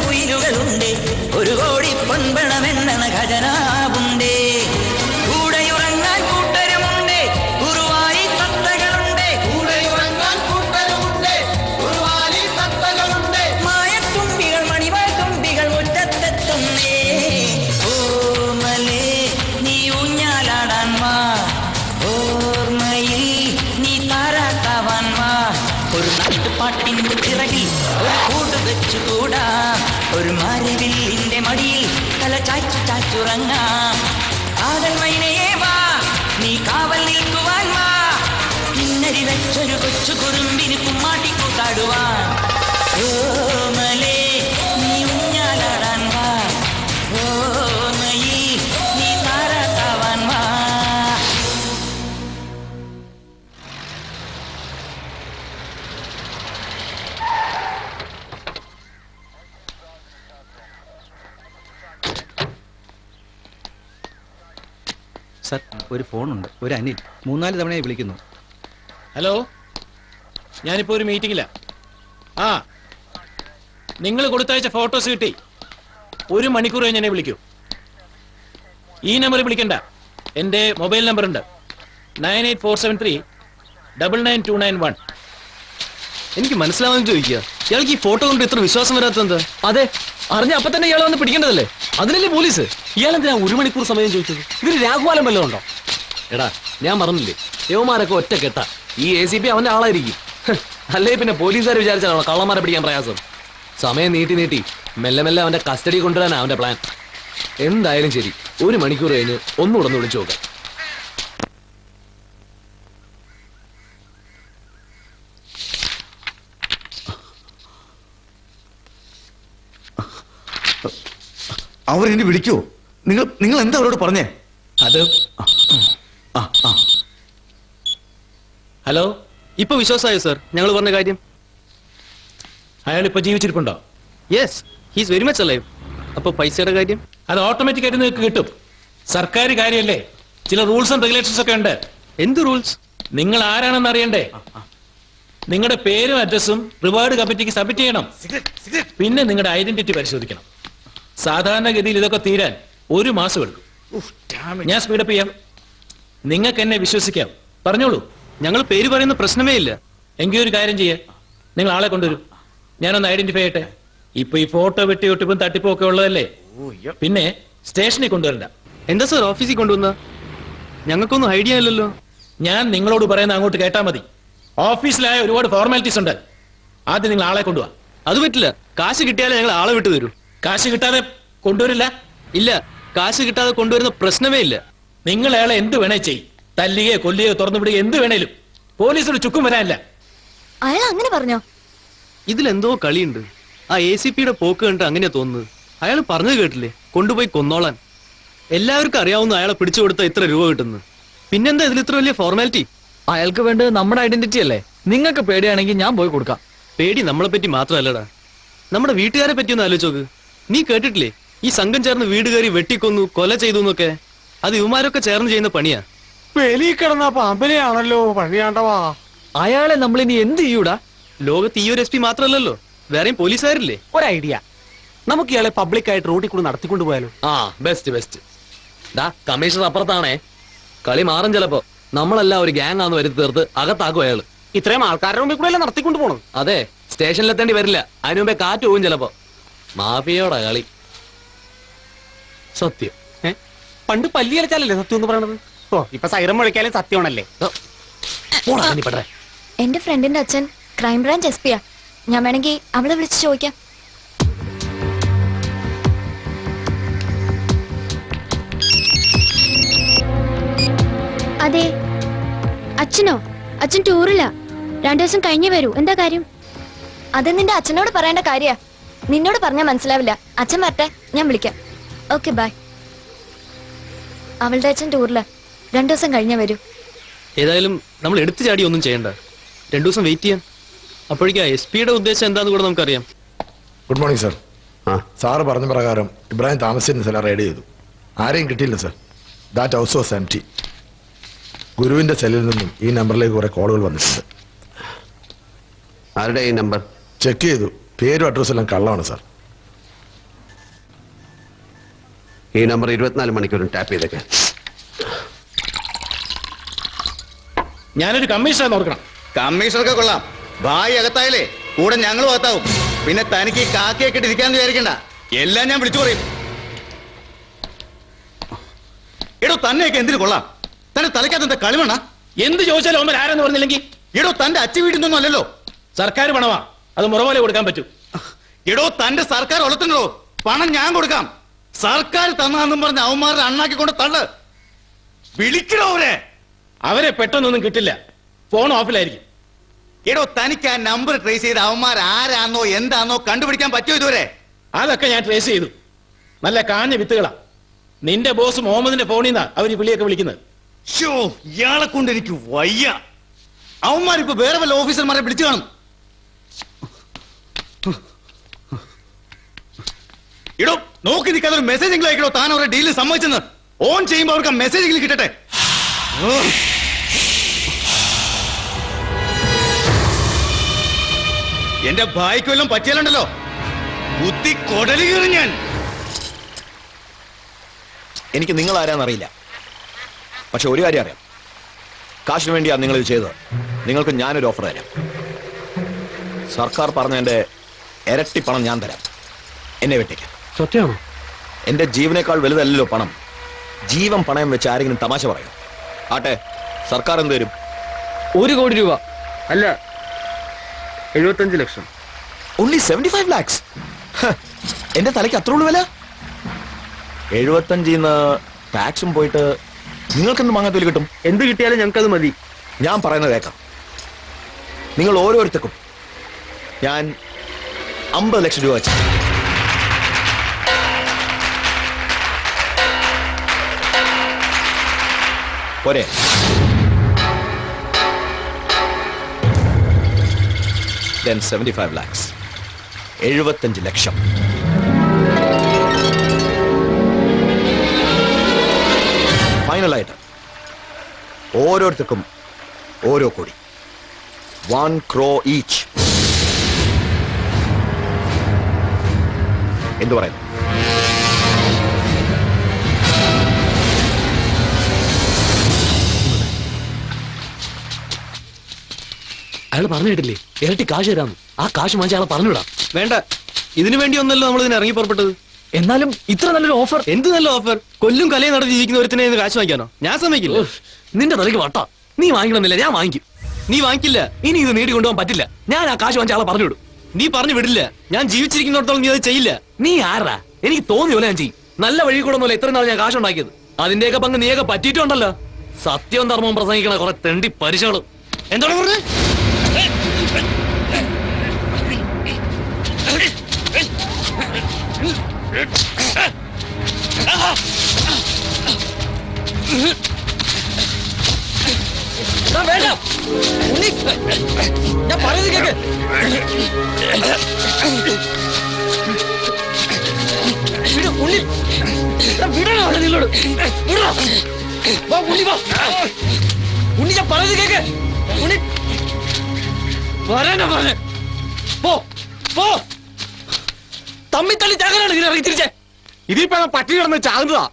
കുയിലുകളുണ്ട്. ഒരു കോടി പൊൻപണമെണ്ണണ ഖജനാവുണ്ട്. കൂടെയുറങ്ങാൻ കൂട്ടരുമുണ്ട്, ഗുരുവായി തത്തകളുണ്ട്. കൂടെയുറങ്ങാൻ കൂട്ടരുമുണ്ട്, ഗുരുവായി തത്തകളുണ്ട്. മായത്തുമ്പികൾ മണിവാൾ തുമ്പികൾ മുറ്റത്തെത്തുന്നേ. ഓ മലേ നീ ഊഞ്ഞാലാടാൻ വാ. ഓർമ്മയിൽ നീ താരാട്ടാവാൻ വാ. ഒരു നാട്ടുപാട്ടിന്റെ ചിറകിൽ ഒരു കൂട് വെച്ചുകൂടാം. ഒരു മാരിവില്ലിന്റെ മടിയിൽ തല ചാച്ചുറങ്ങാം. കാതൽ മൈനയേ വാ, നീ കാവൽ നിൽക്കുവാൻ വാ. കിന്നരി വെച്ചൊരു കൊച്ചു കുറുമ്പിന് കുമ്മാട്ടി കൂത്താടുവാൻ. സർ ഒരു ഫോണുണ്ട്, ഒരു അനിൽ 3-4 തവണയായി വിളിക്കുന്നു. ഹലോ, ഞാനിപ്പോ ഒരു മീറ്റിംഗില. ആ, നിങ്ങൾ കൊടുത്തയച്ച ഫോട്ടോസ് കിട്ടി. 1 മണിക്കൂർ കഴിഞ്ഞ് എന്നെ വിളിക്കൂ. ഈ നമ്പറിൽ വിളിക്കണ്ട, എന്റെ മൊബൈൽ നമ്പർ ഉണ്ട് 9847399291. എനിക്ക് മനസ്സിലാവാന്ന് ചോദിക്കുക, ഇയാൾക്ക് ഈ ഫോട്ടോ കൊണ്ട് ഇത്ര വിശ്വാസം വരാത്തത്? അതെ, അറിഞ്ഞ അപ്പൊ തന്നെ ഇയാളെ വന്ന് പിടിക്കേണ്ടതല്ലേ? അതിനല്ലേ പോലീസ്. ഇയാളെന്തിനാ 1 മണിക്കൂർ സമയം ചോദിച്ചത്? ഇതിന് രാഘുവാലം വല്ലതും ഉണ്ടോ? എടാ, ഞാൻ പറഞ്ഞില്ലേ, യവന്മാരൊക്കെ ഒറ്റ കെട്ട. ഈ ACP അവന്റെ ആളായിരിക്കും. അല്ലേ പിന്നെ പോലീസുകാർ വിചാരിച്ചാണോ കള്ളന്മാരെ പിടിക്കാൻ പ്രയാസം? സമയം നീട്ടി മെല്ലെ മെല്ലെ അവന്റെ കസ്റ്റഡി കൊണ്ടുവരാനാ അവന്റെ പ്ലാൻ. എന്തായാലും ശരി, 1 മണിക്കൂർ കഴിഞ്ഞ് ഒന്നുകൂടെ ഒന്ന് വിളിച്ചു നോക്കാം. അവരെന്നെ വിളിക്കോ? നിങ്ങൾ എന്താ അവരോട് പറഞ്ഞേ? അത് ഹലോ, ഇപ്പൊ വിശ്വാസമായോ സർ ഞങ്ങൾ പറഞ്ഞ കാര്യം? അയാൾ ഇപ്പൊ ജീവിച്ചിരിപ്പുണ്ടോ? Yes, he's very much alive. അപ്പൊ പൈസയുടെ കാര്യം? അത് ഓട്ടോമാറ്റിക് ആയിട്ട് നിങ്ങൾക്ക് കിട്ടും. സർക്കാർ കാര്യമല്ലേ, ചില റൂൾസ് ആൻഡ് റെഗുലേഷൻസ് ഒക്കെ ഉണ്ട്. എന്ത് റൂൾസ്? നിങ്ങൾ ആരാണെന്ന് അറിയണ്ടേ? നിങ്ങളുടെ പേരും അഡ്രസ്സും റിവാർഡ് കമ്മിറ്റിക്ക് സബ്മിറ്റ് ചെയ്യണം. പിന്നെ നിങ്ങളുടെ ഐഡന്റിറ്റി പരിശോധിക്കണം. സാധാരണഗതിയിൽ ഇതൊക്കെ തീരാൻ 1 മാസം എടുക്കും. ഞാൻ സ്പീഡപ്പ് ചെയ്യാം. നിങ്ങൾക്ക് എന്നെ വിശ്വസിക്കാം. പറഞ്ഞോളൂ. ഞങ്ങൾ പേര് പറയുന്ന പ്രശ്നമേ ഇല്ല. എങ്കിൽ ഒരു കാര്യം ചെയ്യേ, നിങ്ങൾ ആളെ കൊണ്ടുവരും, ഞാനൊന്ന് ഐഡന്റിഫൈ ചെയ്യട്ടെ. ഇപ്പൊ ഈ ഫോട്ടോ വെട്ടിയൊട്ടിപ്പും തട്ടിപ്പും ഒക്കെ ഉള്ളതല്ലേ, പിന്നെ സ്റ്റേഷനിൽ കൊണ്ടുവരണ്ട. എന്താ സർ ഓഫീസിൽ കൊണ്ടുവന്ന? ഞങ്ങൾക്കൊന്നും ഐഡിയ ഇല്ലല്ലോ. ഞാൻ നിങ്ങളോട് പറയുന്ന അങ്ങോട്ട് കേട്ടാ മതി. ഓഫീസിലായ ഒരുപാട് ഫോർമാലിറ്റീസ് ഉണ്ട്. ആദ്യം നിങ്ങൾ ആളെ കൊണ്ടുപോവാ. അത് പറ്റില്ല, കാശ് കിട്ടിയാലേ ഞങ്ങൾ ആളെ വിട്ടു തരൂ. കാശ് കിട്ടാതെ കൊണ്ടുവരില്ല. ഇല്ല, കാശ് കിട്ടാതെ കൊണ്ടുവരുന്ന പ്രശ്നമേ ഇല്ല. നിങ്ങൾ അയാളെ എന്ത് വേണേ ചെയ്യും, തല്ലുകയോ കൊല്ലുകയോ തുറന്നു വിടുകയോ എന്ത് വേണേലും. പോലീസിന് ചുക്കും വരാനില്ല. അയാൾ അങ്ങനെ പറഞ്ഞോ? ഇതിലെന്തോ കളിയുണ്ട്. ആ ACPയുടെ പോക്ക് കണ്ടിട്ട് അങ്ങനെയാ തോന്നുന്നത്. അയാൾ പറഞ്ഞത് കേട്ടില്ലേ, കൊണ്ടുപോയി കൊന്നോളാൻ. എല്ലാവർക്കും അറിയാവുന്ന അയാളെ പിടിച്ചു കൊടുത്താൽ ഇത്ര രൂപ കിട്ടുന്നു. പിന്നെന്താ ഇതിൽ ഇത്ര വലിയ ഫോർമാലിറ്റി? അയാൾക്ക് വേണ്ടത് നമ്മുടെ ഐഡന്റിറ്റി അല്ലേ? നിങ്ങൾക്ക് പേടിയാണെങ്കിൽ ഞാൻ പോയി കൊടുക്കാം. പേടി നമ്മളെ പറ്റി മാത്രമല്ലടാ, നമ്മുടെ വീട്ടുകാരെ പറ്റി ഒന്ന് ആലോചിച്ചോക്ക്. നീ കേട്ടിട്ടില്ലേ, ഈ സംഘം ചേർന്ന് വീട് കയറി വെട്ടിക്കൊന്നു, കൊല ചെയ്തു എന്നൊക്കെ? അത് ഇവന്മാരൊക്കെ ചേർന്ന് ചെയ്യുന്ന പണിയാ. വെലി കിടന്ന പാമ്പനെയാണല്ലോ പണിയാണ്ടവാ. അയാളെ നമ്മൾ ഇനി എന്ത് ചെയ്യൂടാ? ലോകത്ത് ഈ ഒരു SP മാത്രമല്ലല്ലോ, വേറെയും പോലീസുകാരില്ലേ? ഒരു ഐഡിയ, നമുക്ക് ഇയാളെ പബ്ലിക്കായിട്ട് റോഡിൽ കൂടെ നടത്തിക്കൊണ്ടു പോയാലോ? ആ, ബെസ്റ്റ്. ദാ കമ്മീഷണർ അപ്പുറത്താണേ. കളി മാറും ചിലപ്പോ. നമ്മളെല്ലാം ഒരു ഗ്യാങ് ആണെന്ന് വരുത്തി തീർത്ത് അകത്താക്കും അയാള്. ഇത്രയും ആൾക്കാരുടെ മുമ്പിൽ കൂടെ നടത്തിക്കൊണ്ടു പോകണം. അതെ, സ്റ്റേഷനിലെത്തേണ്ടി വരില്ല. അതിനു മുമ്പേ കാറ്റ് പോകും ചിലപ്പോ. മാഫിയോടെ കളി. സത്യം. പണ്ട് പല്ലി കളിച്ചാലല്ലേ സത്യം എന്ന് പറയണത്? ഓ, ഇപ്പൊ സൈറം മുഴക്കിയാലും സത്യമാണല്ലേ? എന്റെ ഫ്രണ്ടിന്റെ അച്ഛൻ ക്രൈംബ്രാഞ്ച് SP-യാ. ഞാൻ വേണമെങ്കിൽ അവളെ വിളിച്ച് ചോദിക്കാം. അതെ, അച്ഛനോ? അച്ഛൻ ടൂറില്ല, 2 ദിവസം കഴിഞ്ഞേ വരൂ. എന്താ കാര്യം? അത് നിന്റെ അച്ഛനോട് പറയേണ്ട കാര്യ. നിന്നോട് പറഞ്ഞാൽ മനസ്സിലാവില്ല. അച്ഛൻ വരട്ടെ, ഞാൻ വിളിക്കാം. Okay, bye. അവളുടെ അച്ഛൻ ടൂറില്ല, 2 ദിവസം കഴിഞ്ഞേ വരൂ. ഏതായാലും നമ്മൾ എടുത്തു ചാടി ഒന്നും ചെയ്യണ്ട, 2 ദിവസം വെയിറ്റ് ചെയ്യാം. അപ്പോഴേക്കും SP-യുടെ ഉദ്ദേശം എന്താന്ന് കൂടെ നമുക്കറിയാം. Good morning sir. സാറ് പറഞ്ഞ പ്രകാരം ഇബ്രാഹിം താമസിച്ചിരുന്ന സ്ഥലം റെയ്ഡ് ചെയ്തു. ആരെയും കിട്ടിയില്ല sir. That house was empty. ഗുരുവിന്റെ സെല്ലിൽ നിന്നും ഈ നമ്പറിലേക്ക് കുറെ കോളുകൾ വന്നിട്ടുണ്ട്. ആരുടെ ഈ നമ്പർ? ചെക്ക് ചെയ്തു, പേരും അഡ്രസ്സും എല്ലാം കള്ളമാണ് സർ. ഈ നമ്പർ 24 മണിക്കൂറും ടാപ്പ് ചെയ്തേക്കെ. ഞാനൊരു കമ്മീഷണർ നോക്കണം. കമ്മീഷണർക്ക് കൊള്ളാം, ഭായി അകത്തായാലേ കൂടെ ഞങ്ങളും അകത്താവും. പിന്നെ തനിക്ക് ഈ കാക്കയെ കെട്ടിരിക്കാന്ന് വിചാരിക്കണ്ട, എല്ലാം ഞാൻ വിളിച്ചു പറയും. എടോ, തന്നെയൊക്കെ എന്തിനു കൊള്ളാം? തന്റെ തലയ്ക്കകത്ത് കളിമണ? എന്ത് ചോദിച്ചാലും അവൻ ആരെന്ന് പറഞ്ഞില്ലെങ്കിൽ? എടോ, തന്റെ അച്ഛൻ വീട്ടിൽ നിന്നൊന്നും അല്ലല്ലോ. സർക്കാർ പണമാ, അത് മുറപോലെ കൊടുക്കാൻ പറ്റും. എടോ, തന്റെ സർക്കാർ ഒളത്തുണ്ടോ? പണം ഞാൻ കൊടുക്കാം. സർക്കാർ തന്നാന്നും പറഞ്ഞ് അവന്മാരുടെ അണ്ണാക്കിക്കൊണ്ട് തള്ളു. വിളിക്കണോ അവരെ പെട്ടെന്നൊന്നും കിട്ടില്ല, ഫോൺ ഓഫിലായിരിക്കും. എടോ, തനിക്ക് ആ നമ്പർ ട്രേസ് ചെയ്ത് അവന്മാർ ആരാന്നോ എന്താന്നോ കണ്ടുപിടിക്കാൻ പറ്റുമോ ഇതുവരെ? അതൊക്കെ ഞാൻ ട്രേസ് ചെയ്തു. നല്ല കാഞ്ഞ വിത്തുകളാ. നിന്റെ ബോസ് മുഹമ്മദിന്റെ ഫോണിൽ നിന്നാ അവർ വിളിയൊക്കെ വിളിക്കുന്നത്. ഇയാളെ കൊണ്ട് എനിക്ക് വയ്യ. അവന്മാരിപ്പോ വേറെ വല്ല ഓഫീസർമാരെ വിളിച്ചു കാണും. ഇടോ, നോക്കി നിൽക്കാതെ ഒരു മെസ്സേജ് എങ്കിലും അയക്കണോ താൻ അവരുടെ ഡീലിൽ സമ്മതിച്ചെന്ന്. ഓൺ ചെയ്യുമ്പോ അവർക്ക് മെസ്സേജ് കിട്ടട്ടെ. എന്റെ ഭായിക്ക് വല്ലതും പറ്റിയാലുണ്ടല്ലോ ബുദ്ധി കൊടലി കീറി ഞാൻ. എനിക്ക് നിങ്ങൾ ആരാന്നറിയില്ല, പക്ഷെ ഒരു കാര്യം അറിയാം, കാശിന് വേണ്ടിയാണ് നിങ്ങൾ ഇത് ചെയ്തത്. നിങ്ങൾക്ക് ഞാനൊരു ഓഫർ തരാം. സർക്കാർ പറഞ്ഞതിന്റെ ഇരട്ടി പണം ഞാൻ തരാം. എന്നെ വെട്ടിക്കാൻ. സത്യമാണോ? എന്റെ ജീവനേക്കാൾ വലുതല്ലല്ലോ പണം. ജീവൻ പണയം വെച്ച് ആരെങ്കിലും തമാശ പറയും? ആട്ടെ, സർക്കാർ എന്ത് തരും? 1 കോടി രൂപ. അല്ല, 75 ലക്ഷം. Only 75 lakhs. എന്റെ തലയ്ക്ക് അത്ര ഉള്ളു വില. 75 ടാക്സും പോയിട്ട് നിങ്ങൾക്കെന്ത് മാങ്ങാത്തോലി കിട്ടും? എന്ത് കിട്ടിയാലും ഞങ്ങൾക്കത് മതി. ഞാൻ പറയുന്നത് കേൾക്കാം. നിങ്ങൾ ഓരോരുത്തർക്കും ഞാൻ 50 ലക്ഷം രൂപ വെച്ചു. പോരെ? Then 75 lakhs. 75 ലക്ഷം. ഫൈനലായിട്ട് ഓരോരുത്തർക്കും ഓരോ കോടി. 1 crore each. എന്തു പറയുന്നു? അയാൾ പറഞ്ഞു കേട്ടില്ലേ, ഇരട്ടി കാശ് തരാന്ന്. ആ കാശ് വാങ്ങിച്ച അയാളെ പറഞ്ഞുവിടാം. വേണ്ട, ഇതിനു വേണ്ടി ഒന്നല്ലോ നമ്മൾ ഇതിന് ഇറങ്ങി പുറപ്പെട്ടത്. എന്നാലും ഇത്ര നല്ലൊരു ഓഫർ. എന്ത് നല്ല ഓഫർ? കൊല്ലും കലയും നടത്തി ജീവിക്കുന്ന ഒരുത്തിനെ ഇത് കാശ് വാങ്ങിക്കാനോ? ഞാൻ സമ്മതിക്കില്ല. നിന്റെ തലയ്ക്ക് വട്ട. നീ വാങ്ങിക്കണമെന്നില്ല, ഞാൻ വാങ്ങിക്കും. നീ വാങ്ങിക്കില്ല. ഇനി ഇത് നേടിക്കൊണ്ടുപോകാൻ പറ്റില്ല. ഞാൻ ആ കാശ് വാങ്ങിച്ച ആളെ പറഞ്ഞുവിടും. നീ പറഞ്ഞു വിടില്ല. ഞാൻ ജീവിച്ചിരിക്കുന്നിടത്തോളം നീ അത് ചെയ്യില്ല. നീ ആരാ? എനിക്ക് തോന്നിയ പോലെ ഞാൻ ചെയ്യും. നല്ല വഴി കൂടെ ഒന്നുമില്ല ഇത്ര നാൾ ഞാൻ കാശ് ഉണ്ടാക്കിയത്. അതിന്റെയൊക്കെ പങ്ക് നീയൊക്കെ പറ്റിയിട്ടുണ്ടല്ലോ. സത്യവും ധർമ്മവും പ്രസംഗിക്കണ കുറെ തെണ്ടി പരിശകളും. എന്താണ് പറഞ്ഞത്? വേണ്ട, ഞാൻ പറയുന്നത് കേക്ക്. ഉണ്ണി, ഞാൻ പറയുന്നത് കേക്ക്. ഉണ്ണി വരാനാ പറഞ്ഞേ. പോ പോ. തമ്മി തള്ളി ചാകനാണ് ഇതിനെ ഇറങ്ങി തിരിച്ചേ. ഇതിപ്പോ പട്ടി കിടന്ന് ചാകുന്നതാ.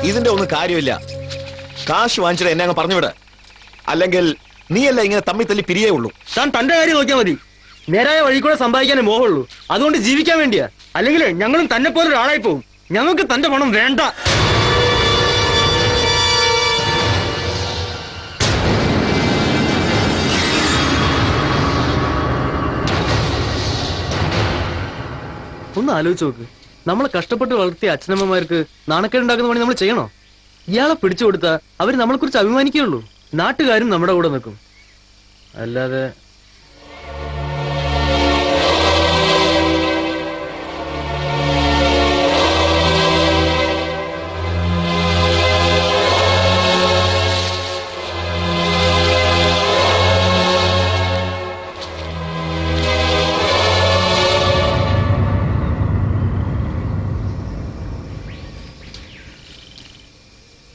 ഇതിന്റെ ഒന്നും കാര്യമില്ല. കാശ് വാങ്ങിച്ചിട്ട് എന്നെ അങ്ങ് പറഞ്ഞുവിട്. അല്ലെങ്കിൽ നീയല്ല ഇങ്ങനെ തമ്മി തല്ലി പിരിയേ ഉള്ളൂ. താൻ തന്റെ കാര്യം നോക്കിയാൽ മതി. നേരായ വഴി കൂടെ സമ്പാദിക്കാനേ മോഹമുള്ളൂ. അതുകൊണ്ട് ജീവിക്കാൻ വേണ്ടിയാ. അല്ലെങ്കിൽ ഞങ്ങളും തന്നെ പോലെ ഒരാളായി പോകും. ഞങ്ങൾക്ക് തന്റെ പണം വേണ്ട. ഒന്ന് ആലോചിച്ച് നോക്ക്. നമ്മളെ കഷ്ടപ്പെട്ട് വളർത്തിയ അച്ഛനമ്മമാർക്ക് നാണക്കേടുണ്ടാക്കുന്ന പണി നമ്മൾ ചെയ്യണോ? ഇയാളെ പിടിച്ചു കൊടുത്താൽ അവർ നമ്മളെ കുറിച്ച് അഭിമാനിക്കുകയുള്ളൂ. നാട്ടുകാരും നമ്മുടെ കൂടെ നിൽക്കും. അല്ലാതെ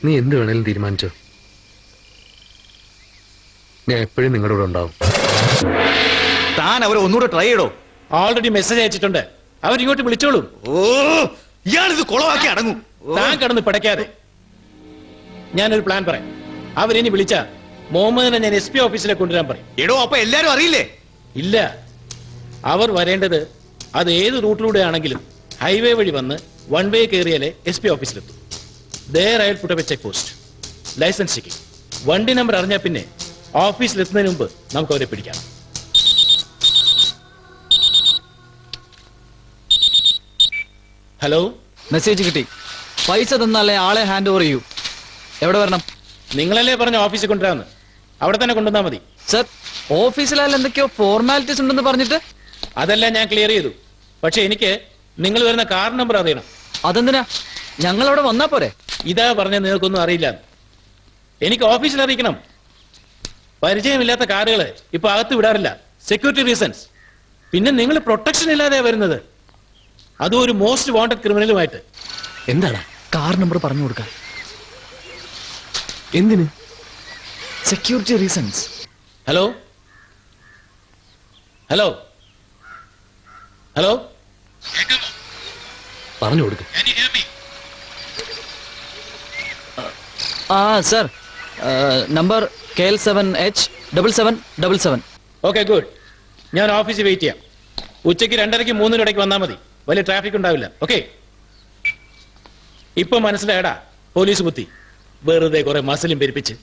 നീ എന്ത് വേണേലും തീരുമാനിച്ചോ. ഞാൻ എപ്പോഴും നിങ്ങളുടെ കൂടെ ഉണ്ടാവും. താൻ അവരെ ഒന്നുകൂടെ ട്രൈ ചെയ്തോ. ഓൾറെഡി മെസ്സേജ് അയച്ചിട്ടുണ്ട്. അവരിങ്ങോട്ട് വിളിച്ചോളും. ഓ, ഇയാളിത് കുളവാക്കി അടങ്ങും. താൻ കടന്ന് പിടയ്ക്കാതെ. ഞാനൊരു പ്ലാൻ പറയാം. അവരിനി വിളിച്ച മുഹമ്മദിനെ ഞാൻ SP ഓഫീസിലേക്ക് കൊണ്ടുവരാൻ പറയും. എടോ, അപ്പൊ എല്ലാരും അറിയില്ലേ? ഇല്ല, അവർ വരേണ്ടത് അത് ഏത് റൂട്ടിലൂടെ ആണെങ്കിലും ഹൈവേ വഴി വന്ന് 1 വേ കയറിയാലേ SP ഓഫീസിലെത്തും. There I will put up a check post. Licence checking. വണ്ടി നമ്പർ അറിഞ്ഞാൽ പിന്നെ ഓഫീസിലെത്തുന്നതിന് മുമ്പ് നമുക്ക് അവരെ പിടിക്കാം. ഹലോ, മെസ്സേജ് കിട്ടി. പൈസ തന്നാലേ ആളെ ഹാൻഡ് ഓവർ ചെയ്യൂ. എവിടെ വരണം? നിങ്ങളല്ലേ പറഞ്ഞ ഓഫീസിൽ കൊണ്ടുവരാന്ന്. അവിടെ തന്നെ കൊണ്ടുവന്നാൽ മതി. സർ, ഓഫീസിലായാലും എന്തൊക്കെയോ ഫോർമാലിറ്റീസ് ഉണ്ടെന്ന് പറഞ്ഞിട്ട്. അതെല്ലാം ഞാൻ ക്ലിയർ ചെയ്തു. പക്ഷെ എനിക്ക് നിങ്ങൾ വരുന്ന കാർ നമ്പർ അറിയണം. അതെന്തിനാ? ഞങ്ങൾ അവിടെ വന്നാ പോരെ? ഇതാ പറഞ്ഞ നിങ്ങൾക്കൊന്നും അറിയില്ല. എനിക്ക് ഓഫീസിൽ അറിയിക്കണം. പരിചയമില്ലാത്ത കാറുകള് ഇപ്പൊ അകത്ത് വിടാറില്ല, സെക്യൂരിറ്റി റീസൺസ്. പിന്നെ നിങ്ങൾ പ്രൊട്ടക്ഷൻ ഇല്ലാതെ വരുന്നത്, അതും ഒരു മോസ്റ്റ് വാണ്ടഡ് ക്രിമിനലുമായിട്ട്. എന്താടാ കാർ നമ്പർ പറഞ്ഞു കൊടുക്കാൻ? എന്തിന്? Security reasons. Hello hello hello, പറഞ്ഞു കൊടുക്കും. ആ sir, number KL7H7777. Okay good. ഞാൻ ഓഫീസിൽ വെയിറ്റ് ചെയ്യാം. ഉച്ചയ്ക്ക് 2:30 3 ഇടയ്ക്ക് വന്നാൽ മതി. വലിയ ട്രാഫിക് ഉണ്ടാവില്ല. ഓക്കെ. ഇപ്പൊ മനസ്സിലായടാ പോലീസ് ബുദ്ധി, വെറുതെ കുറെ മസിലും പെരുപ്പിച്ച്.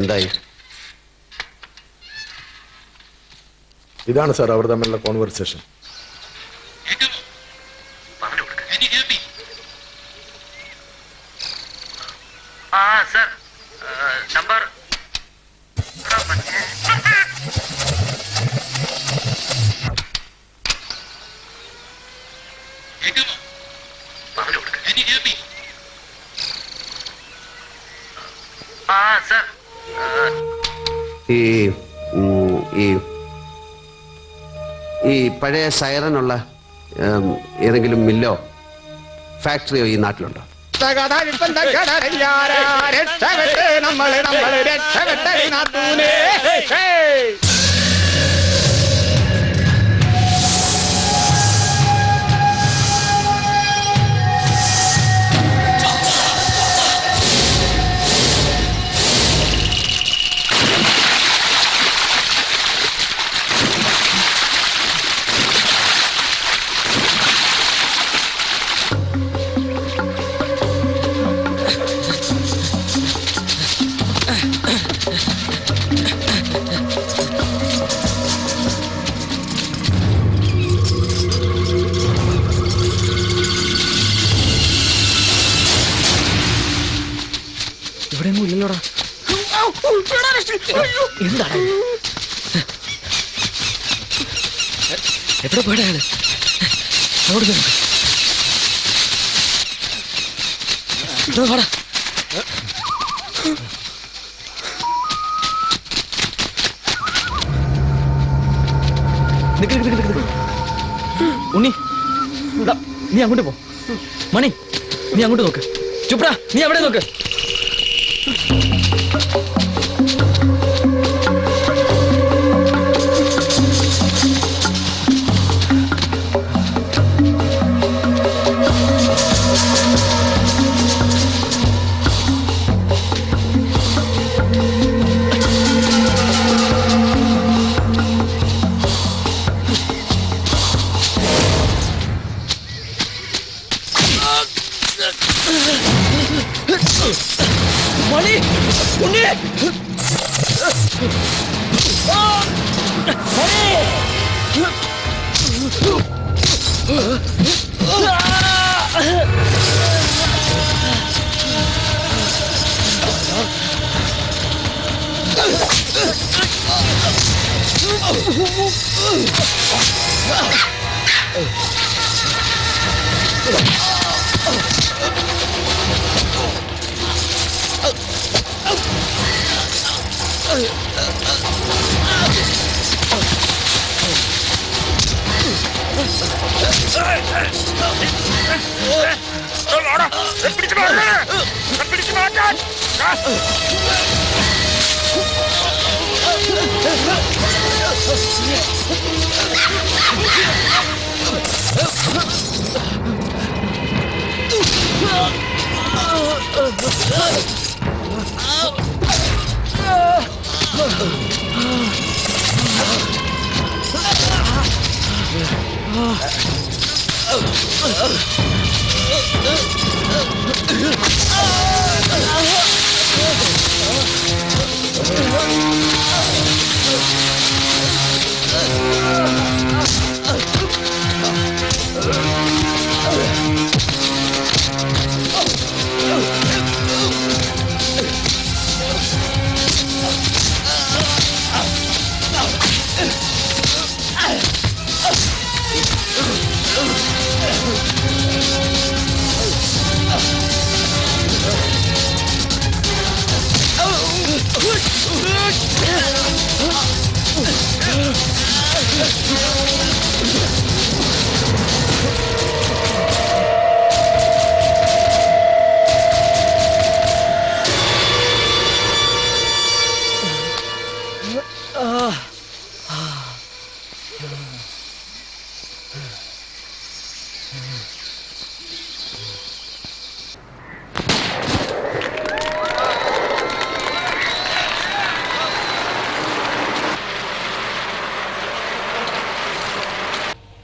എന്തായി? ഇതാണ് സാർ അവർ തമ്മിലുള്ള കോൺവെർസേഷൻ. നമ്പർ ഈ പഴയ സൈറനുള്ള ഏതെങ്കിലും മില്ലോ ഫാക്ടറിയോ ഈ നാട്ടിലുണ്ടോ? ഇവിടെയൊന്നും ഇല്ലല്ലോടാ. എന്താണ് എവിടെ പോയടാ അയാള്? അവിടെ വാടാ. ഉണ്ണി നീ അങ്ങോട്ട് പോ. മണി നീ അങ്ങോട്ട് നോക്ക്. ചുപ്ര നീ അവിടെ നോക്ക്. മണി ഉണ്ണി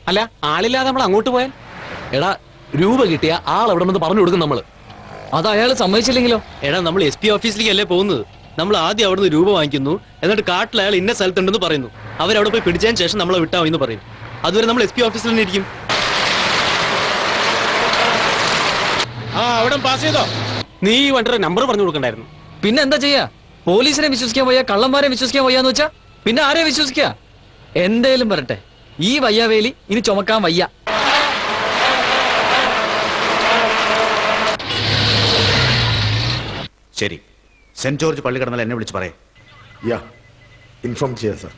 അല്ല, ആളില്ലാതെ നമ്മൾ അങ്ങോട്ട് പോയാൽ? എടാ, രൂപ കിട്ടിയ ആൾ എവിടെ നിന്ന് പറഞ്ഞു കൊടുക്കും നമ്മള്. അത് അയാൾ സമ്മതിച്ചില്ലെങ്കിലോ? എടാ, നമ്മൾ SP ഓഫീസിലേക്ക് അല്ലേ പോകുന്നത്. നമ്മൾ ആദ്യം അവിടുന്ന് രൂപ വാങ്ങിക്കുന്നു, എന്നിട്ട് കാട്ടിൽ അയാൾ ഇന്ന സ്ഥലത്തുണ്ടെന്ന് പറയുന്നു. അവരവിടെ പോയി പിടിച്ചതിന് ശേഷം നമ്മളെ വിട്ടാ എന്ന് പറയും. അതുവരെ നമ്മൾ SP ഓഫീസിൽ തന്നെ ഇരിക്കും. അവിടെ പാസ് ചെയ്തോ? നീ വണ്ടിയുടെ നമ്പർ പറഞ്ഞു കൊടുക്കണ്ടായിരുന്നു. പിന്നെ എന്താ ചെയ്യാ? പോലീസിനെ വിശ്വസിക്കാൻ വയ്യ, കള്ളന്മാരെ വിശ്വസിക്കാൻ വയ്യാന്ന് വെച്ചാ പിന്നെ ആരെ വിശ്വസിക്കാ? എന്തേലും വരട്ടെ, ഈ വയ്യാവേലി ഇനി ചുമക്കാൻ വയ്യ. ശരി, സെന്റ് ജോർജ് പള്ളി കിടന്നാൽ എന്നെ വിളിച്ച് പറയേ. യാ, ഇൻഫോം ചെയ്യാം സാർ.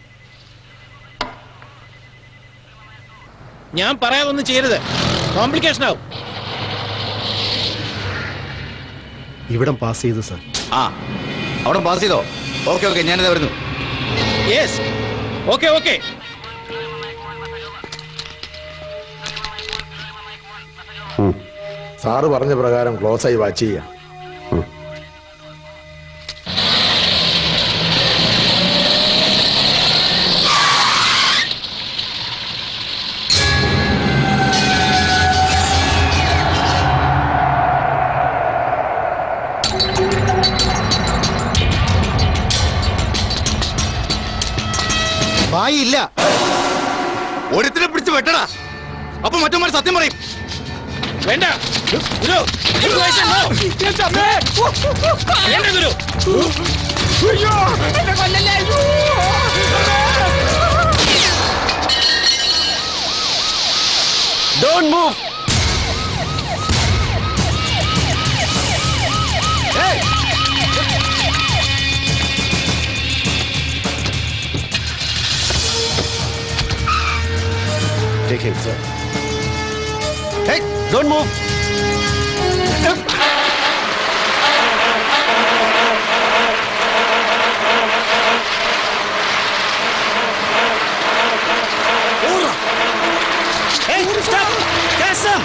ഞാൻ പറയാതൊന്നും ചെയ്യരുത്, കോംപ്ലിക്കേഷൻ ആവും. ഇവിടം പാസ് ചെയ്തു സാർ. ആ, അവിടെ പാസ് ചെയ്തോ? ഓക്കെ ഓക്കെ, ഞാനിതാ വരുന്നു. Yes, okay okay. സാറ് പറഞ്ഞ പ്രകാരം ക്ലോസ് ആയി വാച്ച് ചെയ്യാം. ബായി ഇല്ല, ഒരുത്തിനെ പിടിച്ച് വെട്ടടാ, അപ്പൊ മറ്റന്മാർ സത്യം പറയും. വേണ്ട ഗുരു, situation no. വേണ്ട ഗുരു. Don't move. Hey. Take him, sir. Hey, don't move. Hey, stop! Catch them!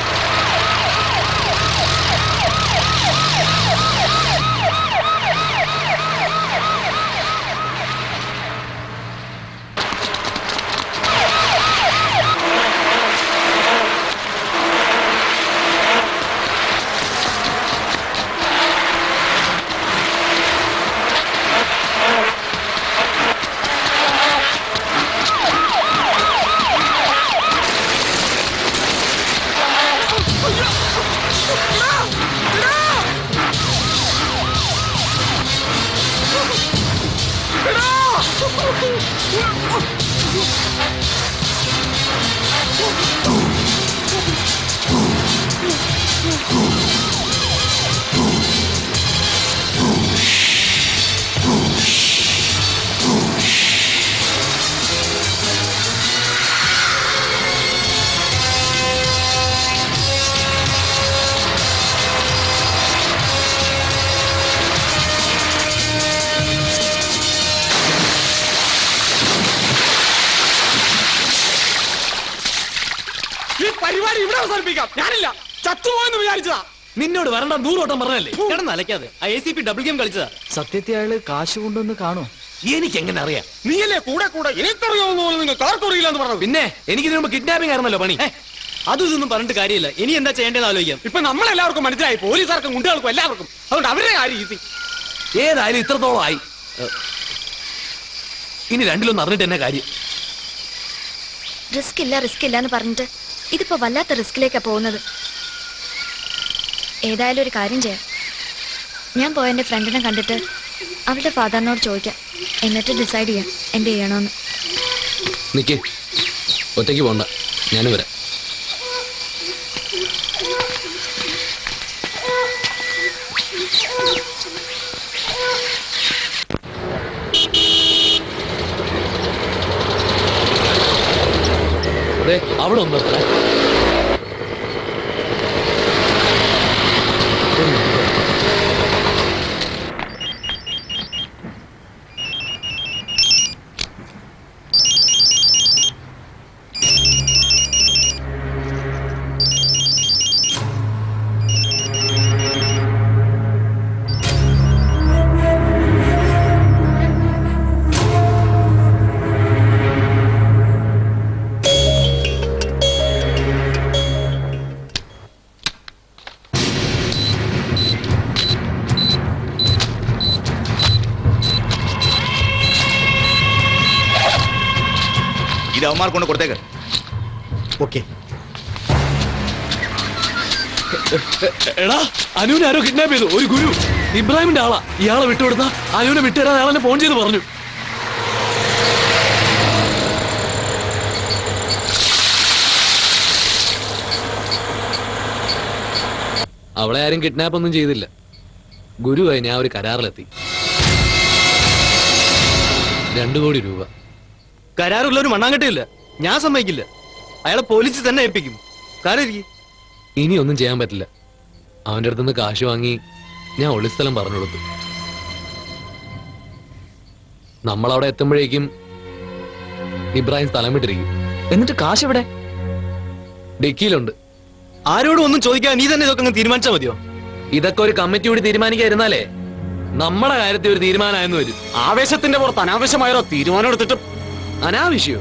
പരിപാടി ഇവിടെ അവസാനിപ്പിക്കാം. ഞാനില്ല, ചത്തുപോയെന്ന് വിചാരിച്ചതാ. നിന്നോട് വരണ്ട 100 വട്ടം പറഞ്ഞല്ലേ? കിടന്ന് അലക്കാതെ. ആ ACP ഡബിൾ ഗെയിം കളിച്ചതാ. സത്യത്തിൽ അയാള് കാശ് കൊണ്ടുവന്ന് കാണോ? എനിക്ക് എങ്ങനെ അറിയാം? നീയല്ലേ കൂടെ കൂടെ എനിക്കറിയാവുന്ന പോലെ നിങ്ങൾക്ക് ആർക്കറിയില്ല എന്ന് പറഞ്ഞു. പിന്നെ എനിക്ക് ഇതിനു മുമ്പ് കിഡ്നാപ്പിംഗ് ആയിരുന്നല്ലോ പണി. അതും ഇതൊന്നും പറഞ്ഞിട്ട് കാര്യമില്ല. ഇനി എന്താ ചെയ്യേണ്ടതെന്ന് ആലോചിക്കാം. ഇപ്പൊ നമ്മളെല്ലാവർക്കും മനസ്സിലായി, പോലീസുകാർക്കും ഗുണ്ടകൾക്കും എല്ലാവർക്കും. അതുകൊണ്ട് അവരുടെ കാര്യം ഈസി. ഏതായാലും ഇത്രത്തോളം ആയി. ഇനി രണ്ടിലൊന്നും അറിഞ്ഞിട്ട് തന്നെ കാര്യം. റിസ്ക് ഇല്ല എന്ന് പറഞ്ഞിട്ട് ഇതിപ്പോ വല്ലാത്ത റിസ്കിലേക്കാ പോകുന്നത്. ഏതായാലും ഒരു കാര്യം ചെയ്യാം. ഞാൻ പോയ എൻ്റെ ഫ്രണ്ടിനെ കണ്ടിട്ട് അവളുടെ ഫാദറിനോട് ചോദിക്കാം. എന്നിട്ട് ഡിസൈഡ് ചെയ്യാം എന്ത് ചെയ്യണമെന്ന്. നിക്ക്, ഒറ്റയ്ക്ക് പോണ്ട, ഞാനും വരാം. ദേ, അവിടെ ഒന്ന് നിർത്തണേ. ഇത് അവന്മാർ കൊണ്ട് കൊടുത്തേക്ക്. ഓക്കെ. എടാ, അനുവിനെ ആരോ കിഡ്നാപ്പ് ചെയ്തു. ഒരു ഗുരു ഇബ്രാഹിമിന്റെ ആളാ. ഇയാളെ വിട്ടുകൊടുത്ത അനുവിനെ വിട്ടുതരാൻ അയാളെന്നെ ഫോൺ ചെയ്ത് പറഞ്ഞു. അവളെ ആരും കിഡ്നാപ്പ് ഒന്നും ചെയ്തില്ല. ഗുരുവായി ഞാൻ ഒരു കരാറിലെത്തി. 2 കോടി രൂപ. കരാറുള്ളവര് മണ്ണാങ്കട്ടില്ല. ഞാൻ സമ്മതിക്കില്ല. അയാളെ പോലീസിൽ തന്നെ ഏൽപ്പിക്കും. കാര്യം ഇനി ഒന്നും ചെയ്യാൻ പറ്റില്ല. അവന്റെ അടുത്തുനിന്ന് കാശ് വാങ്ങി ഞാൻ ഒളിസ്ഥലം പറഞ്ഞു കൊടുത്തു. നമ്മളവിടെ എത്തുമ്പോഴേക്കും ഇബ്രാഹിം സ്ഥലം വിട്ടിരിക്കും. എന്നിട്ട് കാശ് എവിടെ? ഡിക്കിയിലുണ്ട്. ആരോടും ഒന്നും ചോദിക്കാൻ നീ തന്നെ ഇതൊക്കെ തീരുമാനിച്ചാ മതിയോ? ഇതൊക്കെ ഒരു കമ്മിറ്റി കൂടി തീരുമാനിക്കാതിരുന്നാലേ നമ്മുടെ കാര്യത്തിൽ ഒരു തീരുമാനമായെന്ന് വരും. ആവേശത്തിന്റെ പുറത്ത് അനാവശ്യമായോ തീരുമാനം എടുത്തിട്ട്. അനാവശ്യോ?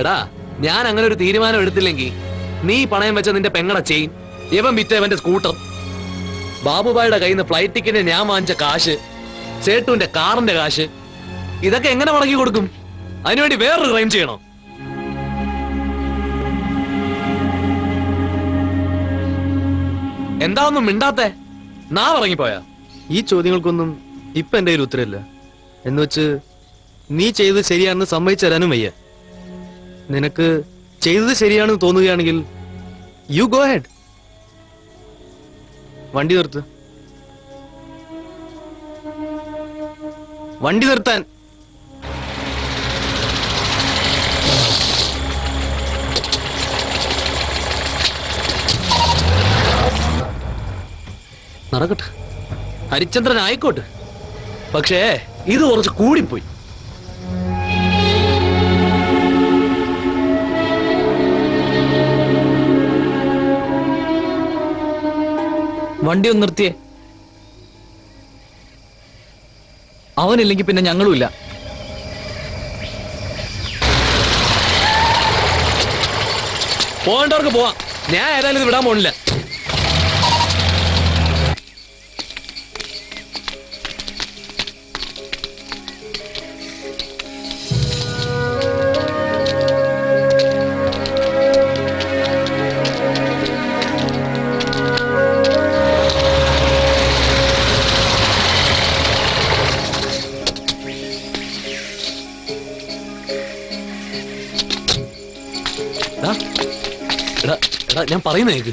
എടാ, ഞാൻ അങ്ങനെ ഒരു തീരുമാനം എടുത്തില്ലെങ്കിൽ നീ പണയം വെച്ച നിന്റെ പെങ്ങടെ ചെയിൻ, ഇവൻ വിറ്റ ഇവന്റെ സ്കൂട്ടർ, ബാബുബായുടെ കയ്യിൽ നിന്ന് ഫ്ലൈറ്റ് ടിക്കറ്റിന് ഞാൻ വാങ്ങിച്ച കാശ്, സേട്ടുവിന്റെ കാറിന്റെ കാശ്, ഇതൊക്കെ എങ്ങനെ മടക്കി കൊടുക്കും? അതിനുവേണ്ടി വേറൊരു ക്രൈം ചെയ്യണോ? എന്താ ഒന്നും മിണ്ടാത്തെ? നാ ഇറങ്ങിപ്പോയാ? ഈ ചോദ്യങ്ങൾക്കൊന്നും ഇപ്പൊ എന്റെ ഒരു ഉത്തരമില്ല. എന്ന് വെച്ച് നീ ചെയ്തത് ശരിയാണെന്ന് സമ്മതിച്ചു തരാനും വയ്യ. നിനക്ക് ചെയ്തത് ശരിയാണെന്ന് തോന്നുകയാണെങ്കിൽ യു ഗോ ഹെഡ്. വണ്ടി നിർത്ത്. വണ്ടി നിർത്താൻ. നടക്കട്ടെ, ഹരിചന്ദ്രൻ ആയിക്കോട്ടെ. പക്ഷേ ഇത് കുറച്ച് കൂടിപ്പോയി. വണ്ടി ഒന്ന് നിർത്തിയേ. അവനില്ലെങ്കിൽ പിന്നെ ഞങ്ങളുമില്ല. പോകേണ്ടവർക്ക് പോവാം. ഞാൻ ഏതായാലും ഇത് വിടാൻ പോണില്ല. എടാ എടാ, ഞാൻ പറയുന്ന കേക്ക്.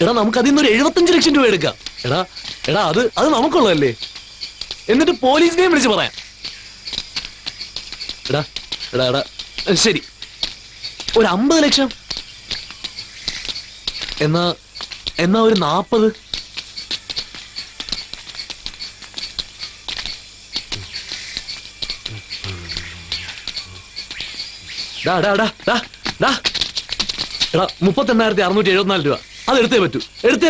എടാ, നമുക്ക് അതിൽ നിന്ന് ഒരു 75 ലക്ഷം രൂപ എടുക്കാം. എടാ എടാ അത് നമുക്കുള്ളതല്ലേ? എന്നിട്ട് പോലീസിനെയും വിളിച്ച് പറയാം. എടാ എടാ എടാ ശരി, ഒരു 50 ലക്ഷം. എന്നാ ഒരു 40. ഡാ ഡാ ഡാ ഡാ ഡാ എടാ, 38,674 രൂപ. അത് എടുത്തേ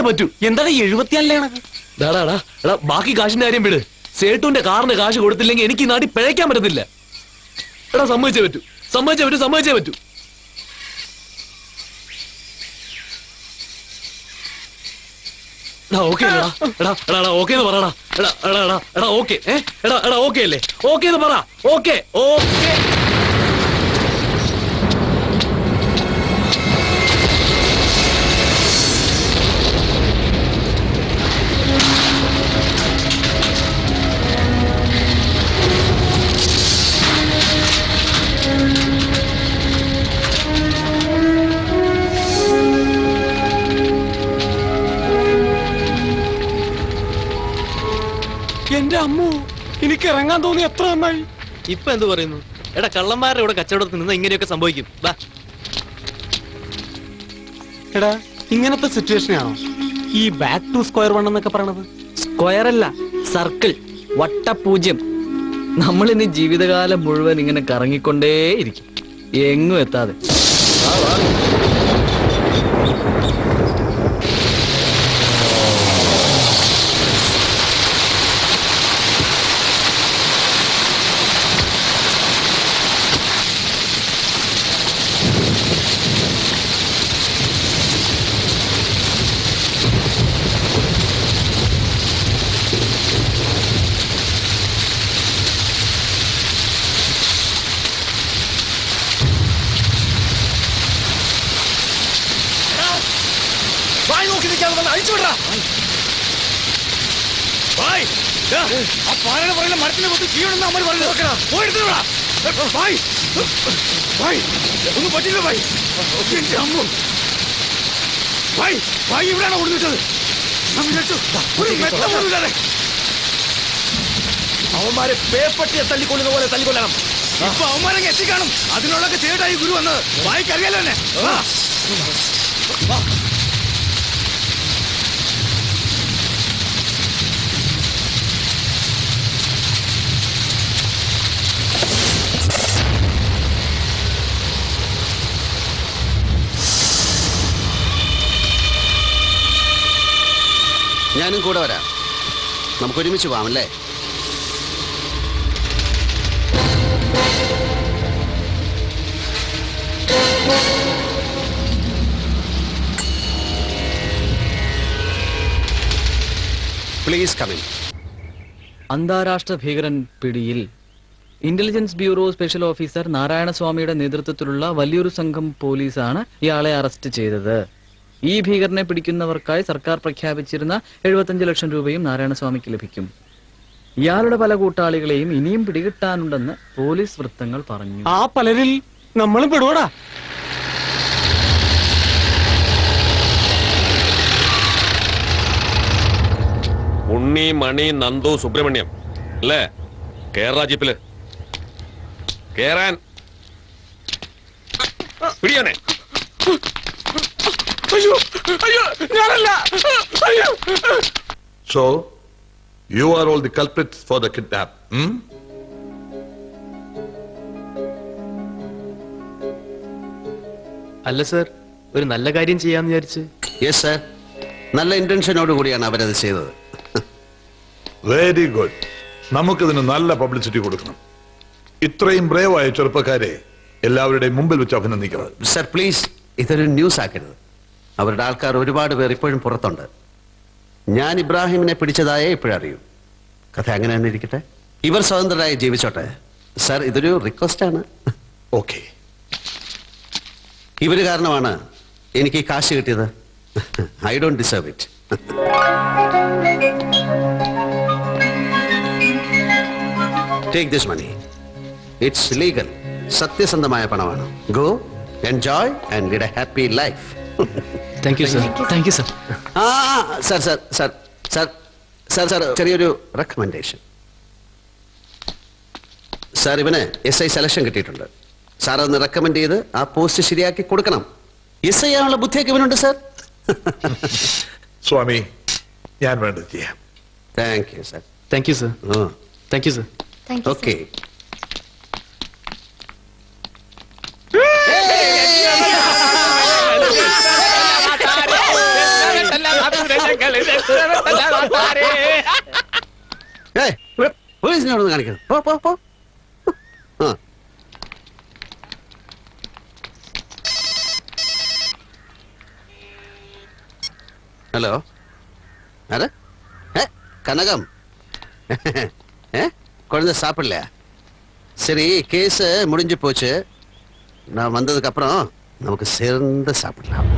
പറ്റൂ. എന്താണ് 74? എടാ, ബാക്കി കാശിന്റെ കാര്യം വിട്. സേട്ടുവിന്റെ കാറിന്റെ കാശ് കൊടുത്തില്ലെങ്കിൽ എനിക്ക് ഈ നാട്ടിൽ പിഴയ്ക്കാൻ പറ്റത്തില്ല. എടാ, സമ്മതിച്ചേ പറ്റൂ. ഓക്കെ എടാ, ഓക്കെ എന്ന് പറയടാ. എടാ ഓക്കെ. എടാ ഓക്കെ അല്ലേ? ഓക്കെ എന്ന് പറ. ഓക്കെ. എന്റെ അമ്മു, എനിക്ക് ഇറങ്ങാൻ തോന്നി. എത്ര നന്നായി. ഇപ്പൊ എന്ത് പറയുന്നു? എടാ, കള്ളന്മാരുടെ ഇവിടെ കച്ചവടത്തിൽ നിന്ന് ഇങ്ങനെയൊക്കെ സംഭവിക്കും. എടാ ഇങ്ങനത്തെ സിറ്റുവേഷൻ ആണോ ഈ ബാക്ക് ടു സ്ക്വയർ വൺ എന്നൊക്കെ പറയണത്? സ്ക്വയർ അല്ല, സർക്കിൾ, വട്ടപൂജ്യം. നമ്മൾ ഇനി ജീവിതകാലം മുഴുവൻ ഇങ്ങനെ കറങ്ങിക്കൊണ്ടേയിരിക്കും, എങ്ങും എത്താതെ. മരത്തിന്റെ കൊത്ത് ചെയ്യണമെന്ന് അമ്മ പറഞ്ഞു. ഒന്നും പറ്റില്ല ഭായ്. എന്റെ അമ്മ ഭായ് ഭായ് ഇവിടെയാണോ കൊടുത്തിട്ടത്? അവന്മാരെ പേപ്പട്ടിയെ തല്ലിക്കൊള്ളുന്ന പോലെ തല്ലിക്കൊല്ലണം. ഇപ്പൊ അവന്മാരെ എത്തിക്കാണും. അതിനുള്ളൊക്കെ ചേട്ടായി ഗുരു വന്ന് വായിക്കറിയാലോ തന്നെ. ഞാനും കൂടെ വരാം, നമുക്ക് ഒരുമിച്ച് പോവാം അല്ലേ? Please come in. അന്താരാഷ്ട്ര ഭീകരൻ പിടിയിൽ. ഇന്റലിജൻസ് ബ്യൂറോ സ്പെഷ്യൽ ഓഫീസർ നാരായണസ്വാമിയുടെ നേതൃത്വത്തിലുള്ള വലിയൊരു സംഘം പോലീസാണ് ഇയാളെ അറസ്റ്റ് ചെയ്തത്. ഈ ഭീകരനെ പിടിക്കുന്നവർക്കായി സർക്കാർ പ്രഖ്യാപിച്ചിരുന്ന 75 ലക്ഷം രൂപയും നാരായണസ്വാമിക്ക് ലഭിക്കും. ഇയാളുടെ പല കൂട്ടാളികളെയും ഇനിയും പിടികിട്ടാനുണ്ടെന്ന് പോലീസ് വൃത്തങ്ങൾ പറഞ്ഞു. ആ പലരിൽ നമ്മളും പെടുവടാ. ഉണ്ണി, മണി, നന്ദു, സുബ്രഹ്മണ്യം അല്ലേ? കേരള ജീപ്പില് കേറാൻ. പിടിയാണേ. So, you are all the culprits for the kidnap. അല്ല സർ, ഒരു നല്ല കാര്യം ചെയ്യാന്ന് വിചാരിച്ച്. യെസ് സർ, നല്ല ഇന്റൻഷനോട് കൂടിയാണ് അവരത് ചെയ്തത്. Very good. നമുക്കിതിന് നല്ല പബ്ലിസിറ്റി കൊടുക്കണം. ഇത്രയും ബ്രേവായ ചെറുപ്പക്കാരെ എല്ലാവരുടെയും മുമ്പിൽ വെച്ച് അഭിനന്ദിക്കണം. സർ പ്ലീസ്, ഇതൊരു ന്യൂസ് ആക്കരുത്. അവരുടെ ആൾക്കാർ ഒരുപാട് പേർ ഇപ്പോഴും പുറത്തുണ്ട്. ഞാൻ ഇബ്രാഹിമിനെ പിടിച്ചതായേ ഇപ്പോഴറിയൂ. കഥ അങ്ങനെ തന്നെ ഇരിക്കട്ടെ. ഇവർ സ്വതന്ത്രരായി ജീവിച്ചോട്ടെ. സർ, ഇതൊരു റിക്വസ്റ്റ് ആണ്. ഓക്കെ. ഇവര് കാരണമാണ് എനിക്ക് ഈ കാശ് കിട്ടിയത്. I don't deserve it. Take this money. It's legal. സത്യസന്ധമായ പണമാണ്. Go enjoy and lead a happy life. Thank you sir. Thank you sir. Sir sir sir sir sir sir ചെറിയൊരു റെക്കമെൻഡേഷൻ. സാർ, ഇവന് SI സെലക്ഷൻ കിട്ടിയിട്ടുണ്ട്. സാർ ഒന്ന് റെക്കമെൻഡ് ചെയ്ത് ആ പോസ്റ്റ് ശരിയാക്കി കൊടുക്കണം. SI ആണുള്ള ബുദ്ധിയൊക്കെ ഇവനുണ്ട് sir. സ്വാമി, ഞാൻ വേണ്ടത് ചെയ്യാം. Thank you sir. Thank you sir. Thank you sir. Okay. പോലീസിനോടൊന്ന് കാണിക്കണം. പോ പോ പോ. ഹലോ, யாரு? கனகம். குழந்தை சாப்பிடலையா? சரி, கேஸ் முடிஞ்சு போச்சு. நான் வந்ததுக்கு அப்புறம் நமக்கு சேர்ந்து சாப்பிடலாம்.